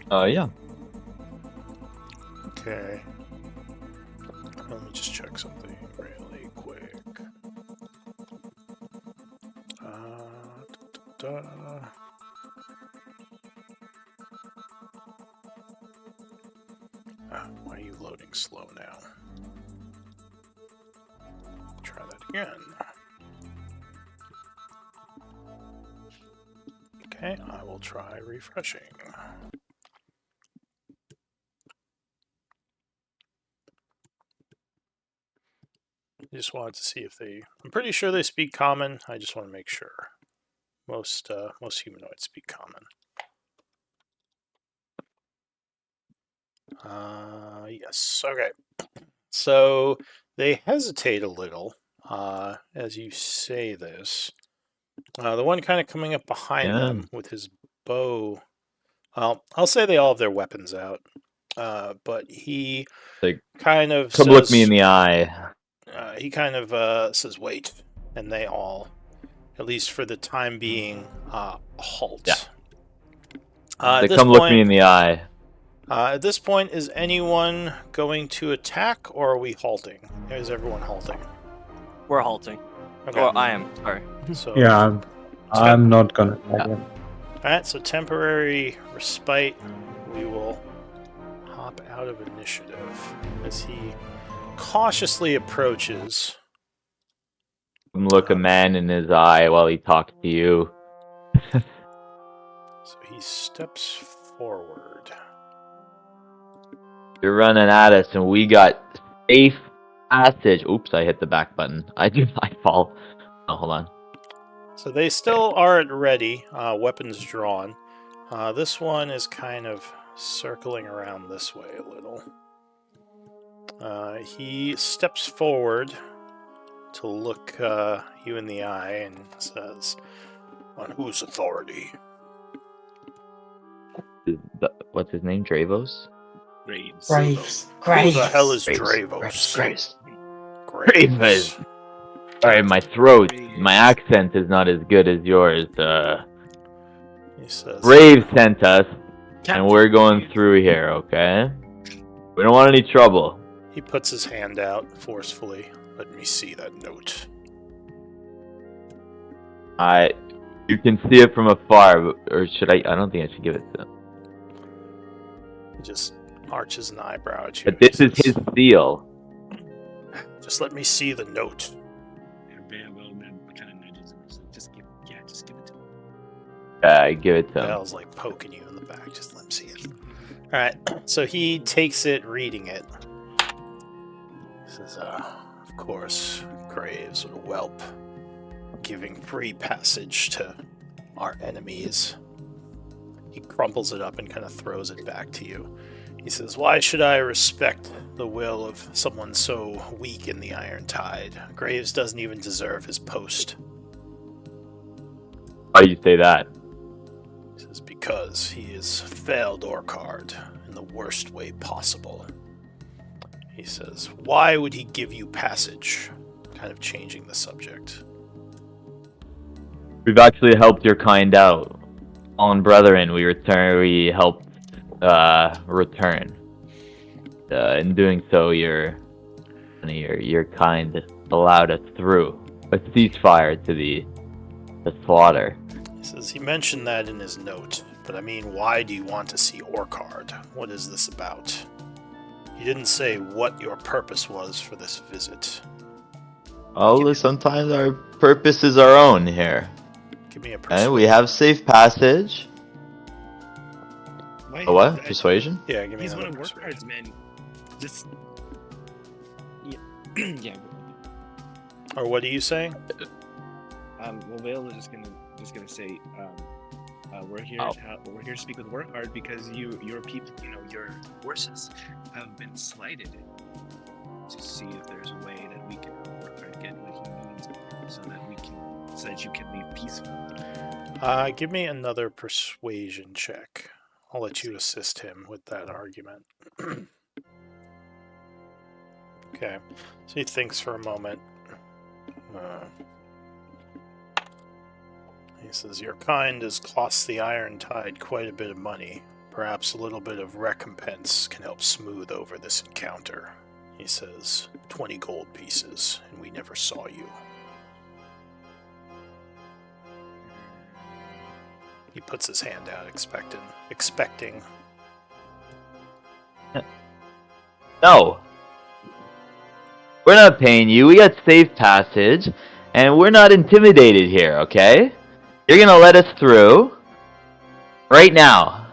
[SPEAKER 5] Yeah.
[SPEAKER 2] Okay. Let me just check something really quick. Why are you loading slow now? Try that again. Okay, I will try refreshing. I just wanted to see if I'm pretty sure they speak common. I just want to make sure. Most humanoids speak common. Yes. Okay. So they hesitate a little as you say this. The one kind of coming up behind them with his bow. Well, I'll say they all have their weapons out. but he
[SPEAKER 5] Like,
[SPEAKER 2] kind of
[SPEAKER 5] come
[SPEAKER 2] says,
[SPEAKER 5] look me in the eye.
[SPEAKER 2] he kind of says, "Wait," and they all, at least for the time being, halt.
[SPEAKER 5] Yeah.
[SPEAKER 2] At
[SPEAKER 5] They
[SPEAKER 2] this
[SPEAKER 5] come look me
[SPEAKER 2] point,
[SPEAKER 5] in the eye.
[SPEAKER 2] At this point, is anyone going to attack, or are we halting? Is everyone halting?
[SPEAKER 3] We're halting.
[SPEAKER 2] Okay.
[SPEAKER 3] Or I am. Sorry.
[SPEAKER 2] So
[SPEAKER 1] Yeah, I'm not gonna.
[SPEAKER 2] Alright, so temporary respite. We will hop out of initiative as he cautiously approaches.
[SPEAKER 5] Come look a man in his eye while he talks to you.
[SPEAKER 2] So he steps forward.
[SPEAKER 5] You're running at us, and we got safe passage. Oops, I hit the back button. I fall. Oh, hold on.
[SPEAKER 2] So they still are at ready, weapons drawn. This one is kind of circling around this way a little. He steps forward to look you in the eye and says, "On whose authority?"
[SPEAKER 5] What's his name? Dravos?
[SPEAKER 6] Graves.
[SPEAKER 4] Graves.
[SPEAKER 2] Who the hell is
[SPEAKER 5] Graves.
[SPEAKER 2] Dravos?
[SPEAKER 5] Graves.
[SPEAKER 2] Graves.
[SPEAKER 5] Sorry, my throat, my accent is not as good as yours.
[SPEAKER 2] He says,
[SPEAKER 5] Brave sent us, and we're going through here, okay? We don't want any trouble.
[SPEAKER 2] He puts his hand out forcefully. Let me see that note.
[SPEAKER 5] You can see it from afar, or should I? I don't think I should give it to him.
[SPEAKER 2] He just arches an eyebrow at you.
[SPEAKER 5] But this is his seal.
[SPEAKER 2] Just let me see the note.
[SPEAKER 6] Kind of nudges him. Just give it to him.
[SPEAKER 5] I give it to him.
[SPEAKER 2] Bell's like poking you in the back. Just let him see it. Alright, so he takes it, reading it. He says, of course, Graves, what a whelp. Giving free passage to our enemies. He crumples it up and kind of throws it back to you. He says, why should I respect the will of someone so weak in the Iron Tide? Graves doesn't even deserve his post.
[SPEAKER 5] Why do you say that?
[SPEAKER 2] He says, because he has failed Orcard in the worst way possible. He says, why would he give you passage? Kind of changing the subject.
[SPEAKER 5] We've actually helped your kind out. On Brethren, we helped return. In doing so, your kind allowed us through a ceasefire to the slaughter.
[SPEAKER 2] He says he mentioned that in his note, but I mean, why do you want to see Orcard? What is this about? He didn't say what your purpose was for this visit.
[SPEAKER 5] Oh, sometimes our purpose is our own here.
[SPEAKER 2] Give me a persuasion.
[SPEAKER 5] And we have safe passage.
[SPEAKER 6] Why,
[SPEAKER 5] A what? Persuasion?
[SPEAKER 2] Yeah, give me
[SPEAKER 6] He's one
[SPEAKER 2] another
[SPEAKER 6] of
[SPEAKER 2] persuasion.
[SPEAKER 6] Workard's men. Just. Yeah. Yeah.
[SPEAKER 2] Or what are you saying?
[SPEAKER 6] Well, Vale is just gonna say, we're here. We're here to speak with Workard because your people, your forces, have been slighted. To see if there's a way that we can help Workard get what he needs, so that you can leave peaceful.
[SPEAKER 2] Give me another persuasion check. I'll let you assist him with that argument. Okay, so he thinks for a moment. He says, your kind has cost the Iron Tide quite a bit of money. Perhaps a little bit of recompense can help smooth over this encounter. He says, 20 gold pieces, and we never saw you. He puts his hand out, expecting.
[SPEAKER 5] No. We're not paying you. We got safe passage, and we're not intimidated here, okay? You're gonna let us through right now.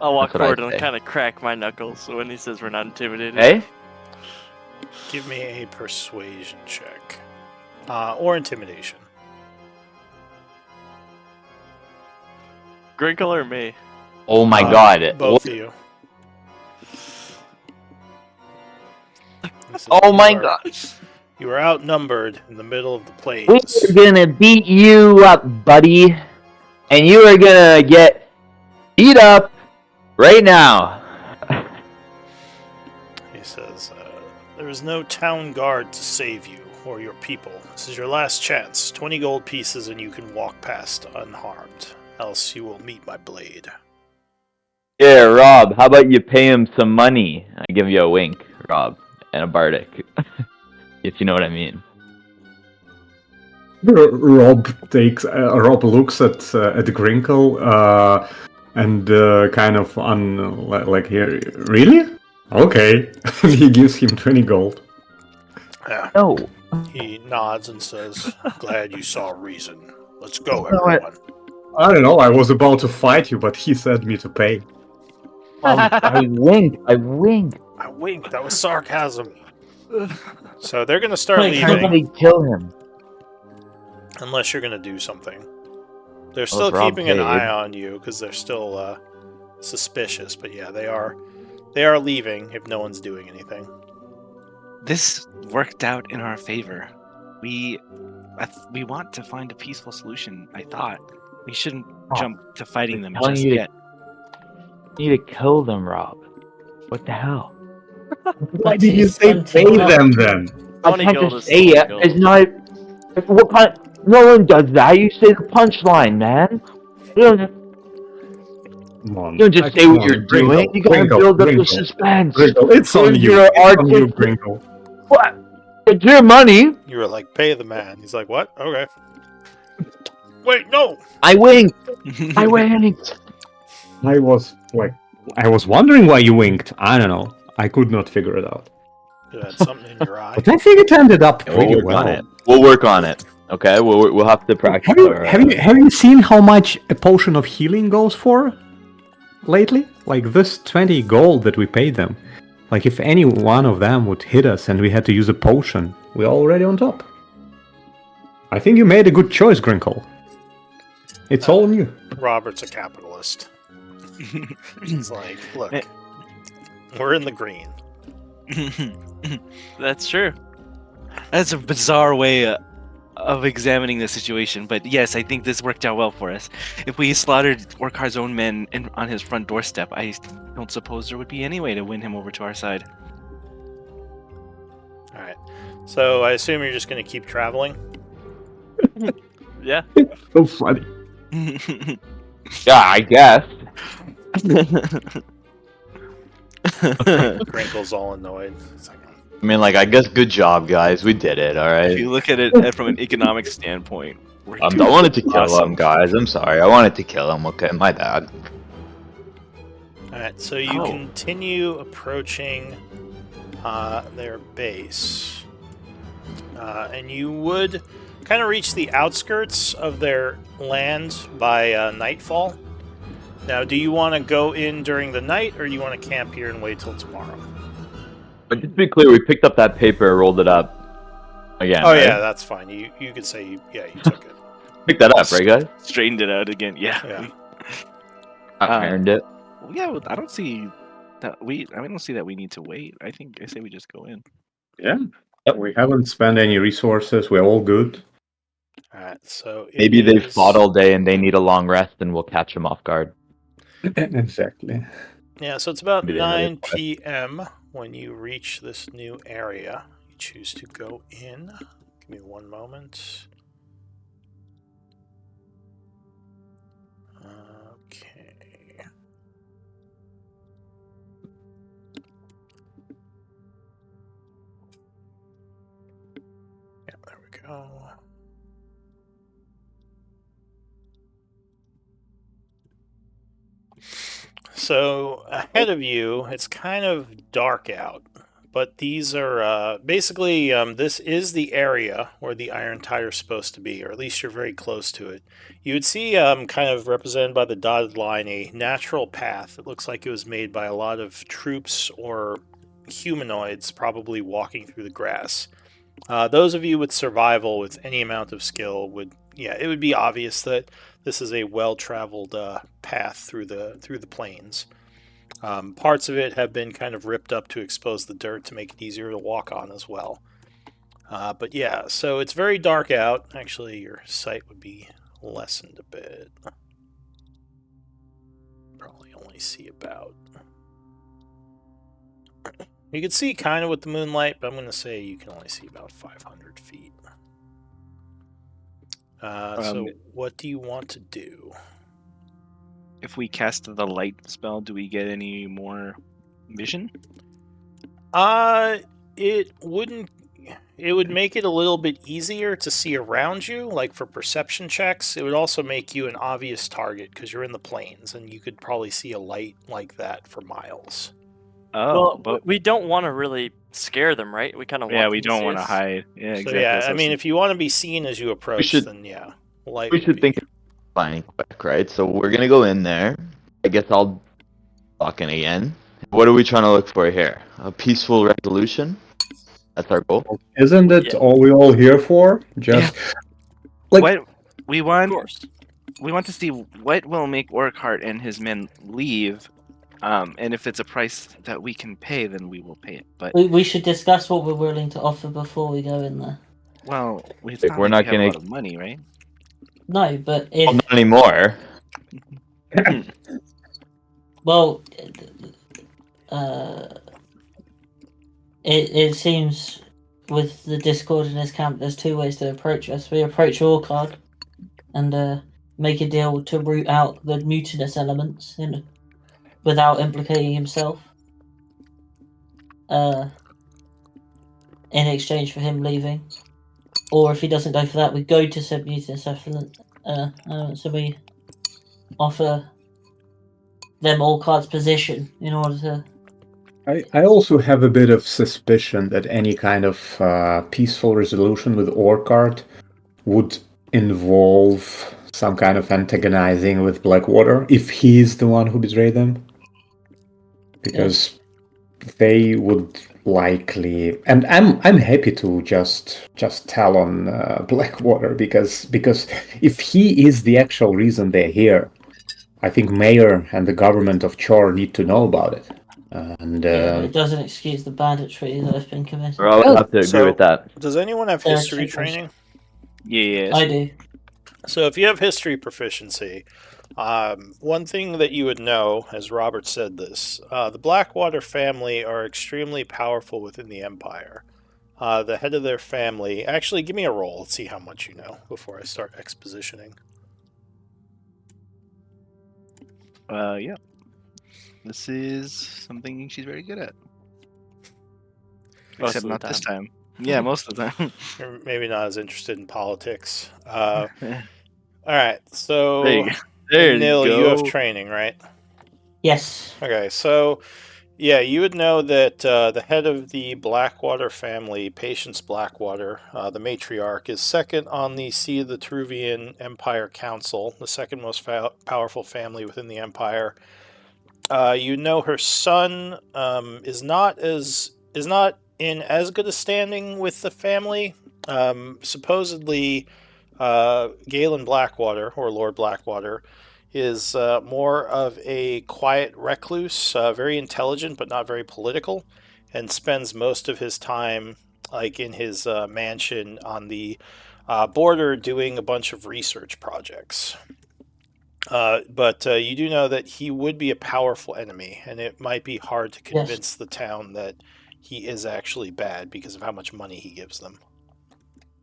[SPEAKER 3] I'll walk
[SPEAKER 5] That's what
[SPEAKER 3] forward
[SPEAKER 5] I'd
[SPEAKER 3] and
[SPEAKER 5] say.
[SPEAKER 3] kind of crack my knuckles when he says we're not intimidated.
[SPEAKER 5] Okay?
[SPEAKER 2] Give me a persuasion check. Or intimidation.
[SPEAKER 3] Grinkle or me?
[SPEAKER 5] Oh my god.
[SPEAKER 2] Both of you. He says,
[SPEAKER 5] Oh my
[SPEAKER 2] "You are-
[SPEAKER 5] god.
[SPEAKER 2] You are outnumbered in the middle of the plains.
[SPEAKER 5] We're gonna beat you up, buddy. And you are gonna get beat up right now.
[SPEAKER 2] He says, there is no town guard to save you or your people. This is your last chance. 20 gold pieces and you can walk past unharmed. Else you will meet my blade.
[SPEAKER 5] Yeah, Rob, how about you pay him some money? I give you a wink, Rob, and a Bardic. If you know what I mean.
[SPEAKER 1] Rob looks at Grinkle and kind of like here. Really? Okay. And he gives him 20 gold.
[SPEAKER 2] Yeah.
[SPEAKER 5] No.
[SPEAKER 2] He nods and says, glad you saw reason. Let's go,
[SPEAKER 5] No,
[SPEAKER 2] everyone.
[SPEAKER 1] I don't know. I was about to fight you, but he said me to pay.
[SPEAKER 5] I winked.
[SPEAKER 2] I winked. That was sarcasm. So they're going to start
[SPEAKER 4] Wait,
[SPEAKER 5] How about
[SPEAKER 2] leaving,
[SPEAKER 5] I kill him?
[SPEAKER 2] unless you're going to do something. They're
[SPEAKER 5] Well,
[SPEAKER 2] still
[SPEAKER 5] if Rob
[SPEAKER 2] keeping an
[SPEAKER 5] paid.
[SPEAKER 2] eye on you because they're still suspicious. But yeah, they are leaving if no one's doing anything.
[SPEAKER 6] This worked out in our favor. We want to find a peaceful solution. I thought we shouldn't jump to fighting them
[SPEAKER 5] telling
[SPEAKER 6] just
[SPEAKER 5] you to-
[SPEAKER 6] yet.
[SPEAKER 5] You need to kill them, Rob. What the hell?
[SPEAKER 1] Why did you say pay them then?
[SPEAKER 5] I
[SPEAKER 3] 20
[SPEAKER 5] can't
[SPEAKER 3] gold
[SPEAKER 5] just
[SPEAKER 3] is
[SPEAKER 5] say
[SPEAKER 3] 20
[SPEAKER 5] it.
[SPEAKER 3] gold.
[SPEAKER 5] It's not. What kind? No one does that. You say the punchline, man.
[SPEAKER 1] Come on.
[SPEAKER 5] You don't just say
[SPEAKER 1] Come
[SPEAKER 5] what
[SPEAKER 1] on,
[SPEAKER 5] you're doing.
[SPEAKER 1] Grinkle,
[SPEAKER 5] You gotta
[SPEAKER 1] Grinkle,
[SPEAKER 5] build up the
[SPEAKER 1] Grinkle,
[SPEAKER 5] suspense.
[SPEAKER 1] Grinkle, it's on
[SPEAKER 5] Use
[SPEAKER 1] you.
[SPEAKER 5] your
[SPEAKER 1] It's on you,
[SPEAKER 5] artistic-
[SPEAKER 1] Grinkle.
[SPEAKER 5] What? It's your money.
[SPEAKER 2] You were like, pay the man. He's like, what? Okay. Wait, no!
[SPEAKER 5] I winked. I winked.
[SPEAKER 1] I was wondering why you winked. I don't know. I could not figure it out.
[SPEAKER 2] You had something in your eye.
[SPEAKER 1] But I think it ended up
[SPEAKER 5] We'll
[SPEAKER 1] pretty
[SPEAKER 5] work
[SPEAKER 1] well.
[SPEAKER 5] on it. We'll work on it. Okay. We'll have to practice.
[SPEAKER 1] Have you seen how much a potion of healing goes for lately? Like this 20 gold that we paid them. Like if any one of them would hit us and we had to use a potion, we're already on top. I think you made a good choice, Grinkle. It's all on you.
[SPEAKER 2] Robert's a capitalist. He's like, look, we're in the green.
[SPEAKER 3] That's true.
[SPEAKER 6] That's a bizarre way of examining the situation, but yes, I think this worked out well for us. If we slaughtered Orkar's own men on his front doorstep, I don't suppose there would be any way to win him over to our side.
[SPEAKER 2] Alright. So I assume you're just going to keep traveling?
[SPEAKER 3] Yeah.
[SPEAKER 1] So funny.
[SPEAKER 5] Yeah, I guess.
[SPEAKER 2] Crinkle's all annoyed. It's like,
[SPEAKER 5] I mean, like, I guess good job, guys. We did it. All
[SPEAKER 6] If
[SPEAKER 5] right.
[SPEAKER 6] you look at it from an economic standpoint, we're
[SPEAKER 5] I
[SPEAKER 6] doing
[SPEAKER 5] wanted to kill
[SPEAKER 6] awesome.
[SPEAKER 5] him, guys. I'm sorry. I wanted to kill him. Okay, my bad.
[SPEAKER 2] Alright, so you
[SPEAKER 3] Oh.
[SPEAKER 2] continue approaching their base. And you would kind of reach the outskirts of their land by nightfall. Now, do you want to go in during the night, or do you want to camp here and wait till tomorrow?
[SPEAKER 5] But just to be clear, we picked up that paper, rolled it up again.
[SPEAKER 2] Oh
[SPEAKER 5] right?
[SPEAKER 2] yeah, that's fine. You could say you took it.
[SPEAKER 5] Picked that up, right, guys?
[SPEAKER 6] Straightened it out again. Yeah.
[SPEAKER 2] Yeah.
[SPEAKER 5] I earned it.
[SPEAKER 6] Well, yeah. Well, I don't see that we don't see that we need to wait. I say we just go in.
[SPEAKER 1] Yeah. We haven't spent any resources. We're all good.
[SPEAKER 2] Alright, so it
[SPEAKER 5] Maybe they've
[SPEAKER 2] is-
[SPEAKER 5] fought all day and they need a long rest, and we'll catch them off guard.
[SPEAKER 1] Exactly.
[SPEAKER 2] Yeah, so it's about
[SPEAKER 5] Maybe they had
[SPEAKER 2] 9
[SPEAKER 5] it quick.
[SPEAKER 2] p.m. when you reach this new area. You choose to go in. Give me one moment. Okay. Yeah, there we go. So ahead of you, it's kind of dark out, but these are basically this is the area where the Iron Tire is supposed to be, or at least you're very close to it. You would see kind of represented by the dotted line a natural path. It looks like it was made by a lot of troops or humanoids, probably walking through the grass. Those of you with survival, with any amount of skill, it would be obvious that this is a well-traveled path through the plains. Parts of it have been kind of ripped up to expose the dirt to make it easier to walk on as well. But yeah, so it's very dark out. Actually, your sight would be lessened a bit. Probably only see about You can see kind of with the moonlight, but I'm going to say you can only see about 500 feet. So what do you want to do?
[SPEAKER 6] If we cast the light spell, do we get any more vision?
[SPEAKER 2] It wouldn't. It would make it a little bit easier to see around you, like for perception checks. It would also make you an obvious target because you're in the plains, and you could probably see a light like that for miles.
[SPEAKER 6] Oh,
[SPEAKER 3] Well,
[SPEAKER 6] but
[SPEAKER 3] we don't want to really scare them, right? We kind of want
[SPEAKER 6] yeah,
[SPEAKER 3] them
[SPEAKER 6] we
[SPEAKER 3] to
[SPEAKER 6] don't
[SPEAKER 3] see
[SPEAKER 6] want to
[SPEAKER 3] us.
[SPEAKER 6] hide. Yeah,
[SPEAKER 2] So
[SPEAKER 6] exactly.
[SPEAKER 2] yeah,
[SPEAKER 6] That's
[SPEAKER 2] I
[SPEAKER 6] what
[SPEAKER 2] mean,
[SPEAKER 6] was
[SPEAKER 2] if you want to be seen as you approach,
[SPEAKER 5] should-
[SPEAKER 2] then yeah, light.
[SPEAKER 5] We
[SPEAKER 2] would
[SPEAKER 5] should
[SPEAKER 2] be...
[SPEAKER 5] think of flying quick, right? So we're gonna go in there. I guess I'll lock in again. What are we trying to look for here? A peaceful resolution? That's our goal.
[SPEAKER 1] Isn't it
[SPEAKER 3] Yeah.
[SPEAKER 1] all we all here for? Just like
[SPEAKER 6] what we
[SPEAKER 3] Of
[SPEAKER 6] want.
[SPEAKER 3] course.
[SPEAKER 6] We want to see what will make Orkhart and his men leave. And if it's a price that we can pay, then we will pay it. But
[SPEAKER 4] We should discuss what we're willing to offer before we go in there.
[SPEAKER 6] well, it's
[SPEAKER 5] Like,
[SPEAKER 6] not
[SPEAKER 5] we're
[SPEAKER 6] like
[SPEAKER 5] not
[SPEAKER 6] we have a
[SPEAKER 5] gonna-
[SPEAKER 6] lot of money, right?
[SPEAKER 4] No, but
[SPEAKER 5] Well,
[SPEAKER 4] if
[SPEAKER 5] not anymore.
[SPEAKER 4] well, it seems with the discord in his camp, there's two ways to approach us. We approach Orcard and make a deal to root out the mutinous elements without implicating himself. In exchange for him leaving, or if he doesn't go for that, we go to said mutinous element. So we offer them Orcard's position in order to.
[SPEAKER 1] I also have a bit of suspicion that any kind of peaceful resolution with Orcard would involve some kind of antagonizing with Blackwater if he's the one who betrayed them. Because they would likely, and I'm happy to just tell on Blackwater because if he is the actual reason they're here, I think Mayor and the government of Chor need to know about it. And
[SPEAKER 4] But it doesn't excuse the banditry that have been committed.
[SPEAKER 5] Or I'll have to agree with that.
[SPEAKER 2] Does anyone have
[SPEAKER 4] There are
[SPEAKER 2] history
[SPEAKER 4] two questions.
[SPEAKER 2] training?
[SPEAKER 6] Yes.
[SPEAKER 4] I do.
[SPEAKER 2] So if you have history proficiency, one thing that you would know, as Robert said this, the Blackwater family are extremely powerful within the Empire. The head of their family... Actually, give me a roll. Let's see how much you know before I start expositioning.
[SPEAKER 6] Yeah. This is something she's very good at.
[SPEAKER 3] Most
[SPEAKER 6] Except
[SPEAKER 3] of the
[SPEAKER 6] not this time. Yeah, most of the time.
[SPEAKER 2] You're maybe not as interested in politics. All right, so
[SPEAKER 6] There you go. There you
[SPEAKER 2] Nil, you have
[SPEAKER 6] go.
[SPEAKER 2] training, right?
[SPEAKER 4] Yes.
[SPEAKER 2] Okay, so yeah, you would know that the head of the Blackwater family, Patience Blackwater, the matriarch, is second on the Sea of the Truvian Empire Council, the second most powerful family within the Empire. You know her son is not in as good a standing with the family. Supposedly, Galen Blackwater, or Lord Blackwater, is more of a quiet recluse, very intelligent but not very political, and spends most of his time like in his mansion on the border doing a bunch of research projects. But you do know that he would be a powerful enemy, and it might be hard to convince the town that he is actually bad because of how much money he gives them.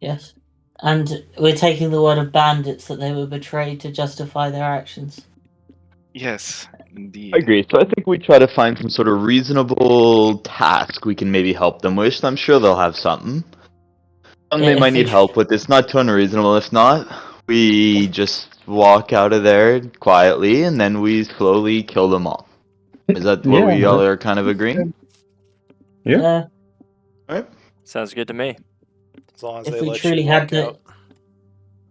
[SPEAKER 4] Yes. And we're taking the word of bandits that they were betrayed to justify their actions.
[SPEAKER 6] Yes, indeed.
[SPEAKER 5] I agree. So I think we try to find some sort of reasonable task we can maybe help them with. I'm sure they'll have something. Something they
[SPEAKER 4] If
[SPEAKER 5] might need
[SPEAKER 4] we-
[SPEAKER 5] help with. It's not too unreasonable. If not, we just walk out of there quietly and then we slowly kill them all. Is that what we all are kind of agreeing?
[SPEAKER 1] Yeah.
[SPEAKER 3] Sounds good to me.
[SPEAKER 2] As long as
[SPEAKER 4] If
[SPEAKER 2] they
[SPEAKER 4] we
[SPEAKER 2] let
[SPEAKER 4] truly
[SPEAKER 2] you
[SPEAKER 4] had
[SPEAKER 2] walk
[SPEAKER 4] no-
[SPEAKER 2] out.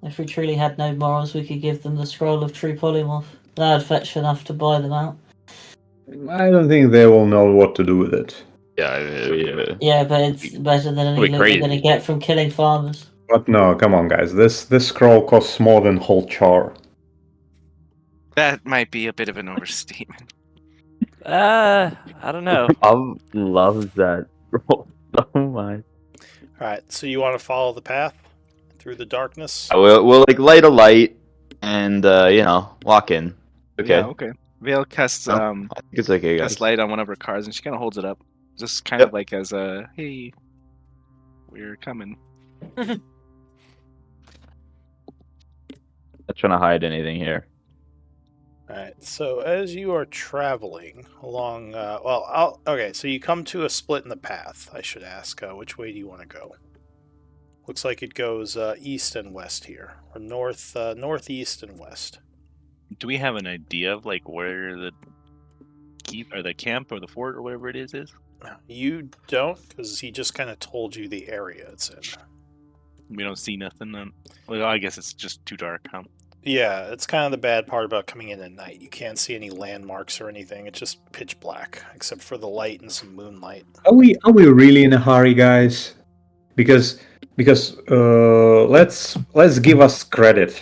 [SPEAKER 4] If we truly had no morals, we could give them the scroll of true polymorph. That'd fetch enough to buy them out.
[SPEAKER 1] I don't think they will know what to do with it.
[SPEAKER 5] Yeah.
[SPEAKER 4] Yeah, but it's better than any
[SPEAKER 5] We're
[SPEAKER 4] loot we're going to
[SPEAKER 5] crazy.
[SPEAKER 4] get from killing farmers.
[SPEAKER 1] But no, come on, guys. This scroll costs more than whole Char.
[SPEAKER 6] That might be a bit of an overstatement.
[SPEAKER 3] I don't know.
[SPEAKER 5] I love that roll so much.
[SPEAKER 2] Alright, so you want to follow the path through the darkness?
[SPEAKER 5] We'll like light a light and walk in. Okay.
[SPEAKER 6] Yeah, okay. Vale casts
[SPEAKER 5] No, I think it's okay, guys.
[SPEAKER 6] casts light on one of her cards and she kind of holds it up. Just kind of like as a hey, we're coming.
[SPEAKER 5] Not trying to hide anything here.
[SPEAKER 2] Alright, so as you are traveling along, okay, so you come to a split in the path. I should ask, which way do you want to go? Looks like it goes east and west here, or northeast and west.
[SPEAKER 6] Do we have an idea of like where the keep or the camp or the fort or whatever it is?
[SPEAKER 2] You don't, because he just kind of told you the area it's in.
[SPEAKER 6] We don't see nothing. Well, I guess it's just too dark, huh?
[SPEAKER 2] Yeah, it's kind of the bad part about coming in at night. You can't see any landmarks or anything. It's just pitch black, except for the light and some moonlight.
[SPEAKER 1] Are we really in a hurry, guys? Because let's give us credit.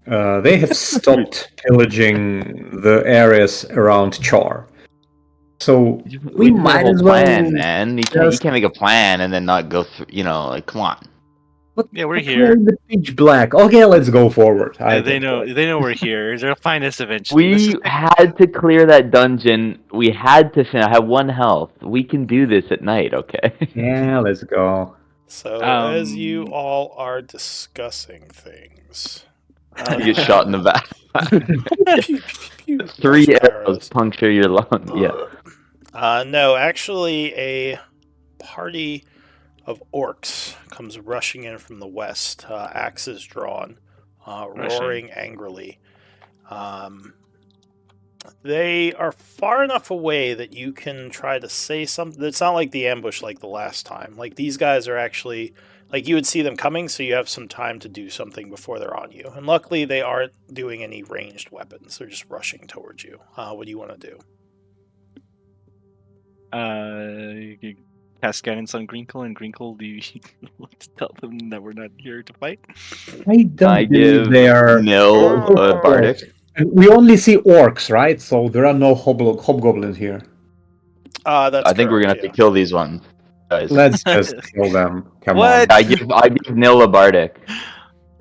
[SPEAKER 1] They have stopped pillaging the areas around Char. So we
[SPEAKER 5] made a
[SPEAKER 1] might
[SPEAKER 5] whole
[SPEAKER 1] as well
[SPEAKER 5] plan, man. You can't
[SPEAKER 1] just-
[SPEAKER 5] make a plan and then not go through. Like, come on.
[SPEAKER 6] Yeah, we're
[SPEAKER 1] But
[SPEAKER 6] here.
[SPEAKER 1] in the pitch black. Okay, let's go forward.
[SPEAKER 6] They know we're here. They'll find us eventually.
[SPEAKER 5] We had to clear that dungeon. We had to finish. I have 1 health. We can do this at night, okay?
[SPEAKER 1] Yeah, let's go.
[SPEAKER 2] So as you all are discussing things,
[SPEAKER 5] You get shot in the back.
[SPEAKER 2] pew, pew, pew,
[SPEAKER 5] 3
[SPEAKER 2] bunch of
[SPEAKER 5] arrows puncture your lung. Yeah.
[SPEAKER 2] No, actually, a party of orcs comes rushing in from the west, axes drawn, roaring angrily. They are far enough away that you can try to say something. It's not like the ambush like the last time. Like, these guys are actually, like, you would see them coming, so you have some time to do something before they're on you. And luckily, they aren't doing any ranged weapons. They're just rushing towards you. What do you want to do?
[SPEAKER 6] You cast guidance on Grinkle, and Grinkle, do you want to tell them that we're not here to fight?
[SPEAKER 1] I don't
[SPEAKER 5] I
[SPEAKER 1] believe
[SPEAKER 5] give
[SPEAKER 1] they are.
[SPEAKER 5] Nil Bardic.
[SPEAKER 1] We only see orcs, right? So there are no hobgoblins here.
[SPEAKER 2] That's
[SPEAKER 5] I think we're gonna have to kill these ones, guys.
[SPEAKER 1] Let's just kill them. Come
[SPEAKER 6] What?
[SPEAKER 1] on.
[SPEAKER 5] I give Nil a Bardic.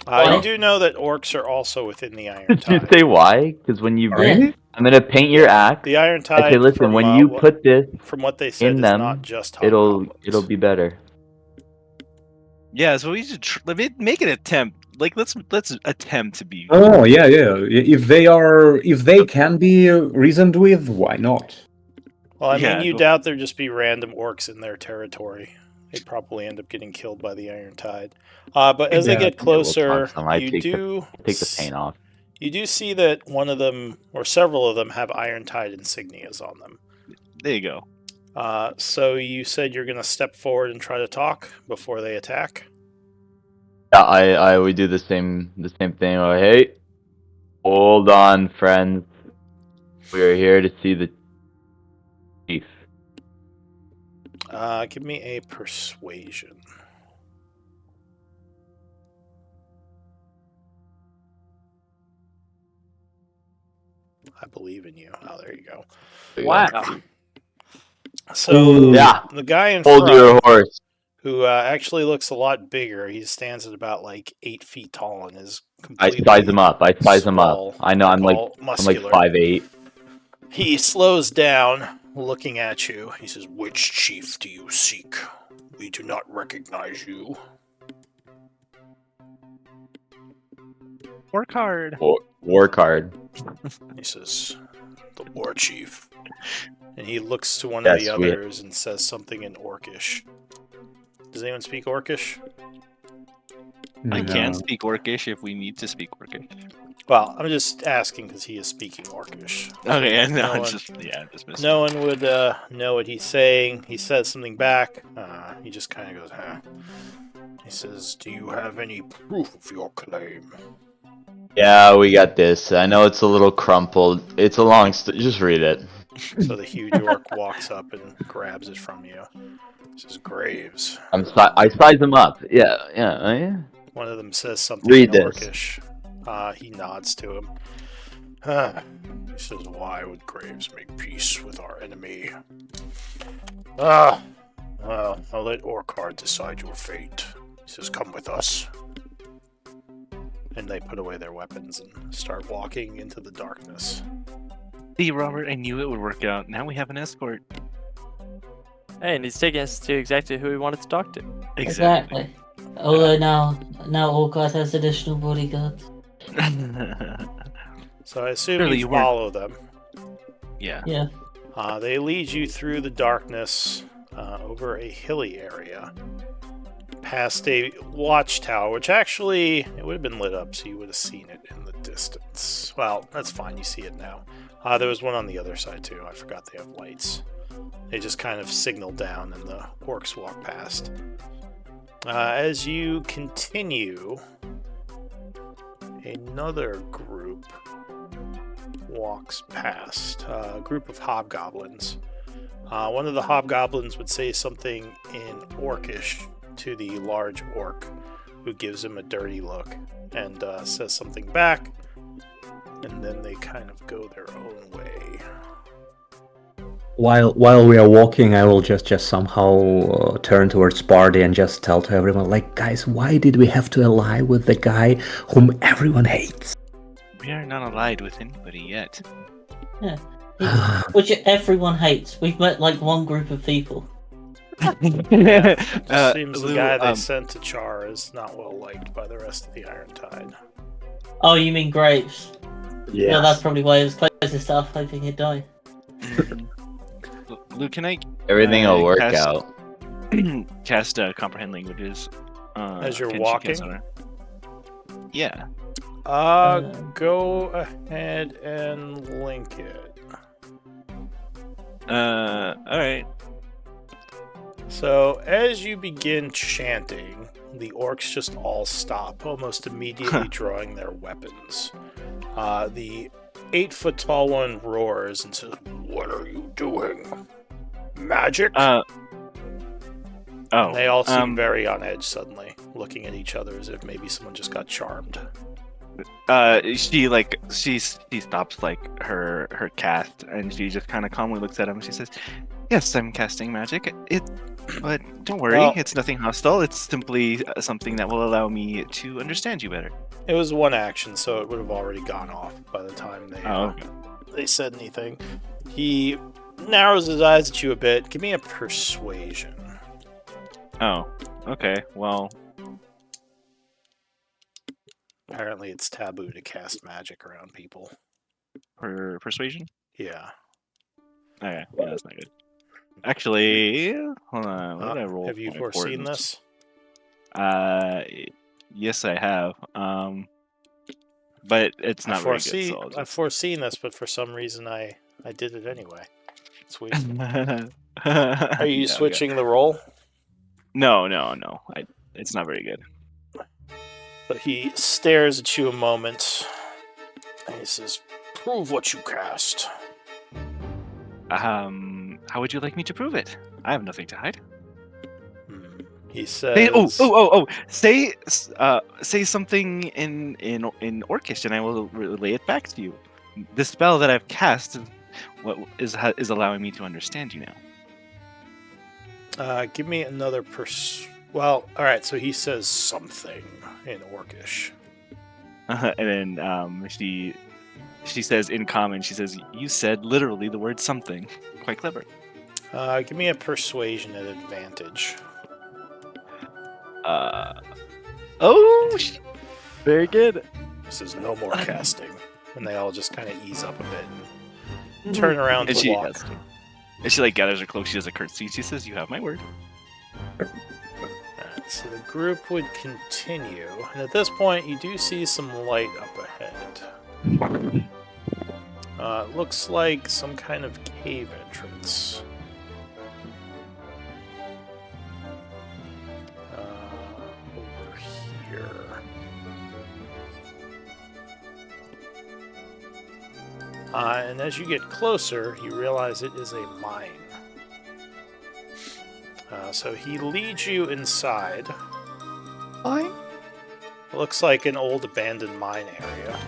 [SPEAKER 2] You do know that orcs are also within the Iron
[SPEAKER 5] Did you
[SPEAKER 2] Tide.
[SPEAKER 5] say why? Because when you
[SPEAKER 1] Really?
[SPEAKER 5] I'm gonna paint your axe.
[SPEAKER 2] The Iron
[SPEAKER 5] I
[SPEAKER 2] Tide.
[SPEAKER 5] say, listen,
[SPEAKER 2] from,
[SPEAKER 5] when you put this
[SPEAKER 2] from what they said,
[SPEAKER 5] in
[SPEAKER 2] is
[SPEAKER 5] them,
[SPEAKER 2] not just
[SPEAKER 5] it'll
[SPEAKER 2] hobgoblins.
[SPEAKER 5] be better.
[SPEAKER 6] Yeah, so we should make an attempt. Like, let's attempt to be.
[SPEAKER 1] Oh yeah. If they can be reasoned with, why not?
[SPEAKER 2] Well, I mean,
[SPEAKER 6] Yeah,
[SPEAKER 2] you
[SPEAKER 6] go-
[SPEAKER 2] doubt there'd just be random orcs in their territory. They'd probably end up getting killed by the Iron Tide. But as they
[SPEAKER 1] Yeah,
[SPEAKER 2] get closer,
[SPEAKER 5] punch them. I
[SPEAKER 2] you
[SPEAKER 5] take
[SPEAKER 2] do
[SPEAKER 5] the paint off.
[SPEAKER 2] you do see that one of them or several of them have Iron Tide insignias on them.
[SPEAKER 6] There you go.
[SPEAKER 2] So you said you're going to step forward and try to talk before they attack.
[SPEAKER 5] Yeah, I would do the same thing. Oh, hey, hold on, friends. We are here to see the chief.
[SPEAKER 2] Give me a persuasion. I believe in you. Oh, there you go.
[SPEAKER 3] Wow.
[SPEAKER 2] So
[SPEAKER 5] Yeah.
[SPEAKER 2] the guy in
[SPEAKER 5] Hold
[SPEAKER 2] front,
[SPEAKER 5] your horse.
[SPEAKER 2] who actually looks a lot bigger, he stands at about like 8 feet tall and is
[SPEAKER 5] I
[SPEAKER 2] completely
[SPEAKER 5] size him up.
[SPEAKER 2] swole,
[SPEAKER 5] I know. I'm like
[SPEAKER 2] all
[SPEAKER 5] I'm like
[SPEAKER 2] muscular.
[SPEAKER 5] 5'8".
[SPEAKER 2] He slows down, looking at you. He says, "Which chief do you seek? We do not recognize you."
[SPEAKER 6] Work hard.
[SPEAKER 5] War card.
[SPEAKER 2] He says, "The war chief." And he looks to one of the
[SPEAKER 5] Yes, we-
[SPEAKER 2] others and says something in Orcish. Does anyone speak Orcish?
[SPEAKER 6] I can
[SPEAKER 1] No.
[SPEAKER 6] speak Orcish if we need to speak Orcish.
[SPEAKER 2] Well, I'm just asking because he is speaking Orcish.
[SPEAKER 6] Okay, and
[SPEAKER 2] No
[SPEAKER 6] no,
[SPEAKER 2] one-
[SPEAKER 6] just missed.
[SPEAKER 2] No one would know what he's saying. He says something back. He just kind of goes, huh. He says, "Do you have any proof of your claim?"
[SPEAKER 5] Yeah, we got this. I know it's a little crumpled. It's a long just read it.
[SPEAKER 2] So the huge orc walks up and grabs it from you. He says, "Graves."
[SPEAKER 5] I size him up. Yeah.
[SPEAKER 2] One of them says something
[SPEAKER 5] Read
[SPEAKER 2] in
[SPEAKER 5] this.
[SPEAKER 2] Orcish. He nods to him. He says, "Why would Graves make peace with our enemy?" Well, I'll let Orcard decide your fate. He says, "Come with us." And they put away their weapons and start walking into the darkness.
[SPEAKER 6] See, Robert, I knew it would work out. Now we have an escort.
[SPEAKER 3] Hey, and he's taking us to exactly who we wanted to talk to.
[SPEAKER 4] Exactly. Although now all guys has additional bodyguards.
[SPEAKER 2] So I assume
[SPEAKER 6] Surely
[SPEAKER 2] you
[SPEAKER 6] you weren't-
[SPEAKER 2] follow them.
[SPEAKER 6] Yeah.
[SPEAKER 4] Yeah.
[SPEAKER 2] They lead you through the darkness over a hilly area, past a watchtower, which actually it would have been lit up, so you would have seen it in the distance. Well, that's fine. You see it now. There was one on the other side too. I forgot they have lights. They just kind of signal down, and the orcs walk past. As you continue, another group walks past. A group of hobgoblins. One of the hobgoblins would say something in Orcish to the large orc, who gives him a dirty look and says something back, and then they kind of go their own way.
[SPEAKER 1] While we are walking, I will just somehow turn towards Bardi and just tell to everyone, like, guys, why did we have to ally with the guy whom everyone hates?
[SPEAKER 6] We are not allied with anybody yet.
[SPEAKER 4] Which everyone hates. We've met like one group of people.
[SPEAKER 2] Just seems the
[SPEAKER 6] Lou,
[SPEAKER 2] guy they sent to Char is not well liked by the rest of the Iron Tide.
[SPEAKER 4] Oh, you mean Graves?
[SPEAKER 1] Yeah.
[SPEAKER 4] Well, that's probably why it was closest to us, hoping he'd die.
[SPEAKER 6] Luke, can I
[SPEAKER 5] Everything will work
[SPEAKER 6] cast-
[SPEAKER 5] out.
[SPEAKER 6] cast comprehend languages?
[SPEAKER 2] As you're
[SPEAKER 6] can she
[SPEAKER 2] walking?
[SPEAKER 6] cast on her? Yeah.
[SPEAKER 2] Go ahead and link it.
[SPEAKER 6] Alright.
[SPEAKER 2] So, as you begin chanting, the orcs just all stop, almost immediately drawing their weapons. The 8-foot tall one roars and says, "What are you doing? Magic?"
[SPEAKER 6] Oh.
[SPEAKER 2] And they all seem very on edge suddenly, looking at each other as if maybe someone just got charmed.
[SPEAKER 6] She stops like her cast, and she just kind of calmly looks at him and she says, "Yes, I'm casting magic. But don't worry,
[SPEAKER 2] Well-
[SPEAKER 6] it's nothing hostile. It's simply something that will allow me to understand you better."
[SPEAKER 2] It was one action, so it would have already gone off by the time they said anything. He narrows his eyes at you a bit. Give me a persuasion.
[SPEAKER 6] Oh, okay. Well,
[SPEAKER 2] Apparently, it's taboo to cast magic around people.
[SPEAKER 6] persuasion.
[SPEAKER 2] Yeah.
[SPEAKER 6] Okay, yeah, that's not good. Actually, hold on. What did I roll?
[SPEAKER 2] Have you
[SPEAKER 6] for
[SPEAKER 2] foreseen
[SPEAKER 6] importance?
[SPEAKER 2] this?
[SPEAKER 6] Yes, I have. But it's not very good. So I'll
[SPEAKER 2] I've foreseen this, but for some reason I did it anyway. It's weird. Are you switching the roll?
[SPEAKER 6] No. It's not very good.
[SPEAKER 2] But he stares at you a moment, and he says, "Prove what you cast."
[SPEAKER 6] How would you like me to prove it? I have nothing to hide.
[SPEAKER 2] He says,
[SPEAKER 6] Say something in Orcish, and I will relay it back to you. The spell that I've cast is what is allowing me to understand you now.
[SPEAKER 2] give me another Well, alright, so he says something in Orcish.
[SPEAKER 6] And then she says in common, she says, "You said literally the word something." Quite clever.
[SPEAKER 2] Give me a persuasion at advantage.
[SPEAKER 3] Very good.
[SPEAKER 2] He says, "No more casting." And they all just kind of ease up a bit and turn around
[SPEAKER 6] And
[SPEAKER 2] to
[SPEAKER 6] she
[SPEAKER 2] walk.
[SPEAKER 6] has to. And she like gathers her cloak. She does a curtsy. She says, "You have my word."
[SPEAKER 2] Alright, so the group would continue. And at this point, you do see some light up ahead. Looks like some kind of cave entrance. Over here. And as you get closer, you realize it is a mine. So he leads you inside.
[SPEAKER 6] Fine.
[SPEAKER 2] It looks like an old abandoned mine area.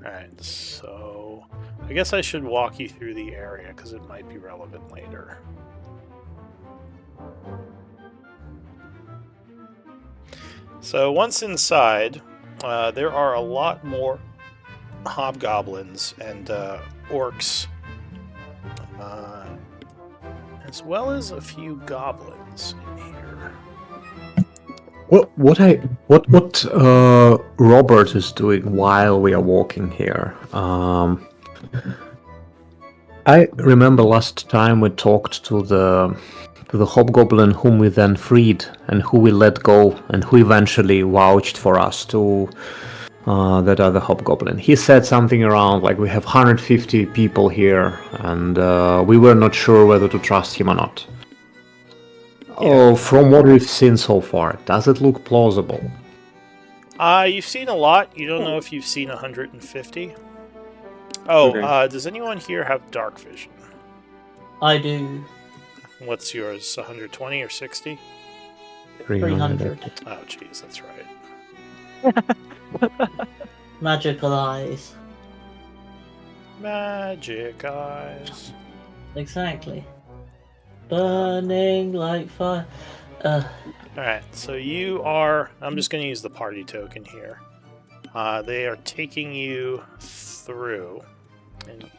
[SPEAKER 2] Alright, so I guess I should walk you through the area because it might be relevant later. So once inside, there are a lot more hobgoblins and orcs as well as a few goblins in here.
[SPEAKER 1] What Robert is doing while we are walking here? I remember last time we talked to the hobgoblin whom we then freed and who we let go and who eventually vouched for us to that other hobgoblin. He said something around like we have 150 people here and we were not sure whether to trust him or not. Oh, from what we've seen so far, does it look plausible?
[SPEAKER 2] You've seen a lot. You don't know if you've seen 150. Oh,
[SPEAKER 3] Okay.
[SPEAKER 2] does anyone here have dark vision?
[SPEAKER 4] I do
[SPEAKER 2] What's yours, 120 or 60?
[SPEAKER 4] 300
[SPEAKER 2] Oh, jeez, that's right.
[SPEAKER 4] magical eyes.
[SPEAKER 2] Magic eyes.
[SPEAKER 4] Exactly. Burning like fire.
[SPEAKER 2] Alright, so you are... I'm just going to use the party token here. They are taking you through. And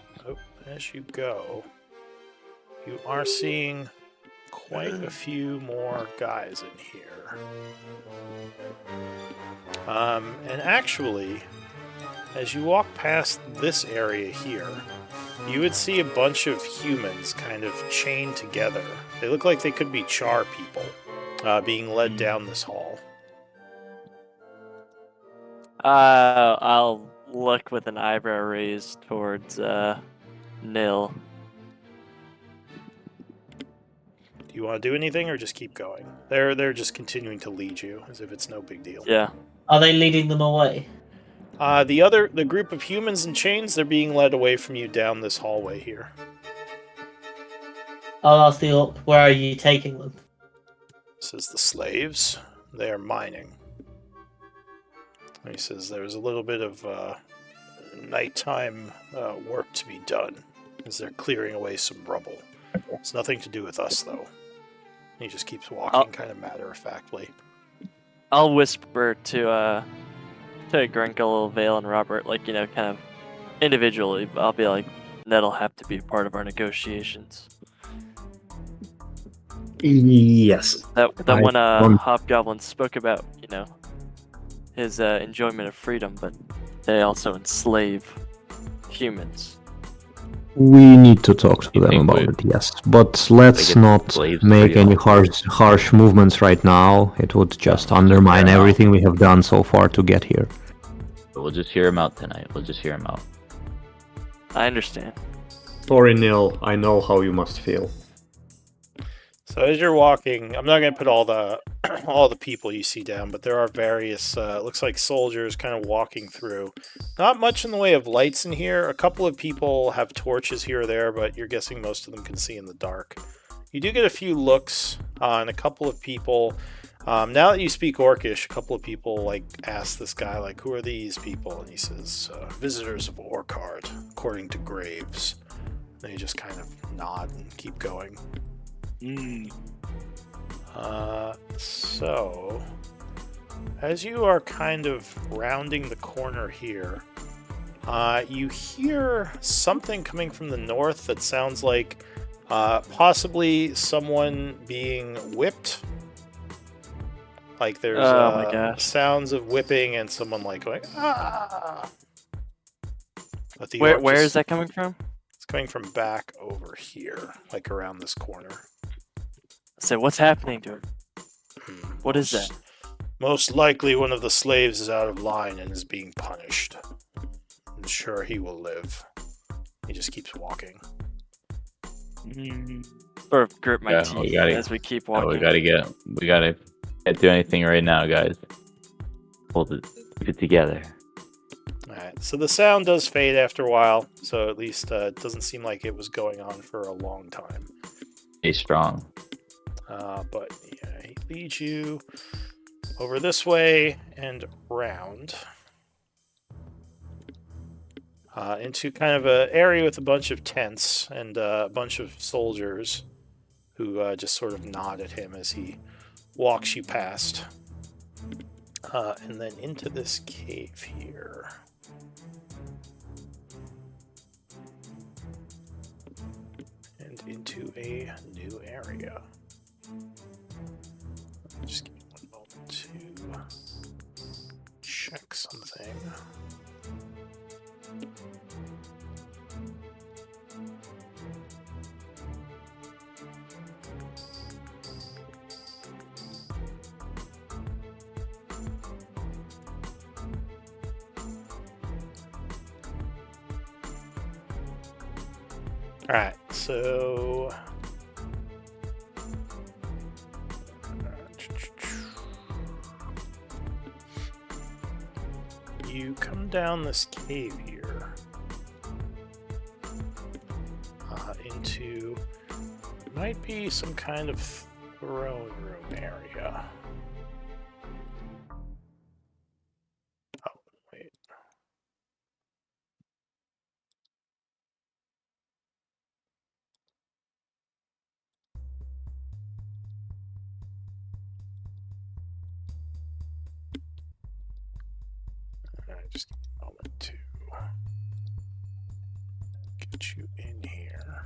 [SPEAKER 2] as you go, you are seeing quite a few more guys in here. And actually, as you walk past this area here, you would see a bunch of humans kind of chained together. They look like they could be char people being led down this hall.
[SPEAKER 3] I'll look with an eyebrow raised towards Nil.
[SPEAKER 2] Do you want to do anything or just keep going? They're just continuing to lead you as if it's no big deal.
[SPEAKER 3] Yeah.
[SPEAKER 4] Are they leading them away?
[SPEAKER 2] The group of humans in chains, they're being led away from you down this hallway here.
[SPEAKER 4] I'll ask the orc, where are you taking them?
[SPEAKER 2] This is the slaves. They are mining. He says there's a little bit of nighttime work to be done as they're clearing away some rubble. It's nothing to do with us, though. He just keeps walking kind of matter-of-factly.
[SPEAKER 3] I'll whisper to Grinkle, Vale, and Robert, like, you know, kind of individually. I'll be like, that'll have to be a part of our negotiations.
[SPEAKER 1] Yes.
[SPEAKER 3] That
[SPEAKER 1] I
[SPEAKER 3] when
[SPEAKER 1] don't-
[SPEAKER 3] Hobgoblin spoke about, you know, his enjoyment of freedom, but they also enslave humans.
[SPEAKER 1] We need to talk to
[SPEAKER 5] You
[SPEAKER 1] them
[SPEAKER 5] think
[SPEAKER 1] about
[SPEAKER 5] we-
[SPEAKER 1] it, yes. But let's
[SPEAKER 5] get
[SPEAKER 1] not
[SPEAKER 5] slaves
[SPEAKER 1] make
[SPEAKER 5] free
[SPEAKER 1] any
[SPEAKER 5] also.
[SPEAKER 1] harsh movements right now. It would just undermine
[SPEAKER 5] Fair enough.
[SPEAKER 1] everything we have done so far to get here.
[SPEAKER 5] We'll just hear him out tonight. We'll just hear him out.
[SPEAKER 3] I understand.
[SPEAKER 1] Sorry, Nil. I know how you must feel.
[SPEAKER 2] So as you're walking, I'm not going to put all the all the people you see down, but there are various, looks like soldiers kind of walking through. Not much in the way of lights in here. A couple of people have torches here or there, but you're guessing most of them can see in the dark. You do get a few looks on a couple of people. Now that you speak Orcish, a couple of people like ask this guy, like, who are these people? And he says, visitors of Orcard, according to Graves. And they just kind of nod and keep going. So, as you are kind of rounding the corner here, you hear something coming from the north that sounds like possibly someone being whipped. Like there's
[SPEAKER 3] Oh my gosh.
[SPEAKER 2] sounds of whipping and someone like going, ah! But the
[SPEAKER 3] Where
[SPEAKER 2] orc
[SPEAKER 3] is
[SPEAKER 2] just-
[SPEAKER 3] that coming from?
[SPEAKER 2] It's coming from back over here, like around this corner.
[SPEAKER 3] So what's happening to him? What is that?
[SPEAKER 2] Most likely one of the slaves is out of line and is being punished. I'm sure he will live. He just keeps walking.
[SPEAKER 3] Sort of grip my
[SPEAKER 5] Yeah,
[SPEAKER 3] teeth
[SPEAKER 5] we gotta-
[SPEAKER 3] as we keep
[SPEAKER 5] Oh,
[SPEAKER 3] walking.
[SPEAKER 5] we can't do anything right now, guys. Hold it, keep it together.
[SPEAKER 2] Alright, so the sound does fade after a while, so at least it doesn't seem like it was going on for a long time.
[SPEAKER 5] Stay strong.
[SPEAKER 2] But yeah, he leads you over this way and round into kind of an area with a bunch of tents and a bunch of soldiers who just sort of nod at him as he walks you past. And then into this cave here. And into into a new area. Just give me one moment to check something. Alright, so you come down this cave here into might be some kind of throne room area. Oh, wait. Alright, just give me a moment to get you in here.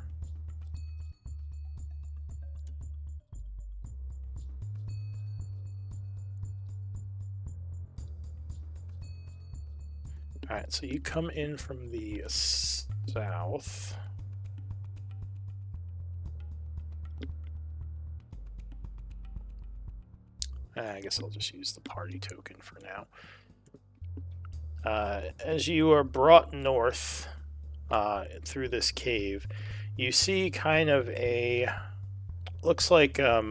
[SPEAKER 2] Alright, so you come in from the south. I guess I'll just use the party token for now. As you are brought north through this cave, you see kind of looks like a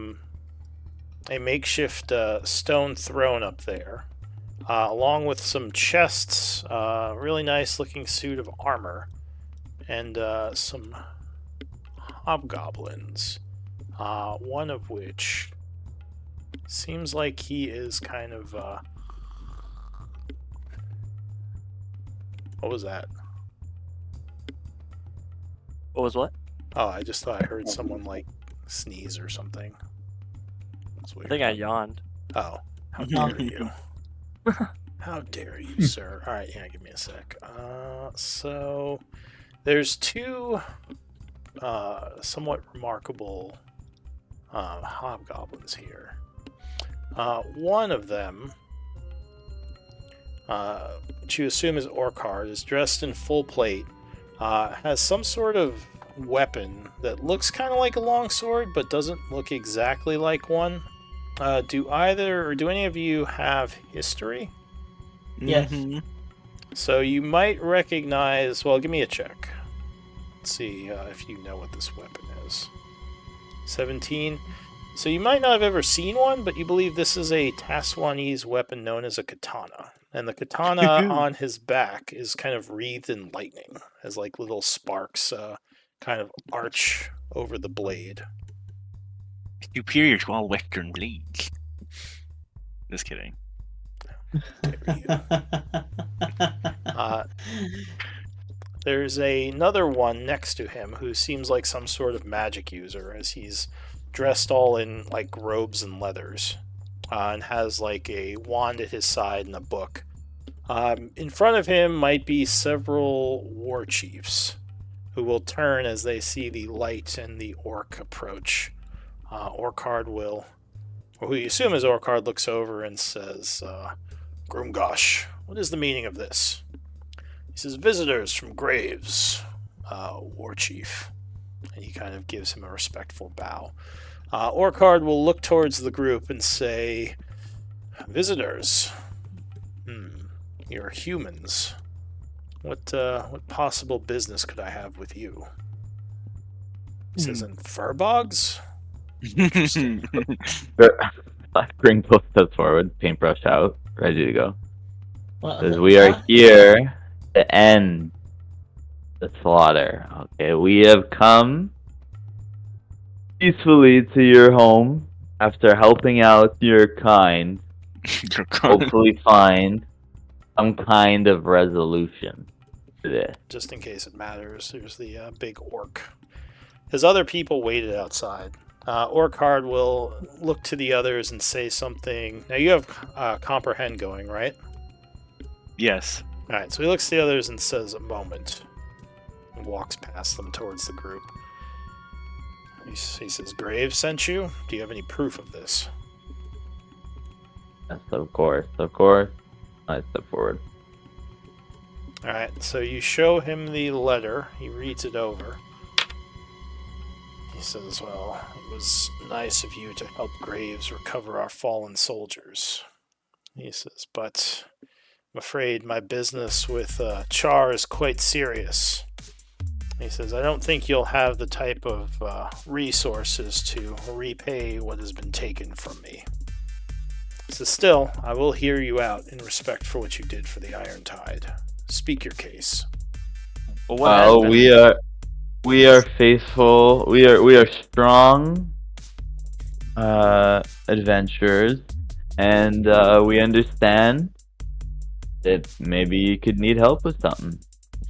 [SPEAKER 2] makeshift stone throne up there, along with some chests, really nice looking suit of armor, and some hobgoblins, one of which seems like he is kind of what was that?
[SPEAKER 3] What was what?
[SPEAKER 2] Oh, I just thought I heard someone like sneeze or something. That's
[SPEAKER 3] I
[SPEAKER 2] weird.
[SPEAKER 3] think I yawned.
[SPEAKER 2] Oh, how dare you? How dare you, sir? All right, yeah, give me a sec. So there's two somewhat remarkable hobgoblins here. One of them, which you assume is Orcard, is dressed in full plate, has some sort of weapon that looks kind of like a longsword, but doesn't look exactly like one. Do any of you have history?
[SPEAKER 4] Yes.
[SPEAKER 6] Mhm.
[SPEAKER 2] So you might recognize. Well, give me a check. Let's see if you know what this weapon is. 17. So you might not have ever seen one, but you believe this is a Taswanese weapon known as a katana. And the katana on his back is kind of wreathed in lightning, as like little sparks kind of arch over the blade.
[SPEAKER 6] Superior to all Western blades. Just kidding.
[SPEAKER 2] There's another one next to him who seems like some sort of magic user, as he's dressed all in like robes and leathers, and has like a wand at his side and a book. In front of him might be several war chiefs who will turn as they see the light and the orc approach. Orcard will, or who you assume is Orcard, looks over and says, Grumgosh, what is the meaning of this? He says, visitors from Graves, war chief. And he kind of gives him a respectful bow. Orcard will look towards the group and say, visitors. You're humans. What possible business could I have with you? He says, in fur bogs?
[SPEAKER 5] Gringo steps forward, paintbrush out, ready to go.
[SPEAKER 4] Well,
[SPEAKER 5] Says, we are here to end the slaughter. Okay, we have come peacefully to your home after helping out your kind. Hopefully find some kind of resolution to this.
[SPEAKER 2] Just in case it matters, there's the big orc. His other people waited outside. Orcard will look to the others and say something. Now you have comprehend going, right?
[SPEAKER 6] Yes.
[SPEAKER 2] Alright, so he looks to the others and says, a moment. And walks past them towards the group. He says, Graves sent you? Do you have any proof of this?
[SPEAKER 5] Yes, of course, of course. I step forward.
[SPEAKER 2] Alright, so you show him the letter. He reads it over. He says, well, it was nice of you to help Graves recover our fallen soldiers. He says, but I'm afraid my business with Char is quite serious. He says, I don't think you'll have the type of resources to repay what has been taken from me. He says, still, I will hear you out in respect for what you did for the Iron Tide. Speak your case.
[SPEAKER 3] Well, what has been?
[SPEAKER 5] We are faithful. We are strong adventurers, and we understand that maybe you could need help with something,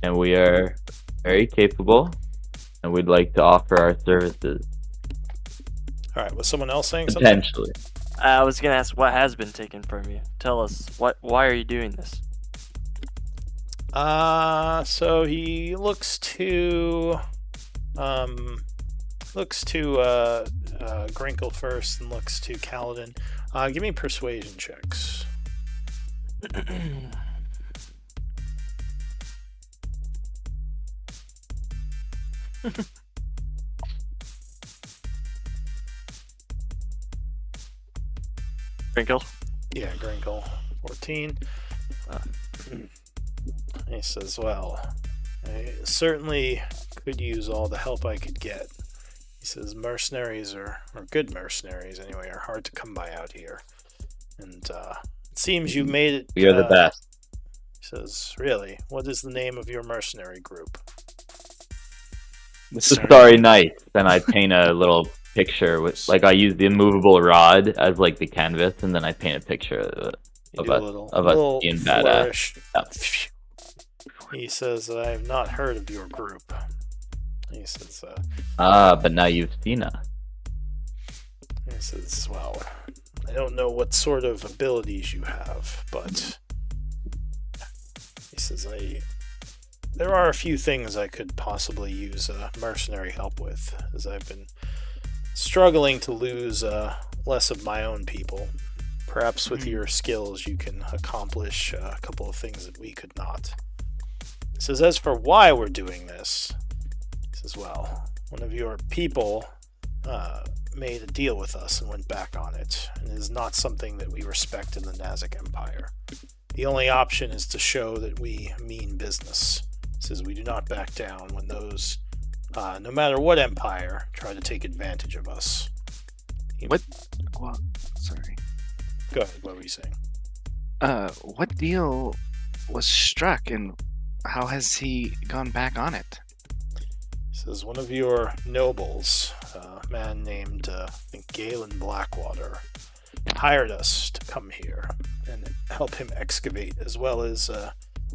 [SPEAKER 5] and we are very capable, and we'd like to offer our services.
[SPEAKER 2] All right, was someone else saying something?
[SPEAKER 5] Potentially.
[SPEAKER 3] I was gonna ask what has been taken from you. Tell us why are you doing this?
[SPEAKER 2] So he looks to Grinkle first and looks to Kaladin. Give me persuasion checks.
[SPEAKER 3] Sprinkle.
[SPEAKER 2] Yeah, Grinkle. 14. He says, well, I certainly could use all the help I could get. He says, mercenaries or good mercenaries anyway, are hard to come by out here. And it seems you made it.
[SPEAKER 5] We are the best.
[SPEAKER 2] He says, really? What is the name of your mercenary group?
[SPEAKER 5] The Starry Knights. Then I paint a little picture with, like, I use the immovable rod as like the canvas, and then I paint a picture of us being badass. Yeah.
[SPEAKER 2] He says, I have not heard of your group. He says,
[SPEAKER 5] but now you've seen us.
[SPEAKER 2] He says, well, I don't know what sort of abilities you have, but he says, there are a few things I could possibly use mercenary help with, as I've been struggling to lose less of my own people. Perhaps with your skills you can accomplish a couple of things that we could not. He says, as for why we're doing this, he says, well, one of your people made a deal with us and went back on it, and it is not something that we respect in the Nazic Empire. The only option is to show that we mean business. He says, we do not back down when those, no matter what empire, try to take advantage of us.
[SPEAKER 6] What? Well, sorry.
[SPEAKER 2] Go ahead, what were you saying?
[SPEAKER 6] What deal was struck, and how has he gone back on it?
[SPEAKER 2] He says, one of your nobles, a man named, I think, Galen Blackwater, hired us to come here and help him excavate, as well as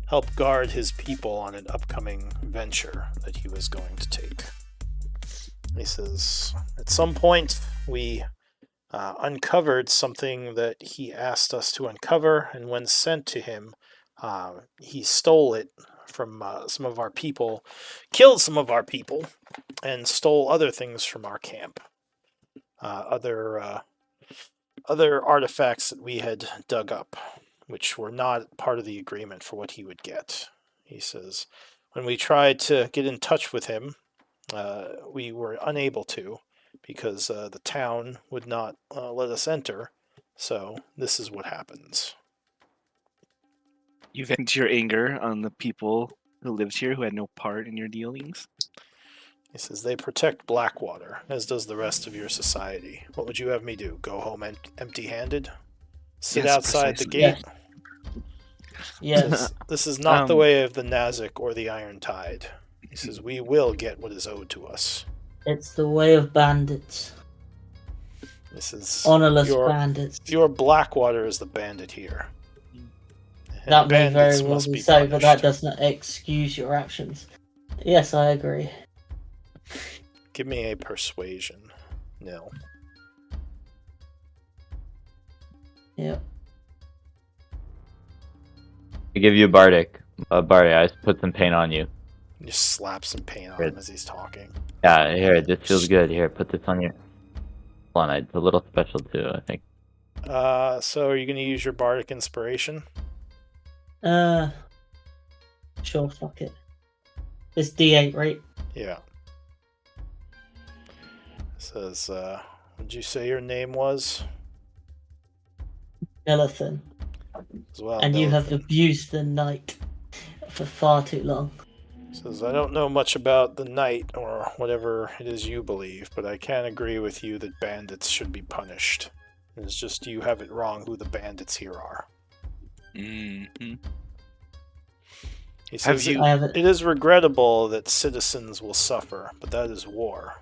[SPEAKER 2] help guard his people on an upcoming venture that he was going to take. He says, at some point, we uncovered something that he asked us to uncover, and when sent to him, he stole it from some of our people, killed some of our people, and stole other things from our camp. Other artifacts that we had dug up, which were not part of the agreement for what he would get. He says, when we tried to get in touch with him, we were unable to, because the town would not let us enter. So this is what happens.
[SPEAKER 6] You vent your anger on the people who lived here who had no part in your dealings?
[SPEAKER 2] He says, they protect Blackwater, as does the rest of your society. What would you have me do? Go home empty-handed? Sit
[SPEAKER 6] Yes,
[SPEAKER 2] outside
[SPEAKER 6] precisely.
[SPEAKER 2] the gate?
[SPEAKER 4] Yes.
[SPEAKER 2] This is not the way of the Nazic or the Iron Tide. He says, we will get what is owed to us.
[SPEAKER 4] It's the way of bandits.
[SPEAKER 2] This is
[SPEAKER 4] Honorless bandits.
[SPEAKER 2] Your Blackwater is the bandit here. And
[SPEAKER 4] That may
[SPEAKER 2] bandits
[SPEAKER 4] very well
[SPEAKER 2] must
[SPEAKER 4] be so, but that
[SPEAKER 2] punished.
[SPEAKER 4] does not excuse your actions. Yes, I agree.
[SPEAKER 2] Give me a persuasion. Nil.
[SPEAKER 4] Yep.
[SPEAKER 5] I give you a bardic. Bardic, I just put some paint on you.
[SPEAKER 2] Just slap some paint on him as he's talking.
[SPEAKER 5] Yeah, here, this feels good. Here, put this on your. Hold on, it's a little special too, I think.
[SPEAKER 2] So are you going to use your bardic inspiration?
[SPEAKER 4] Sure, fuck it. It's D8, right?
[SPEAKER 2] Yeah. It says, what'd you say your name was?
[SPEAKER 4] Nelithan.
[SPEAKER 2] As well,
[SPEAKER 4] And you have
[SPEAKER 2] Nelithan.
[SPEAKER 4] abused the night for far too long.
[SPEAKER 2] Says, I don't know much about the night or whatever it is you believe, but I can agree with you that bandits should be punished. It's just you have it wrong who the bandits here are.
[SPEAKER 6] Mm-hmm.
[SPEAKER 2] He says,
[SPEAKER 4] I have it.
[SPEAKER 2] it is regrettable that citizens will suffer, but that is war.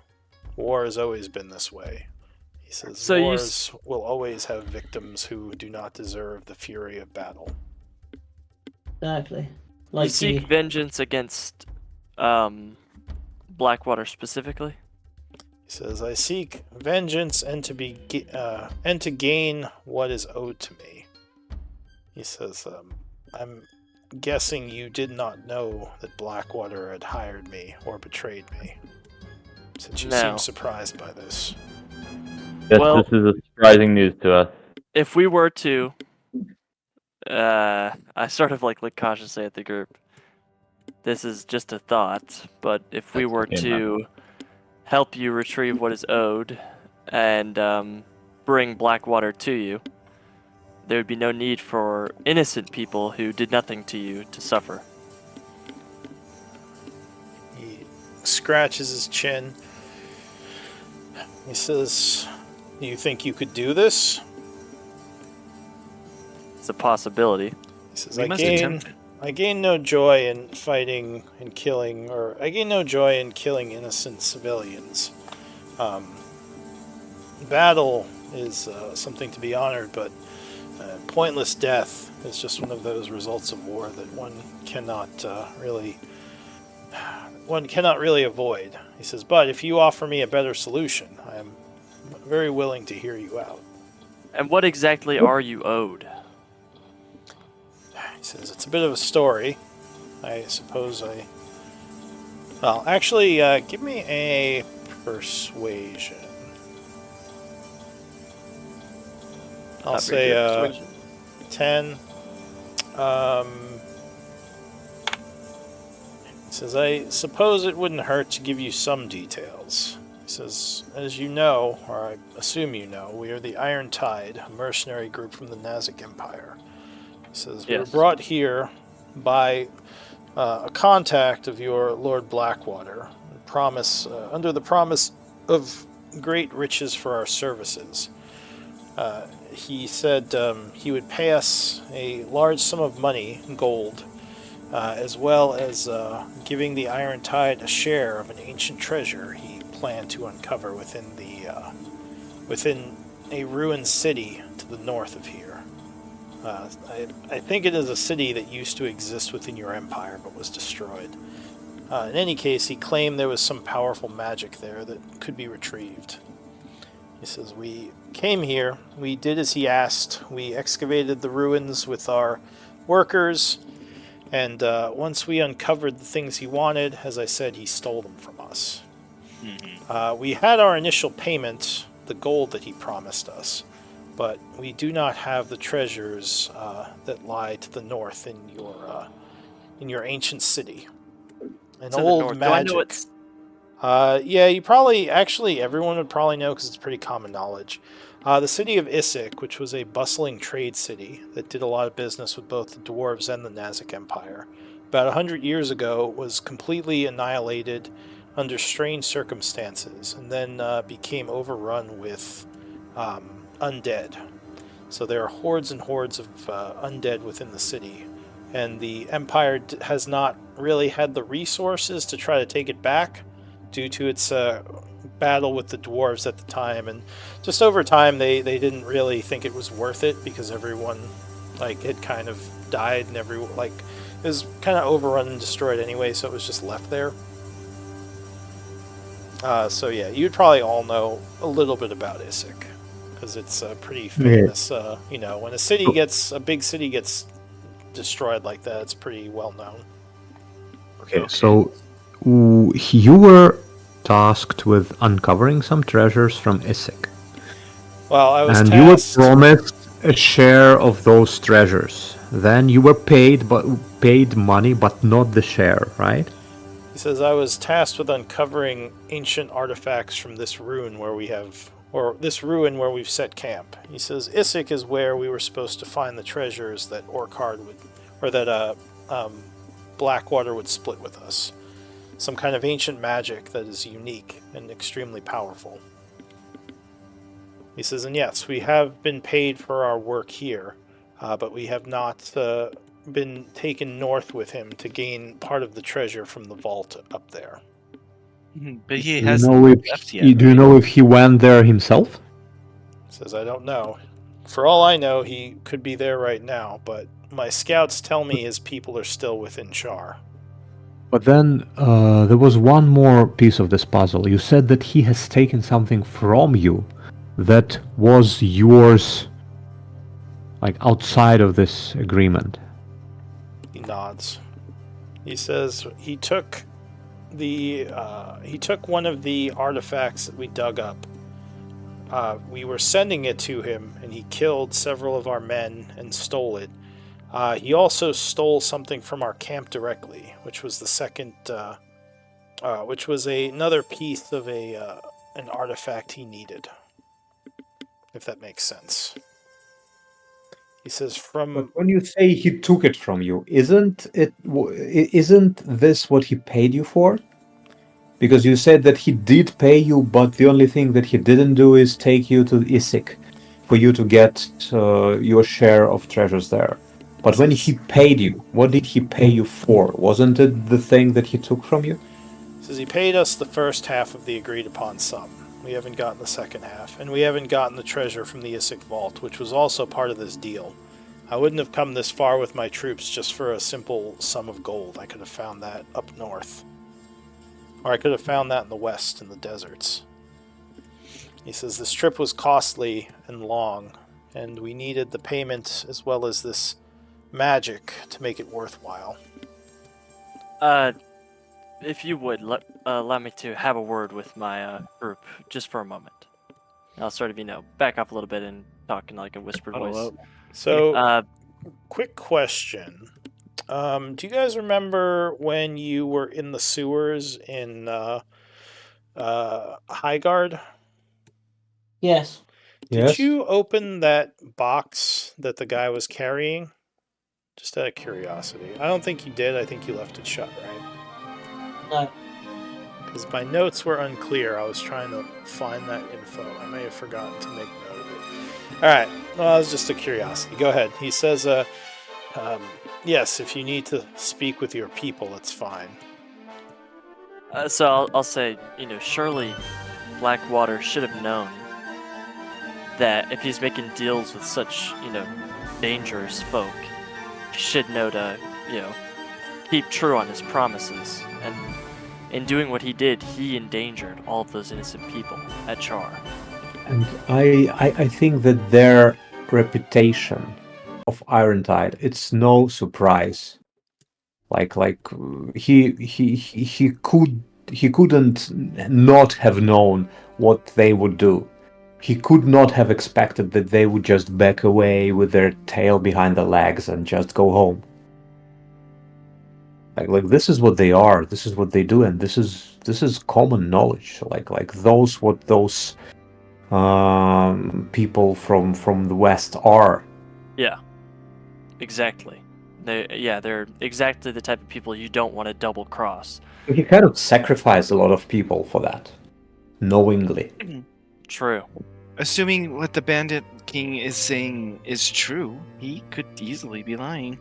[SPEAKER 2] War has always been this way. He says,
[SPEAKER 3] So you
[SPEAKER 2] wars will always have victims who do not deserve the fury of battle.
[SPEAKER 4] Exactly.
[SPEAKER 3] You
[SPEAKER 4] Like
[SPEAKER 3] seek
[SPEAKER 4] you.
[SPEAKER 3] vengeance against Blackwater specifically?
[SPEAKER 2] He says, I seek vengeance and to gain what is owed to me. He says, I'm guessing you did not know that Blackwater had hired me or betrayed me, since you
[SPEAKER 3] No.
[SPEAKER 2] seem surprised by this.
[SPEAKER 5] Yes,
[SPEAKER 3] Well-
[SPEAKER 5] this is a surprising news to us.
[SPEAKER 3] If we were to, I sort of like look cautiously at the group. This is just a thought, but if we
[SPEAKER 5] That's
[SPEAKER 3] were
[SPEAKER 5] okay,
[SPEAKER 3] to help you retrieve what is owed and bring Blackwater to you, there would be no need for innocent people who did nothing to you to suffer.
[SPEAKER 2] He scratches his chin. He says, do you think you could do this?
[SPEAKER 3] It's a possibility.
[SPEAKER 2] He says,
[SPEAKER 6] We must attempt it.
[SPEAKER 2] I gain no joy in fighting and killing, or I gain no joy in killing innocent civilians. Battle is something to be honored, but pointless death is just one of those results of war that one cannot really avoid. He says, but if you offer me a better solution, I am very willing to hear you out.
[SPEAKER 3] And what exactly are you owed?
[SPEAKER 2] He says, it's a bit of a story. I suppose Well, actually, give me a persuasion. I'll say 10. He says, I suppose it wouldn't hurt to give you some details. He says, as you know, or I assume you know, we are the Iron Tide, a mercenary group from the Nazic Empire. He says, we were
[SPEAKER 3] Yes.
[SPEAKER 2] brought here by a contact of your Lord Blackwater, under the promise of great riches for our services. He said he would pay us a large sum of money, gold, as well as giving the Iron Tide a share of an ancient treasure he planned to uncover within a ruined city to the north of here. I think it is a city that used to exist within your empire but was destroyed. In any case, he claimed there was some powerful magic there that could be retrieved. He says, we came here, we did as he asked, we excavated the ruins with our workers, and once we uncovered the things he wanted, as I said, he stole them from us.
[SPEAKER 6] Mm-hmm.
[SPEAKER 2] We had our initial payment, the gold that he promised us, but we do not have the treasures that lie to the north in your ancient city. An
[SPEAKER 3] To the
[SPEAKER 2] old
[SPEAKER 3] north.
[SPEAKER 2] magic.
[SPEAKER 3] Do I know it's
[SPEAKER 2] Yeah, you probably, actually, everyone would probably know because it's pretty common knowledge. The city of Issyk, which was a bustling trade city that did a lot of business with both the dwarves and the Nazic Empire, about 100 years ago was completely annihilated under strange circumstances, and then became overrun with undead. So there are hordes and hordes of undead within the city, and the Empire has not really had the resources to try to take it back, due to its battle with the dwarves at the time, and just over time they didn't really think it was worth it because everyone had kind of died and everyone it was kind of overrun and destroyed anyway, so it was just left there. So yeah, you'd probably all know a little bit about Issyk because it's pretty famous. When a big city gets destroyed like that, it's pretty well known.
[SPEAKER 1] Okay, so you were tasked with uncovering some treasures from Isik.
[SPEAKER 2] Well, I was
[SPEAKER 1] And you were
[SPEAKER 2] tasked.
[SPEAKER 1] promised a share of those treasures. Then you were paid money, but not the share, right?
[SPEAKER 2] He says, I was tasked with uncovering ancient artifacts from this ruin where we've set camp. He says, Isik is where we were supposed to find the treasures that Blackwater would split with us. Some kind of ancient magic that is unique and extremely powerful. He says, and yes, we have been paid for our work here, but we have not been taken north with him to gain part of the treasure from the vault up there.
[SPEAKER 6] But he
[SPEAKER 1] Do you
[SPEAKER 6] hasn't
[SPEAKER 1] know
[SPEAKER 6] left yet.
[SPEAKER 1] do you know if he went there himself?
[SPEAKER 2] Says, I don't know. For all I know, he could be there right now, but my scouts tell me his people are still within Char.
[SPEAKER 1] But then there was one more piece of this puzzle. You said that he has taken something from you that was yours, like outside of this agreement.
[SPEAKER 2] He nods. He says he took one of the artifacts that we dug up. We were sending it to him, and he killed several of our men and stole it. He also stole something from our camp directly, which was the second, which was another piece of an artifact he needed. If that makes sense. He says
[SPEAKER 1] But when you say he took it from you, isn't this what he paid you for? Because you said that he did pay you, but the only thing that he didn't do is take you to Isik for you to get your share of treasures there. But when he paid you, what did he pay you for? Wasn't it the thing that he took from you?
[SPEAKER 2] Says he paid us the first half of the agreed upon sum. We haven't gotten the second half, and we haven't gotten the treasure from the Isik vault, which was also part of this deal. I wouldn't have come this far with my troops just for a simple sum of gold. I could have found that up north. Or I could have found that in the west, in the deserts. He says this trip was costly and long, and we needed the payment as well as this magic to make it worthwhile.
[SPEAKER 3] If you would, allow me to have a word with my group just for a moment. I'll sort of, back up a little bit and talk in like a whispered voice.
[SPEAKER 2] So, quick question. Do you guys remember when you were in the sewers in Highguard?
[SPEAKER 4] Yes.
[SPEAKER 2] Did you open that box that the guy was carrying? Just out of curiosity. I don't think you did. I think you left it shut, right?
[SPEAKER 4] No.
[SPEAKER 2] Because my notes were unclear. I was trying to find that info. I may have forgotten to make note of it. Alright. Well, that was just a curiosity. Go ahead. He says, yes, if you need to speak with your people, it's fine.
[SPEAKER 3] So I'll say, surely Blackwater should have known that if he's making deals with such, dangerous folk, he should know to, keep true on his promises. And in doing what he did, he endangered all of those innocent people at Char.
[SPEAKER 1] And I think that their reputation of Irontide, it's no surprise. He couldn't not have known what they would do. He could not have expected that they would just back away with their tail behind their legs and just go home. Like this is what they are. This is what they do, and this is common knowledge. Like those people from the West are.
[SPEAKER 3] Yeah, exactly. They're exactly the type of people you don't want to double cross.
[SPEAKER 1] He kind of sacrificed a lot of people for that, knowingly.
[SPEAKER 3] True.
[SPEAKER 6] Assuming what the Bandit King is saying is true, he could easily be lying.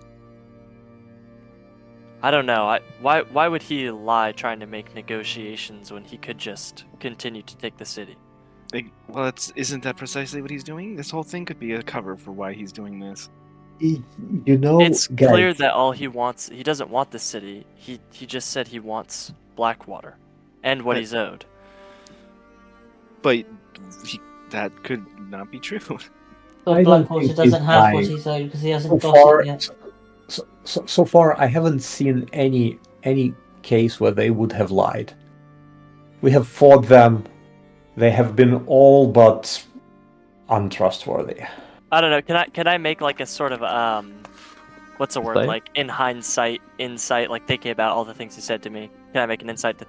[SPEAKER 3] I don't know. Why would he lie trying to make negotiations when he could just continue to take the city?
[SPEAKER 6] Isn't that precisely what he's doing? This whole thing could be a cover for why he's doing this.
[SPEAKER 3] It's clear that all he wants, he doesn't want the city. He just said he wants Blackwater and what he's owed.
[SPEAKER 6] But that could not be true.
[SPEAKER 4] But Blackwater doesn't have what he's owed because he hasn't got it yet.
[SPEAKER 1] So far, I haven't seen any case where they would have lied. We have fought them. They have been all but untrustworthy.
[SPEAKER 3] I don't know. Can I make like a sort of what's the word?
[SPEAKER 5] Insight?
[SPEAKER 3] Like in hindsight, insight, like thinking about all the things he said to me. Can I make an insight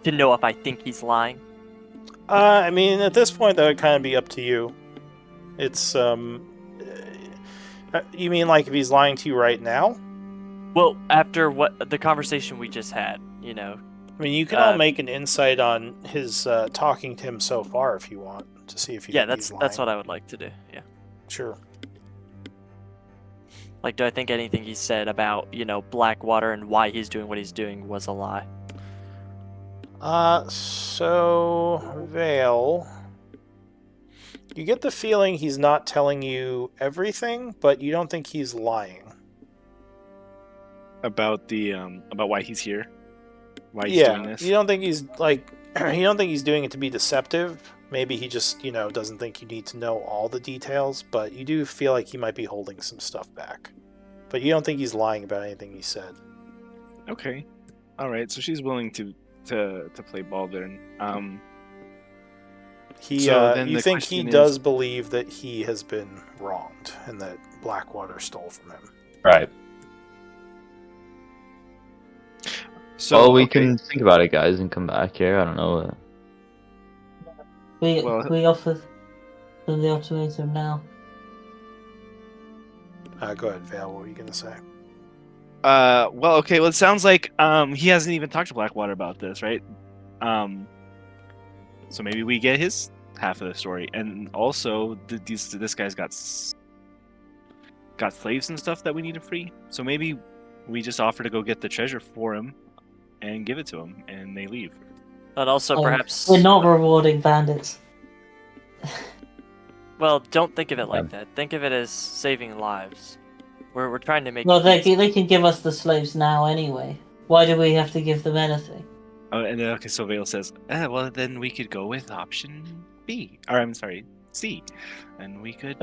[SPEAKER 3] to know if I think he's lying?
[SPEAKER 2] I mean, at this point, that would kind of be up to you. It's you mean like if he's lying to you right now?
[SPEAKER 3] Well, after what the conversation we just had, you know.
[SPEAKER 2] I mean, you can all make an insight on his talking to him so far if you want to see if you.
[SPEAKER 3] Yeah,
[SPEAKER 2] think he's lying.
[SPEAKER 3] that's what I would like to do. Yeah.
[SPEAKER 2] Sure.
[SPEAKER 3] Like, do I think anything he said about, you know, Blackwater and why he's doing what he's doing was a lie?
[SPEAKER 2] So Vale, you get the feeling he's not telling you everything, but you don't think he's lying.
[SPEAKER 6] About the about why he's here, why he's doing this.
[SPEAKER 2] You don't think he's like you don't think he's doing it to be deceptive. Maybe he just, doesn't think you need to know all the details, but you do feel like he might be holding some stuff back. But you don't think he's lying about anything he said.
[SPEAKER 6] Okay, all right. So she's willing to play ball then.
[SPEAKER 2] You think he does believe that he has been wronged and that Blackwater stole from him.
[SPEAKER 5] Right.
[SPEAKER 6] So
[SPEAKER 5] Well, we can think about it, guys, and come back here. I don't know.
[SPEAKER 4] We offer them the ultimatum now.
[SPEAKER 2] Go ahead, Vale. What were you going to say?
[SPEAKER 6] Well, okay. Well, it sounds like he hasn't even talked to Blackwater about this, right? So maybe we get his half of the story, and also this guy's got slaves and stuff that we need to free. So maybe we just offer to go get the treasure for him and give it to him, and they leave.
[SPEAKER 3] And also perhaps
[SPEAKER 4] we're not rewarding bandits.
[SPEAKER 3] Well, don't think of it like that. Think of it as saving lives. We're trying to make.
[SPEAKER 4] Well, they can give us the slaves now anyway. Why do we have to give them anything?
[SPEAKER 6] Oh, and then, okay, so Vale says, well, then we could go with option B. Or, I'm sorry, C. And we could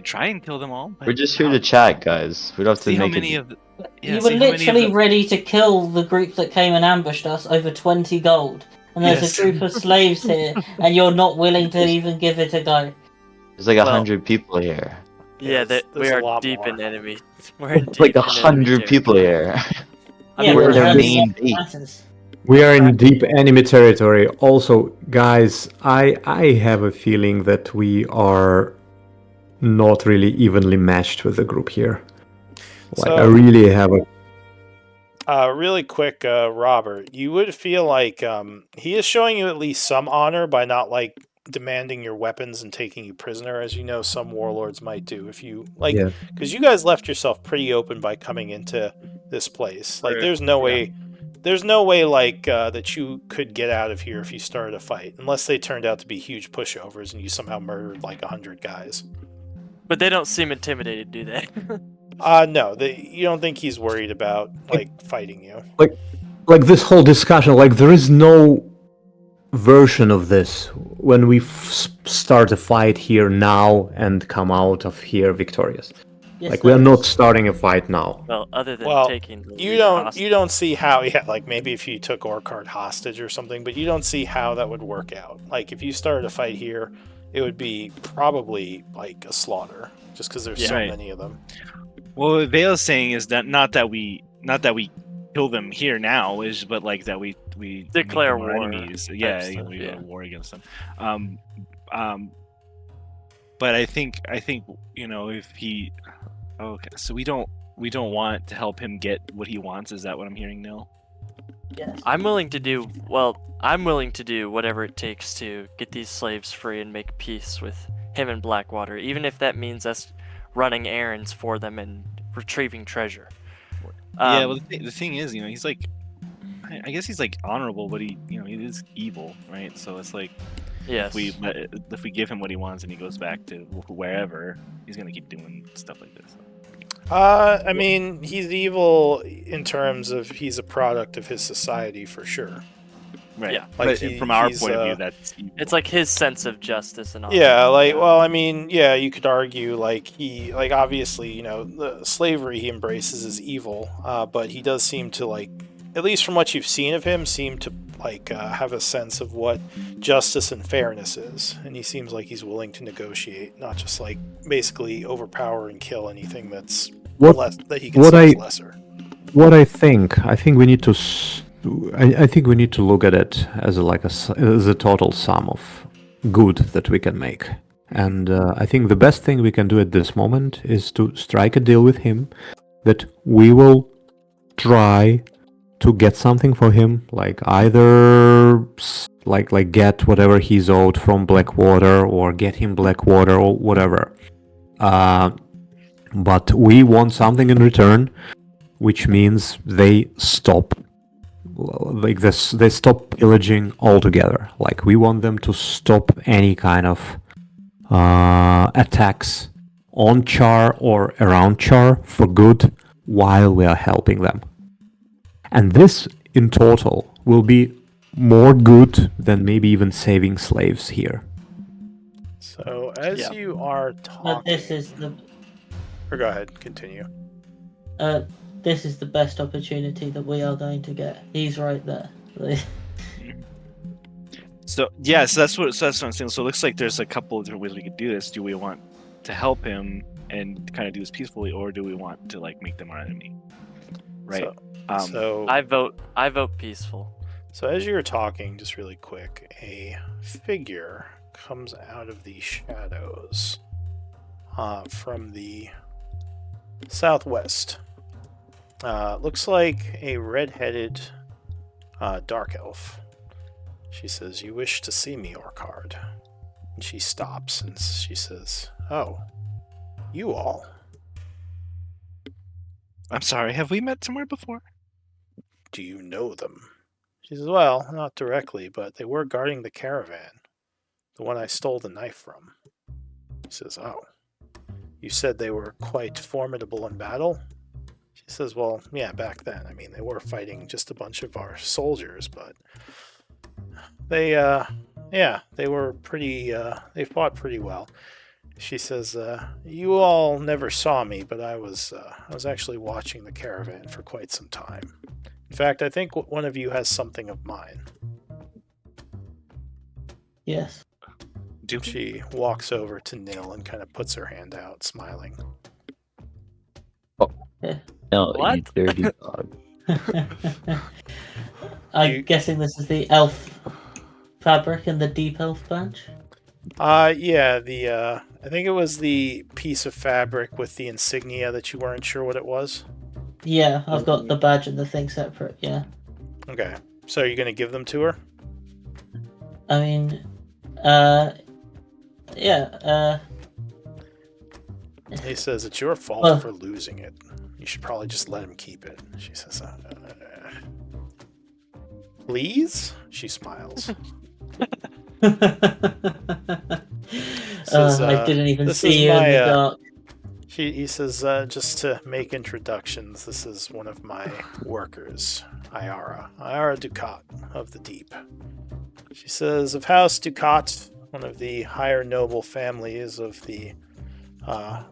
[SPEAKER 6] try and kill them all. But
[SPEAKER 5] We're just here to chat, guys. We don't have to
[SPEAKER 6] see how
[SPEAKER 5] make
[SPEAKER 6] many
[SPEAKER 5] it.
[SPEAKER 6] of the,
[SPEAKER 4] You were literally ready to kill the group that came and ambushed us over 20 gold. And there's a group of slaves here, and you're not willing to even give it a go.
[SPEAKER 5] There's like 100 people here.
[SPEAKER 3] Yeah, we
[SPEAKER 2] a
[SPEAKER 3] are
[SPEAKER 2] lot
[SPEAKER 3] deep
[SPEAKER 2] more.
[SPEAKER 3] in enemy. We're in
[SPEAKER 5] It's
[SPEAKER 3] deep
[SPEAKER 5] like
[SPEAKER 3] in
[SPEAKER 5] 100 people here.
[SPEAKER 4] Yeah,
[SPEAKER 5] We're
[SPEAKER 4] but
[SPEAKER 5] their
[SPEAKER 4] that's
[SPEAKER 5] main
[SPEAKER 4] what
[SPEAKER 5] base.
[SPEAKER 4] matters.
[SPEAKER 1] We are in deep enemy territory. Also, guys, I have a feeling that we are not really evenly matched with the group here. Like,
[SPEAKER 2] So-
[SPEAKER 1] I really have a...
[SPEAKER 2] Really quick, Robert, you would feel like he is showing you at least some honor by not like demanding your weapons and taking you prisoner, as you know some warlords might do if you like,
[SPEAKER 1] Yeah.
[SPEAKER 2] because you guys left yourself pretty open by coming into this place. Like, there's no way like that you could get out of here if you started a fight, unless they turned out to be huge pushovers and you somehow murdered like 100 guys.
[SPEAKER 3] But they don't seem intimidated, do they?
[SPEAKER 2] No, you don't think he's worried about like fighting you.
[SPEAKER 1] Like this whole discussion, like there is no version of this when we start a fight here now and come out of here victorious.
[SPEAKER 4] Yes,
[SPEAKER 1] Like, we are
[SPEAKER 4] there
[SPEAKER 1] not
[SPEAKER 4] is.
[SPEAKER 1] starting a fight now.
[SPEAKER 3] Well, other than
[SPEAKER 2] Well,
[SPEAKER 3] taking the
[SPEAKER 2] You
[SPEAKER 3] leader
[SPEAKER 2] don't
[SPEAKER 3] hostage.
[SPEAKER 2] see how, like maybe if you took Orcard hostage or something, but you don't see how that would work out. Like, if you started a fight here, it would be probably like a slaughter, just because there's so
[SPEAKER 6] Right.
[SPEAKER 2] many of them.
[SPEAKER 6] Well, what Vale's saying is that not that we kill them here now, but like that we
[SPEAKER 3] Declare
[SPEAKER 6] make them our
[SPEAKER 3] war
[SPEAKER 6] enemies.
[SPEAKER 3] type
[SPEAKER 6] Yeah,
[SPEAKER 3] stuff,
[SPEAKER 6] we go
[SPEAKER 3] yeah.
[SPEAKER 6] to war against them. But I think if he, okay, so we don't want to help him get what he wants. Is that what I'm hearing, Nil?
[SPEAKER 4] Yes.
[SPEAKER 3] I'm willing to do whatever it takes to get these slaves free and make peace with him and Blackwater, even if that means us running errands for them and retrieving treasure.
[SPEAKER 6] Yeah. Well, the thing is, he's like, I guess he's like honorable, but he is evil, right? So it's like,
[SPEAKER 3] yes.
[SPEAKER 6] if we give him what he wants and he goes back to wherever, he's gonna keep doing stuff like this.
[SPEAKER 2] I mean, he's evil in terms of he's a product of his society for sure.
[SPEAKER 3] Yeah.
[SPEAKER 6] Right.
[SPEAKER 2] Like,
[SPEAKER 6] But from our
[SPEAKER 2] he's,
[SPEAKER 6] point of view, that's evil.
[SPEAKER 3] It's like his sense of justice and all.
[SPEAKER 2] Yeah, like, well, I mean, yeah, you could argue like obviously, the slavery he embraces is evil, but he does seem to like at least from what you've seen of him, seem to have a sense of what justice and fairness is, and he seems like he's willing to negotiate, not just like basically overpower and kill anything that's less that he considers lesser.
[SPEAKER 1] What I think we need to. I think we need to look at it as as a total sum of good that we can make, and I think the best thing we can do at this moment is to strike a deal with him that we will try to get something for him, like either get whatever he's owed from Blackwater, or get him Blackwater, or whatever. But we want something in return, which means they stop, they stop pillaging altogether. Like, we want them to stop any kind of attacks on Char or around Char for good while we are helping them. And this, in total, will be more good than maybe even saving slaves here.
[SPEAKER 2] So, as you are talking...
[SPEAKER 4] This is the...
[SPEAKER 2] Or go ahead, continue.
[SPEAKER 4] This is the best opportunity that we are going to get. He's right there.
[SPEAKER 6] So that's what I'm saying. So it looks like there's a couple of different ways we could do this. Do we want to help him and kind of do this peacefully, or do we want to make them our enemy? Right.
[SPEAKER 2] So
[SPEAKER 3] I vote peaceful.
[SPEAKER 2] So as you were talking, just really quick, a figure comes out of the shadows from the southwest. Looks like a red-headed dark elf. She says, "You wish to see me, Orcard?" And she stops and she says, "Oh, you all."
[SPEAKER 6] I'm sorry, have we met somewhere before?
[SPEAKER 2] "Do you know them?" She says, "Well, not directly, but they were guarding the caravan, the one I stole the knife from." He says, "Oh, you said they were quite formidable in battle?" She says, "Well, yeah, back then. I mean, they were fighting just a bunch of our soldiers, but they were pretty, they fought pretty well." She says, "You all never saw me, but I was actually watching the caravan for quite some time. In fact, I think one of you has something of mine."
[SPEAKER 4] Yes.
[SPEAKER 2] She walks over to Nil and kind of puts her hand out, smiling.
[SPEAKER 5] No,
[SPEAKER 3] What?
[SPEAKER 5] you dirty dog.
[SPEAKER 4] I'm guessing this is the elf fabric in the deep elf badge?
[SPEAKER 2] Yeah, I think it was the piece of fabric with the insignia that you weren't sure what it was.
[SPEAKER 4] Yeah, I've got the badge and the thing separate, yeah.
[SPEAKER 2] Okay, so are you going to give them to her?
[SPEAKER 4] I mean, yeah,
[SPEAKER 2] He says, "It's your fault for losing it. You should probably just let him keep it." She says, "Please?" She smiles. Says,
[SPEAKER 4] I didn't even
[SPEAKER 2] "This
[SPEAKER 4] see
[SPEAKER 2] is
[SPEAKER 4] you in
[SPEAKER 2] my,
[SPEAKER 4] the dark.
[SPEAKER 2] He says, "Just to make introductions, this is one of my workers, Ayara Ducat of the Deep." She says, "Of House Ducat, one of the higher noble families of the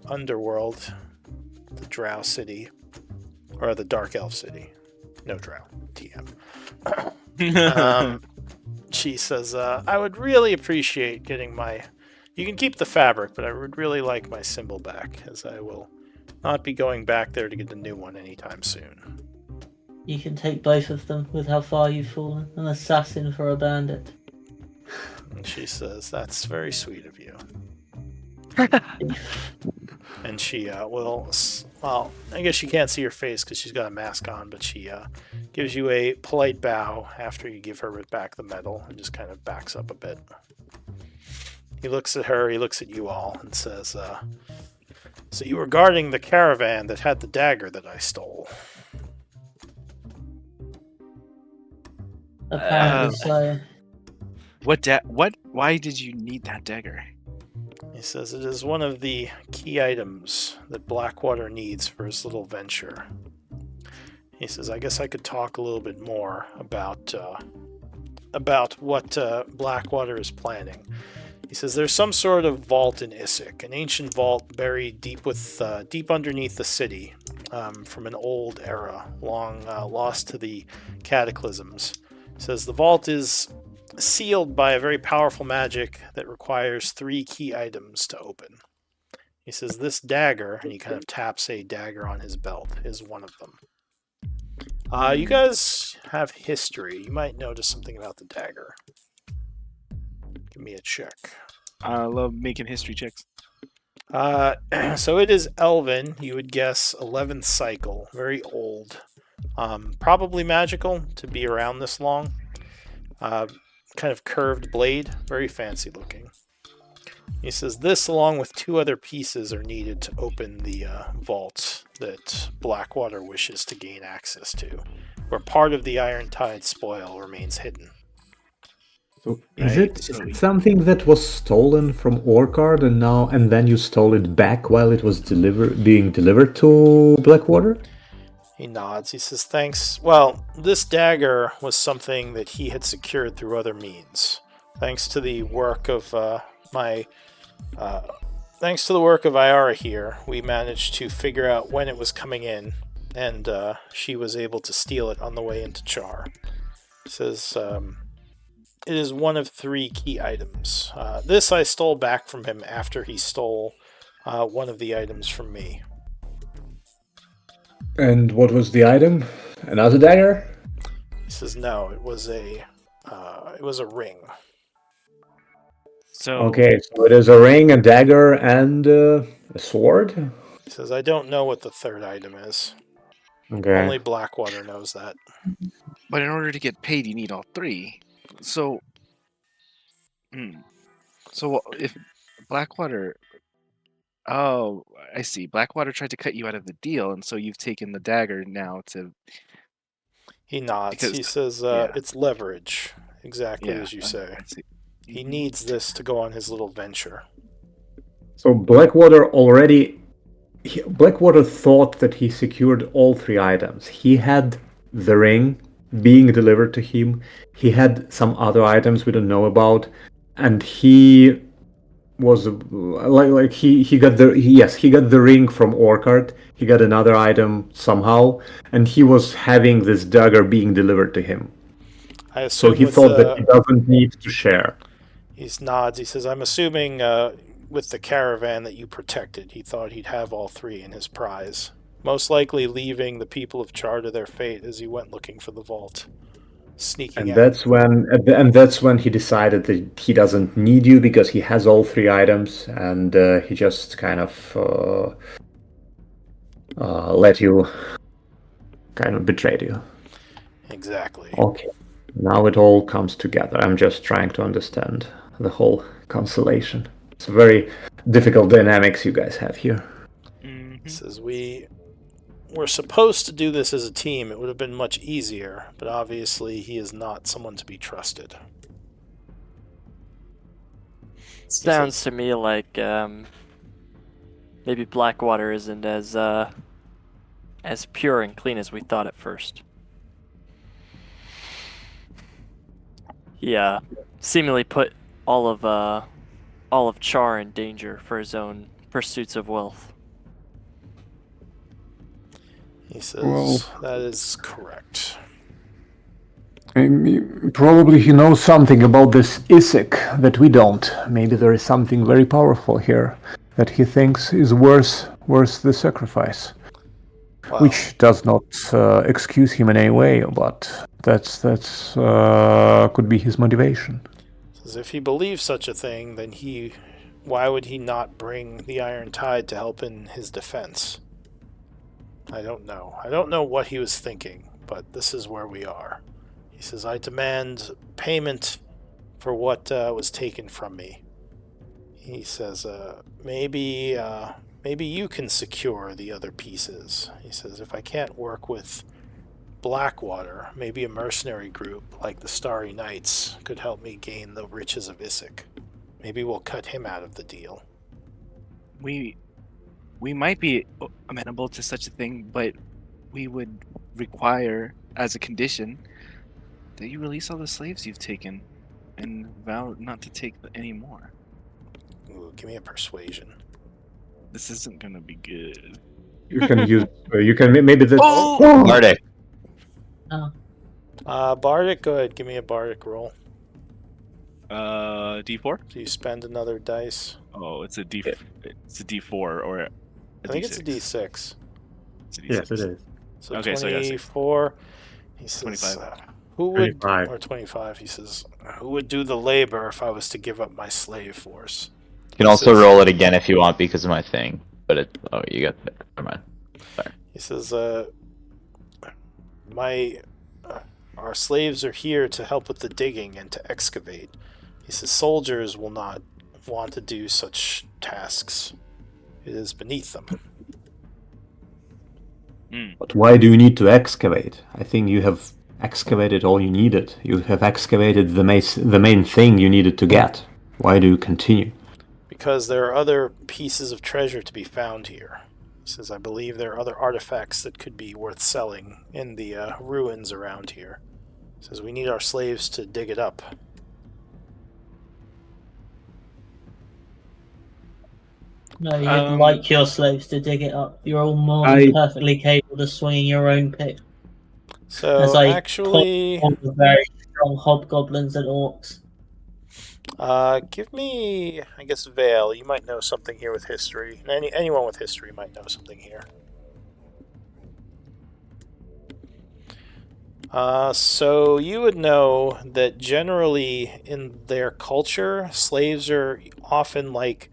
[SPEAKER 2] underworld, the Drow City, or the Dark Elf City. No Drow, TM." She says, "I would really appreciate getting my... You can keep the fabric, but I would really like my symbol back, as I will not be going back there to get a new one anytime soon."
[SPEAKER 4] You can take both of them with how far you've fallen. An assassin for a bandit.
[SPEAKER 2] And she says, "That's very sweet of you." And she well, I guess you can't see her face because she's got a mask on, but she gives you a polite bow after you give her back the medal and just kind of backs up a bit. He looks at her, he looks at you all, and says, "So you were guarding the caravan that had the dagger that I stole?"
[SPEAKER 4] Apparently so.
[SPEAKER 6] Why did you need that dagger?
[SPEAKER 2] He says, "It is one of the key items that Blackwater needs for his little venture." He says, "I guess I could talk a little bit more about what Blackwater is planning. He says there's some sort of vault in Issyk, an ancient vault buried deep underneath the city, from an old era, long lost to the cataclysms. He says the vault is sealed by a very powerful magic that requires 3 key items to open. He says this dagger, and he kind of taps a dagger on his belt, is one of them. You guys have history. You might notice something about the dagger. Give me a check.
[SPEAKER 6] I love making history checks.
[SPEAKER 2] So it is Elven. You would guess 11th cycle. Very old. Probably magical to be around this long. Kind of curved blade. Very fancy looking. He says this, along with 2 other pieces, are needed to open the vault that Blackwater wishes to gain access to, where part of the Iron Tide spoil remains hidden.
[SPEAKER 1] So
[SPEAKER 6] Right,
[SPEAKER 1] is
[SPEAKER 6] so
[SPEAKER 1] it something that was stolen from Orcard and then you stole it back while it was being delivered to Blackwater?
[SPEAKER 2] He nods. He says, thanks. Well, this dagger was something that he had secured through other means. Thanks to the work of thanks to the work of Iara here, we managed to figure out when it was coming in, and she was able to steal it on the way into Char. He says, it is one of 3 key items. This I stole back from him after he stole one of the items from me.
[SPEAKER 1] And what was the item? Another dagger?
[SPEAKER 2] He says, no, it was a ring.
[SPEAKER 6] So
[SPEAKER 1] Okay, so it is a ring, a dagger, and a sword?
[SPEAKER 2] He says, I don't know what the 3rd item is.
[SPEAKER 1] Okay.
[SPEAKER 2] Only Blackwater knows that.
[SPEAKER 6] But in order to get paid, you need all 3. So, so if Blackwater, oh, I see. Blackwater tried to cut you out of the deal, and so you've taken the dagger now to.
[SPEAKER 2] He nods.
[SPEAKER 6] Because-
[SPEAKER 2] He says,
[SPEAKER 6] yeah.
[SPEAKER 2] it's leverage, exactly
[SPEAKER 6] Yeah,
[SPEAKER 2] as you say.
[SPEAKER 6] I see.
[SPEAKER 2] He needs this to go on his little venture.
[SPEAKER 1] So Blackwater thought that he secured all 3 items. He had the ring being delivered to him. He had some other items we don't know about, and he was he got the ring from Orcard. He got another item somehow, and he was having this dagger being delivered to him.
[SPEAKER 2] I
[SPEAKER 1] So
[SPEAKER 2] assume
[SPEAKER 1] he
[SPEAKER 2] with
[SPEAKER 1] thought that he doesn't need to share.
[SPEAKER 2] he nods. He says, I'm assuming with the caravan that you protected, he thought he'd have all 3 in his prize. Most likely leaving the people of Char to their fate as he went looking for the vault. Sneaking
[SPEAKER 1] And
[SPEAKER 2] out.
[SPEAKER 1] that's when he decided that he doesn't need you because he has all 3 items, and he just kind of let you, kind of betrayed you.
[SPEAKER 2] Exactly.
[SPEAKER 1] Okay, now it all comes together. I'm just trying to understand the whole constellation. It's a very difficult dynamics you guys have here.
[SPEAKER 2] He says, we were supposed to do this as a team. It would have been much easier, but obviously he is not someone to be trusted.
[SPEAKER 3] Sounds to me like maybe Blackwater isn't as pure and clean as we thought at first. He seemingly put all of Char in danger for his own pursuits of wealth.
[SPEAKER 2] He says,
[SPEAKER 1] Well-
[SPEAKER 2] that is correct.
[SPEAKER 1] Probably he knows something about this Issyk that we don't. Maybe there is something very powerful here that he thinks is worth the sacrifice.
[SPEAKER 2] Well,
[SPEAKER 1] Which does not excuse him in any way, but that's could be his motivation.
[SPEAKER 2] says if he believes such a thing, then why would he not bring the Iron Tide to help in his defense? I don't know. I don't know what he was thinking, but this is where we are. He says, I demand payment for what was taken from me. He says, maybe you can secure the other pieces. He says, if I can't work with Blackwater, maybe a mercenary group like the Starry Knights could help me gain the riches of Issyk. Maybe we'll cut him out of the deal.
[SPEAKER 6] We might be amenable to such a thing, but we would require, as a condition, that you release all the slaves you've taken and vow not to take any more.
[SPEAKER 2] Ooh, give me a persuasion.
[SPEAKER 6] This isn't gonna be good.
[SPEAKER 1] You can use. You can maybe the.
[SPEAKER 6] Oh!
[SPEAKER 5] Bardic.
[SPEAKER 2] Bardic, go ahead. Give me a Bardic roll.
[SPEAKER 6] D4.
[SPEAKER 2] So you spend another dice.
[SPEAKER 6] Oh, it's a D4 or a
[SPEAKER 2] I think
[SPEAKER 6] D6.
[SPEAKER 2] it's a D6.
[SPEAKER 6] It's a D6.
[SPEAKER 1] Yes, it is.
[SPEAKER 2] So
[SPEAKER 6] Okay, so I got 6.
[SPEAKER 2] 24. He says,
[SPEAKER 6] 25.
[SPEAKER 2] who would
[SPEAKER 1] 25.
[SPEAKER 2] or 25? He says, who would do the labor if I was to give up my slave force?
[SPEAKER 5] You can also roll it again if you want because of my thing. But it's you got it. Never mind.
[SPEAKER 2] He says, our slaves are here to help with the digging and to excavate. He says soldiers will not want to do such tasks. It is beneath them.
[SPEAKER 1] But why do you need to excavate? I think you have excavated all you needed. You have excavated the main thing you needed to get. Why do you continue?
[SPEAKER 2] Because there are other pieces of treasure to be found here. He says, I believe there are other artifacts that could be worth selling in the ruins around here. He says, we need our slaves to dig it up.
[SPEAKER 4] No, you'd like your slaves to dig it up. You're all more than perfectly capable of swinging your own pick.
[SPEAKER 2] So,
[SPEAKER 4] As I
[SPEAKER 2] actually,
[SPEAKER 4] all the very strong hobgoblins and orcs.
[SPEAKER 2] give me, I guess, Vale. You might know something here with history. Anyone with history might know something here. So you would know that generally in their culture, slaves are often like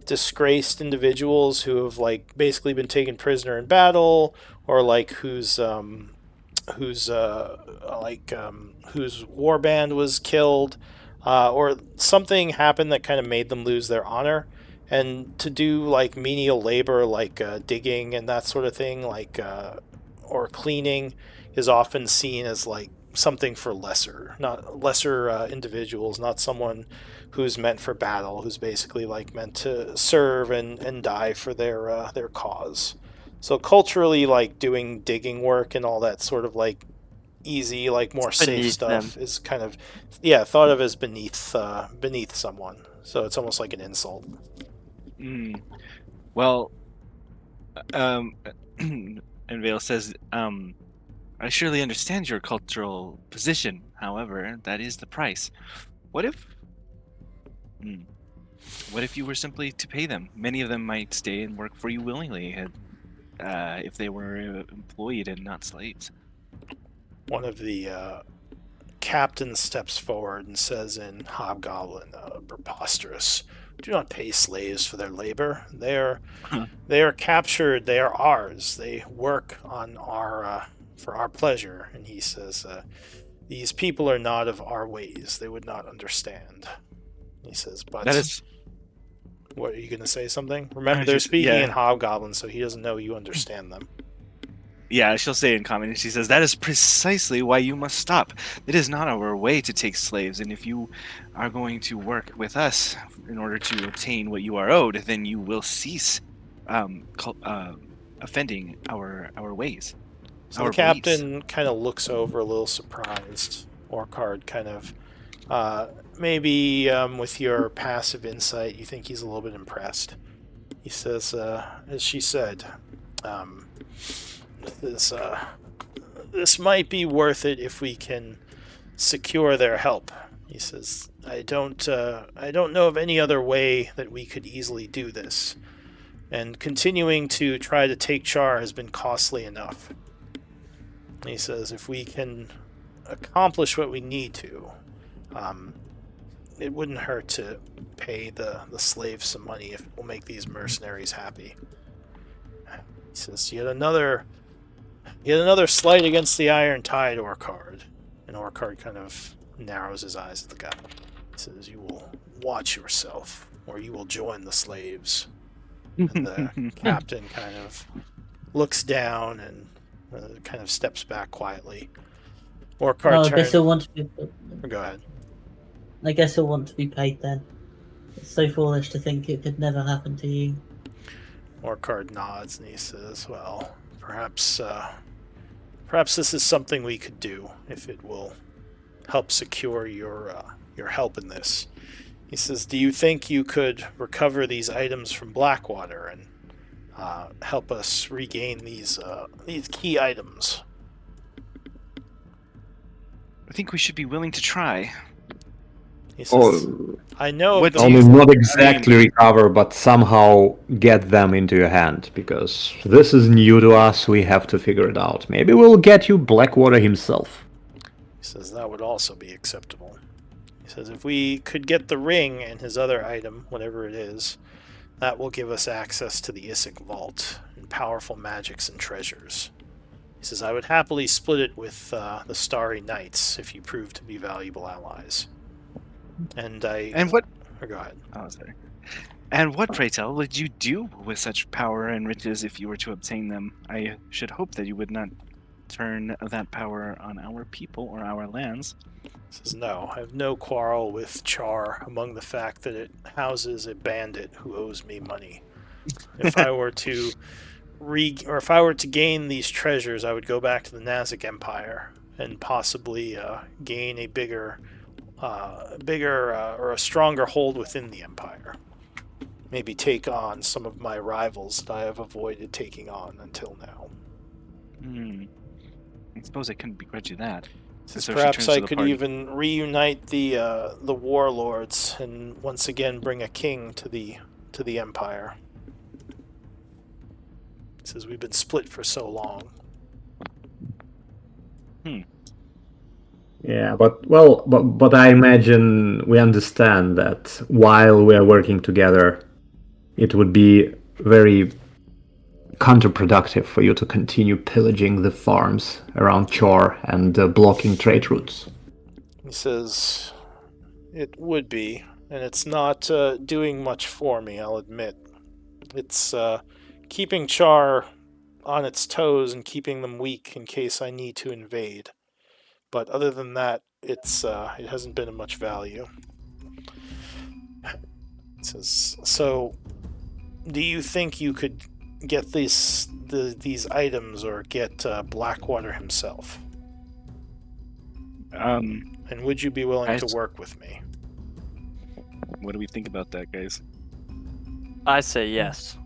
[SPEAKER 2] disgraced individuals who have like basically been taken prisoner in battle, or like whose warband was killed, or something happened that kind of made them lose their honor, and to do like menial labor like digging and that sort of thing, like or cleaning, is often seen as like something for lesser individuals, not someone who's meant for battle, who's basically like meant to serve and die for their cause. So culturally, like doing digging work and all that sort of like easy, like more safe stuff is kind of thought of as beneath someone. So it's almost like an insult.
[SPEAKER 6] Well, and Vale says, I surely understand your cultural position. However, that is the price. What if you were simply to pay them? Many of them might stay and work for you willingly, if they were employed and not slaves.
[SPEAKER 2] One of the captains steps forward and says in Hobgoblin, preposterous. Do not pay slaves for their labor. They are captured. They are ours. They work on our for our pleasure. And he says, these people are not of our ways. They would not understand. He says, but
[SPEAKER 6] that is.
[SPEAKER 2] What, are you going to say something? Remember, they're speaking in Hobgoblin, so he doesn't know you understand them.
[SPEAKER 6] Yeah, she'll say in common, and she says, that is precisely why you must stop. It is not our way to take slaves, and if you are going to work with us in order to obtain what you are owed, then you will cease offending our ways.
[SPEAKER 2] So the captain kind of looks over a little surprised. Orcard kind of, maybe with your passive insight, you think he's a little bit impressed. He says, as she said, this might be worth it if we can secure their help. He says, I don't know of any other way that we could easily do this. And continuing to try to take Char has been costly enough. He says, if we can accomplish what we need to, it wouldn't hurt to pay the slaves some money if it will make these mercenaries happy. He says, yet another slight against the Iron Tide, Orcard. And Orcard kind of narrows his eyes at the guy. He says, you will watch yourself, or you will join the slaves. And the captain kind of looks down and kind of steps back quietly. Orcard
[SPEAKER 4] I guess he'll want to be...
[SPEAKER 2] Go ahead.
[SPEAKER 4] I guess he'll want to be paid then. It's so foolish to think it could never happen to you.
[SPEAKER 2] Orcard nods and he says, well, perhaps this is something we could do if it will help secure your help in this. He says, "Do you think you could recover these items from Blackwater and help us regain these key items?"
[SPEAKER 6] I think we should be willing to try.
[SPEAKER 2] He says, "I know of
[SPEAKER 6] What
[SPEAKER 2] the
[SPEAKER 6] do
[SPEAKER 1] I
[SPEAKER 6] you
[SPEAKER 1] mean,
[SPEAKER 6] think?
[SPEAKER 1] not exactly recover, but somehow get them into your hand, because this is new to us. We have to figure it out. Maybe we'll get you Blackwater himself.
[SPEAKER 2] He says that would also be acceptable. He says if we could get the ring and his other item, whatever it is, that will give us access to the Isik Vault and powerful magics and treasures. He says I would happily split it with the Starry Knights if you prove to be valuable allies. And
[SPEAKER 6] what?
[SPEAKER 2] Or go ahead.
[SPEAKER 6] Oh, sorry. And what, pray tell, would you do with such power and riches if you were to obtain them? I should hope that you would not turn that power on our people or our lands.
[SPEAKER 2] He says no, I have no quarrel with Char among the fact that it houses a bandit who owes me money. If I were to if I were to gain these treasures, I would go back to the Nazic Empire and possibly gain a bigger or a stronger hold within the Empire. Maybe take on some of my rivals that I have avoided taking on until now.
[SPEAKER 6] I suppose I couldn't begrudge you that.
[SPEAKER 2] So perhaps I could even reunite the warlords and once again bring a king to the Empire. He says we've been split for so long.
[SPEAKER 1] Yeah, but I imagine we understand that while we are working together, it would be very counterproductive for you to continue pillaging the farms around Chor and blocking trade routes.
[SPEAKER 2] He says it would be, and it's not doing much for me, I'll admit. It's keeping Char on its toes and keeping them weak in case I need to invade. But other than that, it hasn't been of much value. It says, so do you think you could get these items or get Blackwater himself? And would you be willing to work with me?
[SPEAKER 6] What do we think about that, guys?
[SPEAKER 3] I say yes.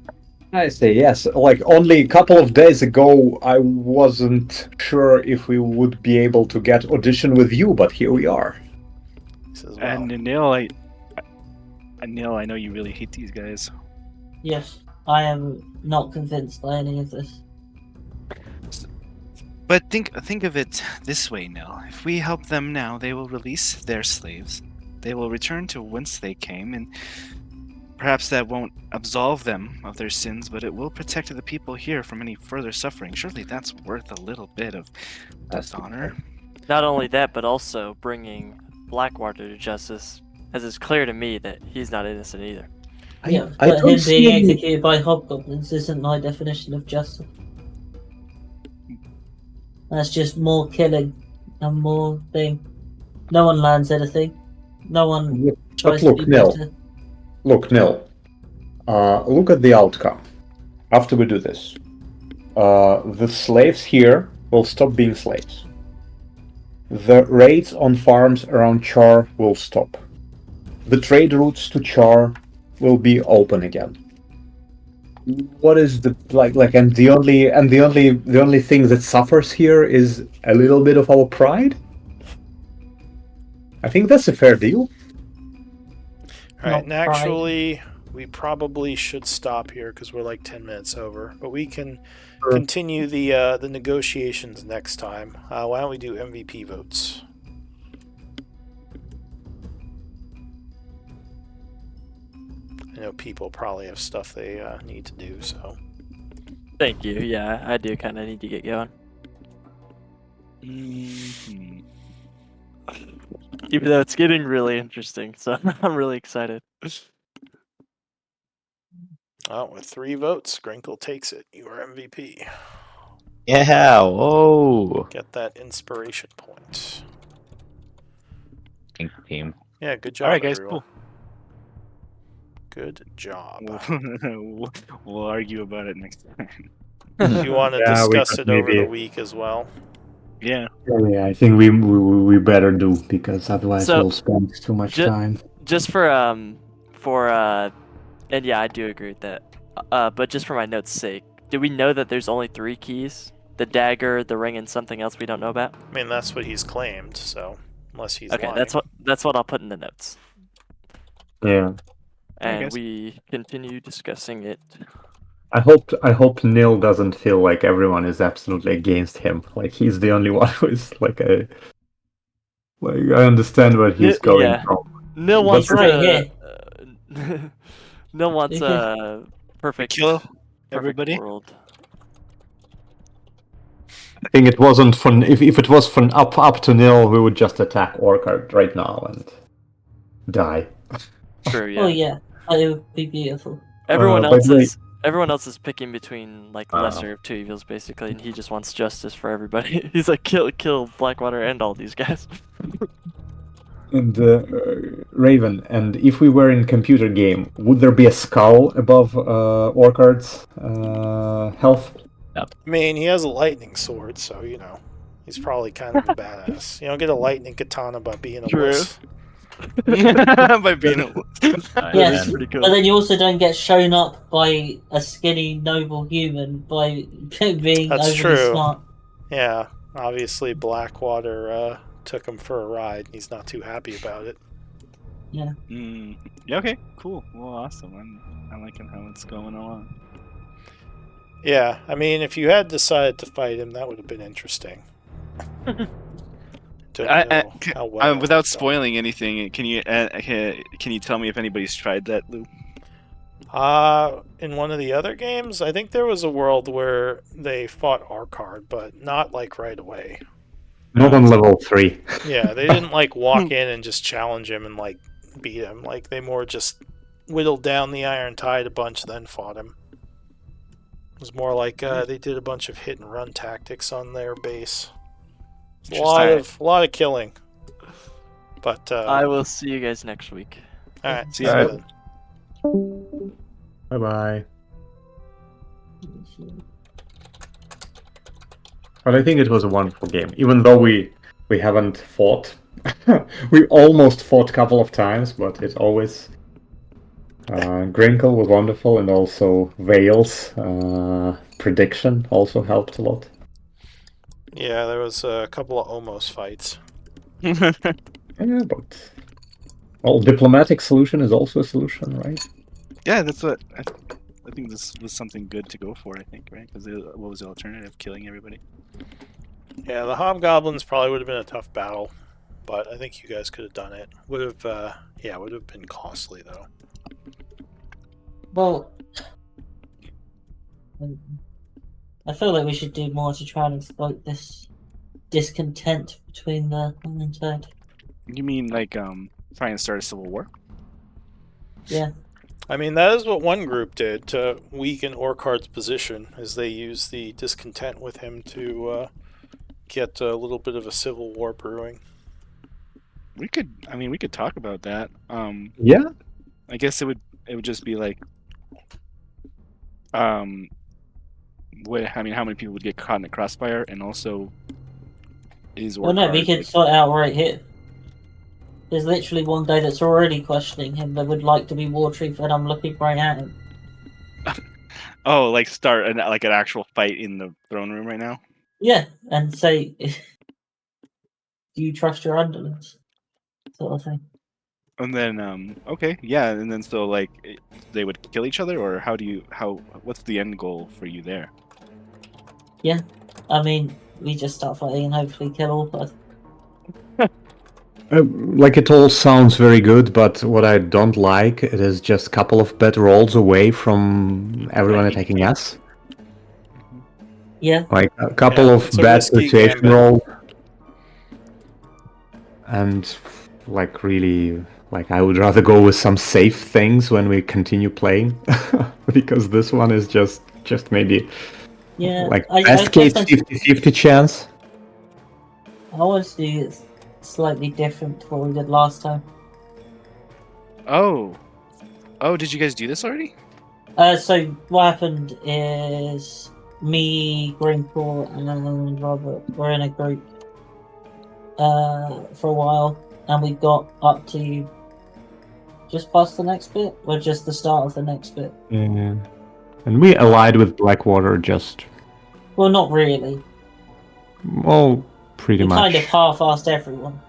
[SPEAKER 1] I say yes. Like, only a couple of days ago, I wasn't sure if we would be able to get audition with you, but here we are.
[SPEAKER 2] He says,
[SPEAKER 6] And Neil, I know you really hate these guys.
[SPEAKER 4] Yes, I am not convinced by any of this.
[SPEAKER 6] But think of it this way, Neil. If we help them now, they will release their slaves. They will return to whence they came, and perhaps that won't absolve them of their sins, but it will protect the people here from any further suffering. Surely that's worth a little bit of dishonor.
[SPEAKER 3] Not only that, but also bringing Blackwater to justice, as it's clear to me that he's not innocent either.
[SPEAKER 4] Yeah, but him being executed by hobgoblins isn't my definition of justice. That's just more killing and more thing. No one learns anything. No one tries to be better.
[SPEAKER 1] Look, Nil. Look at the outcome. After we do this, the slaves here will stop being slaves. The raids on farms around Char will stop. The trade routes to Char will be open again. What is the and the only thing that suffers here is a little bit of our pride? I think that's a fair deal.
[SPEAKER 2] Alright, and actually, we probably should stop here because we're like 10 minutes over. But we can continue the negotiations next time. Why don't we do MVP votes? I know people probably have stuff they need to do, so.
[SPEAKER 3] Thank you. Yeah, I do kind of need to get going. Even though it's getting really interesting, so I'm really excited.
[SPEAKER 2] Oh, with 3 votes, Grinkle takes it. You are MVP.
[SPEAKER 5] Yeah, whoa.
[SPEAKER 2] Get that inspiration point.
[SPEAKER 5] Thanks, team.
[SPEAKER 2] Yeah, good job,
[SPEAKER 6] All right, guys,
[SPEAKER 2] everyone.
[SPEAKER 6] cool.
[SPEAKER 2] Good job.
[SPEAKER 6] We'll argue about it next time.
[SPEAKER 2] You want to discuss it over the week as well?
[SPEAKER 6] Yeah.
[SPEAKER 1] Yeah, I think we better do, because otherwise
[SPEAKER 3] So,
[SPEAKER 1] we'll spend too much time.
[SPEAKER 3] just and yeah, I do agree with that. But just for my notes' sake, do we know that there's only 3 keys? The dagger, the ring, and something else we don't know about?
[SPEAKER 2] I mean, that's what he's claimed. So unless he's
[SPEAKER 3] Okay,
[SPEAKER 2] lying.
[SPEAKER 3] that's what I'll put in the notes.
[SPEAKER 1] Yeah.
[SPEAKER 3] And
[SPEAKER 6] guess.
[SPEAKER 3] we continue discussing it.
[SPEAKER 1] I hope Neil doesn't feel like everyone is absolutely against him. Like he's the only one who is like I understand where he's going
[SPEAKER 3] Yeah.
[SPEAKER 1] from.
[SPEAKER 3] Nil
[SPEAKER 1] But
[SPEAKER 3] wants
[SPEAKER 4] right
[SPEAKER 3] to.
[SPEAKER 4] here.
[SPEAKER 3] Nil wants a perfect,
[SPEAKER 6] kill
[SPEAKER 3] perfect
[SPEAKER 6] everybody?
[SPEAKER 3] world.
[SPEAKER 1] I think it wasn't fun. If it was fun up to Neil, we would just attack Orchard right now and die.
[SPEAKER 3] True. Yeah.
[SPEAKER 4] Oh yeah, it would be beautiful.
[SPEAKER 3] Everyone
[SPEAKER 1] by
[SPEAKER 3] else
[SPEAKER 1] the way-
[SPEAKER 3] is everyone else is picking between like lesser of 2 evils basically, and he just wants justice for everybody. He's like kill Blackwater and all these guys.
[SPEAKER 1] And Raven, and if we were in computer game, would there be a skull above Orchard's health?
[SPEAKER 2] I mean, he has a lightning sword, so you know he's probably kind of a badass. You don't get a lightning katana by being a
[SPEAKER 3] True.
[SPEAKER 2] wuss.
[SPEAKER 6] By being a
[SPEAKER 4] Yes,
[SPEAKER 3] Pretty cool.
[SPEAKER 4] but then you also don't get shown up by a skinny noble human by being
[SPEAKER 2] That's
[SPEAKER 4] overly
[SPEAKER 2] true.
[SPEAKER 4] smart.
[SPEAKER 2] Yeah, obviously Blackwater took him for a ride, and he's not too happy about it.
[SPEAKER 4] Yeah.
[SPEAKER 6] Yeah, okay, cool. Well, awesome. I'm liking how it's going along.
[SPEAKER 2] Yeah, I mean, if you had decided to fight him, that would have been interesting. Don't know how well that
[SPEAKER 6] without
[SPEAKER 2] would've gone.
[SPEAKER 6] spoiling anything, can you tell me if anybody's tried that, Lou?
[SPEAKER 2] In one of the other games, I think there was a world where they fought Arkard, but not like right away.
[SPEAKER 1] Not on level 3.
[SPEAKER 2] Yeah, they didn't like walk in and just challenge him and like beat him. Like they more just whittled down the Iron Tide a bunch, then fought him. It was more like they did a bunch of hit and run tactics on their base. A lot of killing. But
[SPEAKER 3] I will see you guys next week.
[SPEAKER 2] all right,
[SPEAKER 6] See you
[SPEAKER 1] Alright.
[SPEAKER 2] then.
[SPEAKER 1] Bye bye. But I think it was a wonderful game, even though we haven't fought. We almost fought a couple of times, but it always. Grinkle was wonderful, and also Vale's prediction also helped a lot.
[SPEAKER 2] Yeah, there was a couple of almost fights.
[SPEAKER 1] Yeah, but well, diplomatic solution is also a solution, right?
[SPEAKER 6] Yeah, that's what I think. This was something good to go for. I think, right? Because what was the alternative? Killing everybody.
[SPEAKER 2] Yeah, the Hobgoblins probably would have been a tough battle, but I think you guys could have done it. Would have been costly though.
[SPEAKER 4] Well, I feel like we should do more to try and exploit this discontent between the Long and Tide.
[SPEAKER 6] You mean like try and start a civil war?
[SPEAKER 4] Yeah.
[SPEAKER 2] I mean, that is what one group did to weaken Orchard's position, is they used the discontent with him to get a little bit of a civil war brewing.
[SPEAKER 6] We could talk about that.
[SPEAKER 1] Yeah.
[SPEAKER 6] I guess it would just be like how many people would get caught in the crossfire, and also is
[SPEAKER 4] Well, no, we
[SPEAKER 6] Orchard,
[SPEAKER 4] could
[SPEAKER 6] like-
[SPEAKER 4] sort it out right here. There's literally one guy that's already questioning him that would like to be war chief, and I'm looking right at him.
[SPEAKER 6] Oh, like start an actual fight in the throne room right now.
[SPEAKER 4] Yeah, and say, do you trust your underlings? Sort of thing.
[SPEAKER 6] And then okay, yeah, and then so like they would kill each other, or what's the end goal for you there?
[SPEAKER 4] Yeah, I mean, we just start fighting and hopefully kill all of us.
[SPEAKER 1] Like it all sounds very good, but what I don't like it is just a couple of bad rolls away from everyone attacking us.
[SPEAKER 4] Yeah,
[SPEAKER 1] Like a couple of
[SPEAKER 2] it's a
[SPEAKER 1] bad
[SPEAKER 2] risky
[SPEAKER 1] situation
[SPEAKER 2] gambit.
[SPEAKER 1] rolls, and like really, like I would rather go with some safe things when we continue playing, because this one is just maybe
[SPEAKER 4] yeah.
[SPEAKER 1] like
[SPEAKER 4] I
[SPEAKER 1] best case
[SPEAKER 4] guess
[SPEAKER 1] 50-50 chance.
[SPEAKER 4] I want to do it slightly different to what we did last time.
[SPEAKER 6] Oh, did you guys do this already?
[SPEAKER 4] So what happened is me, Grinkle, and Robert were in a group for a while, and we got up to Just past the next bit, or just the start of the next bit?
[SPEAKER 1] Yeah. And we allied with Blackwater just,
[SPEAKER 4] Well, not really.
[SPEAKER 1] well, pretty
[SPEAKER 4] You
[SPEAKER 1] much.
[SPEAKER 4] kind of half-assed everyone.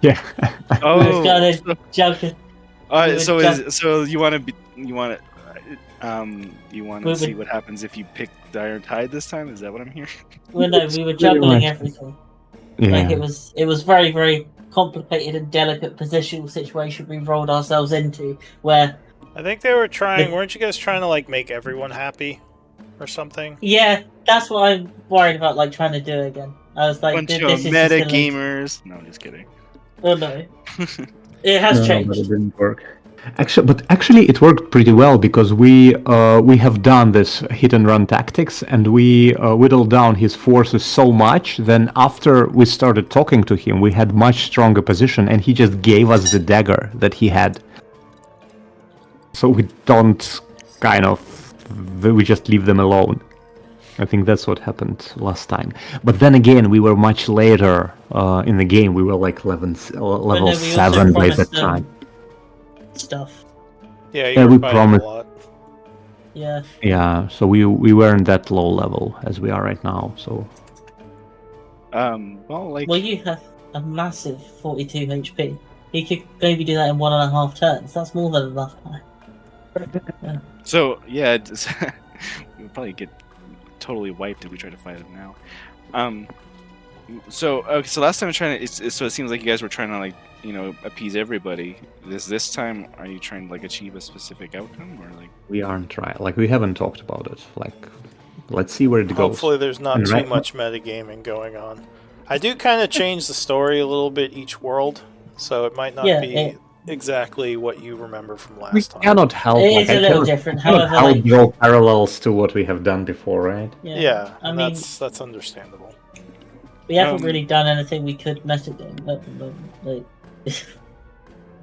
[SPEAKER 1] Yeah.
[SPEAKER 6] Oh,
[SPEAKER 4] kind of juggling. We were
[SPEAKER 6] so you want to you want
[SPEAKER 4] We
[SPEAKER 6] to see
[SPEAKER 4] would-
[SPEAKER 6] what happens if you pick the Iron Tide this time? Is that what I'm hearing?
[SPEAKER 4] Well, no, we were
[SPEAKER 1] Pretty
[SPEAKER 4] juggling
[SPEAKER 1] much.
[SPEAKER 4] everything.
[SPEAKER 1] Yeah.
[SPEAKER 4] Like it was very, very complicated and delicate positional situation we rolled ourselves into, where
[SPEAKER 2] I think they were trying. Weren't you guys trying to like make everyone happy, or something?
[SPEAKER 4] yeah, that's what I'm worried about. Like trying to do again. I was like,
[SPEAKER 6] Bunch
[SPEAKER 4] this
[SPEAKER 6] of
[SPEAKER 4] is just
[SPEAKER 6] meta
[SPEAKER 4] gonna lead-
[SPEAKER 6] gamers. No, I'm just kidding.
[SPEAKER 4] Oh no, it has
[SPEAKER 1] No, but it
[SPEAKER 4] changed.
[SPEAKER 1] didn't work. Actually, it worked pretty well because we have done this hit and run tactics, and we whittled down his forces so much. Then after we started talking to him, we had much stronger position, and he just gave us the dagger that he had. So we don't we just leave them alone. I think that's what happened last time. But then again, we were much later in the game. We were like level
[SPEAKER 4] But no, we also
[SPEAKER 1] 7 by
[SPEAKER 4] promised
[SPEAKER 1] that time.
[SPEAKER 4] stuff.
[SPEAKER 2] Yeah, you
[SPEAKER 1] Yeah,
[SPEAKER 2] were
[SPEAKER 1] we
[SPEAKER 2] fighting
[SPEAKER 1] promised.
[SPEAKER 2] a lot.
[SPEAKER 4] Yeah.
[SPEAKER 1] Yeah, so we weren't that low level as we are right now. So
[SPEAKER 6] Well, like,
[SPEAKER 4] Well, you have a massive 42 HP. You could maybe do that in 1.5 turns. That's more than enough time.
[SPEAKER 6] so yeah, we'll probably get totally wiped if we try to fight him now. So okay, so last time I'm trying to, so it seems like you guys were trying to like, appease everybody. This time, are you trying to like achieve a specific outcome, or like?
[SPEAKER 1] we aren't trying. Like we haven't talked about it. Like, let's see where it goes.
[SPEAKER 2] Hopefully, there's not
[SPEAKER 1] And
[SPEAKER 2] too
[SPEAKER 1] right-
[SPEAKER 2] much metagaming going on. I do kind of change the story a little bit each world, so it might not
[SPEAKER 4] Yeah,
[SPEAKER 2] be exactly what you remember from
[SPEAKER 1] We
[SPEAKER 2] last time.
[SPEAKER 1] cannot help.
[SPEAKER 4] It's
[SPEAKER 1] like,
[SPEAKER 4] a
[SPEAKER 1] I
[SPEAKER 4] little
[SPEAKER 1] cannot-
[SPEAKER 4] different.
[SPEAKER 1] I cannot
[SPEAKER 4] However,
[SPEAKER 1] help
[SPEAKER 4] like,
[SPEAKER 1] draw parallels to what we have done before, right?
[SPEAKER 2] Yeah,
[SPEAKER 4] I
[SPEAKER 2] and
[SPEAKER 4] mean,
[SPEAKER 2] that's understandable.
[SPEAKER 4] we haven't really done anything we could metagame at the moment. Like,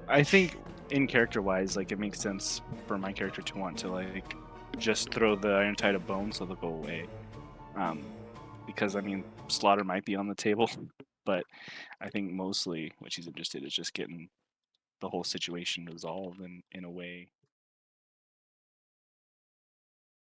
[SPEAKER 6] I think in character wise, like it makes sense for my character to want to like just throw the Iron Tide of Bone so they'll go away. Because I mean, slaughter might be on the table, but I think mostly what she's interested is just getting the whole situation resolved in a way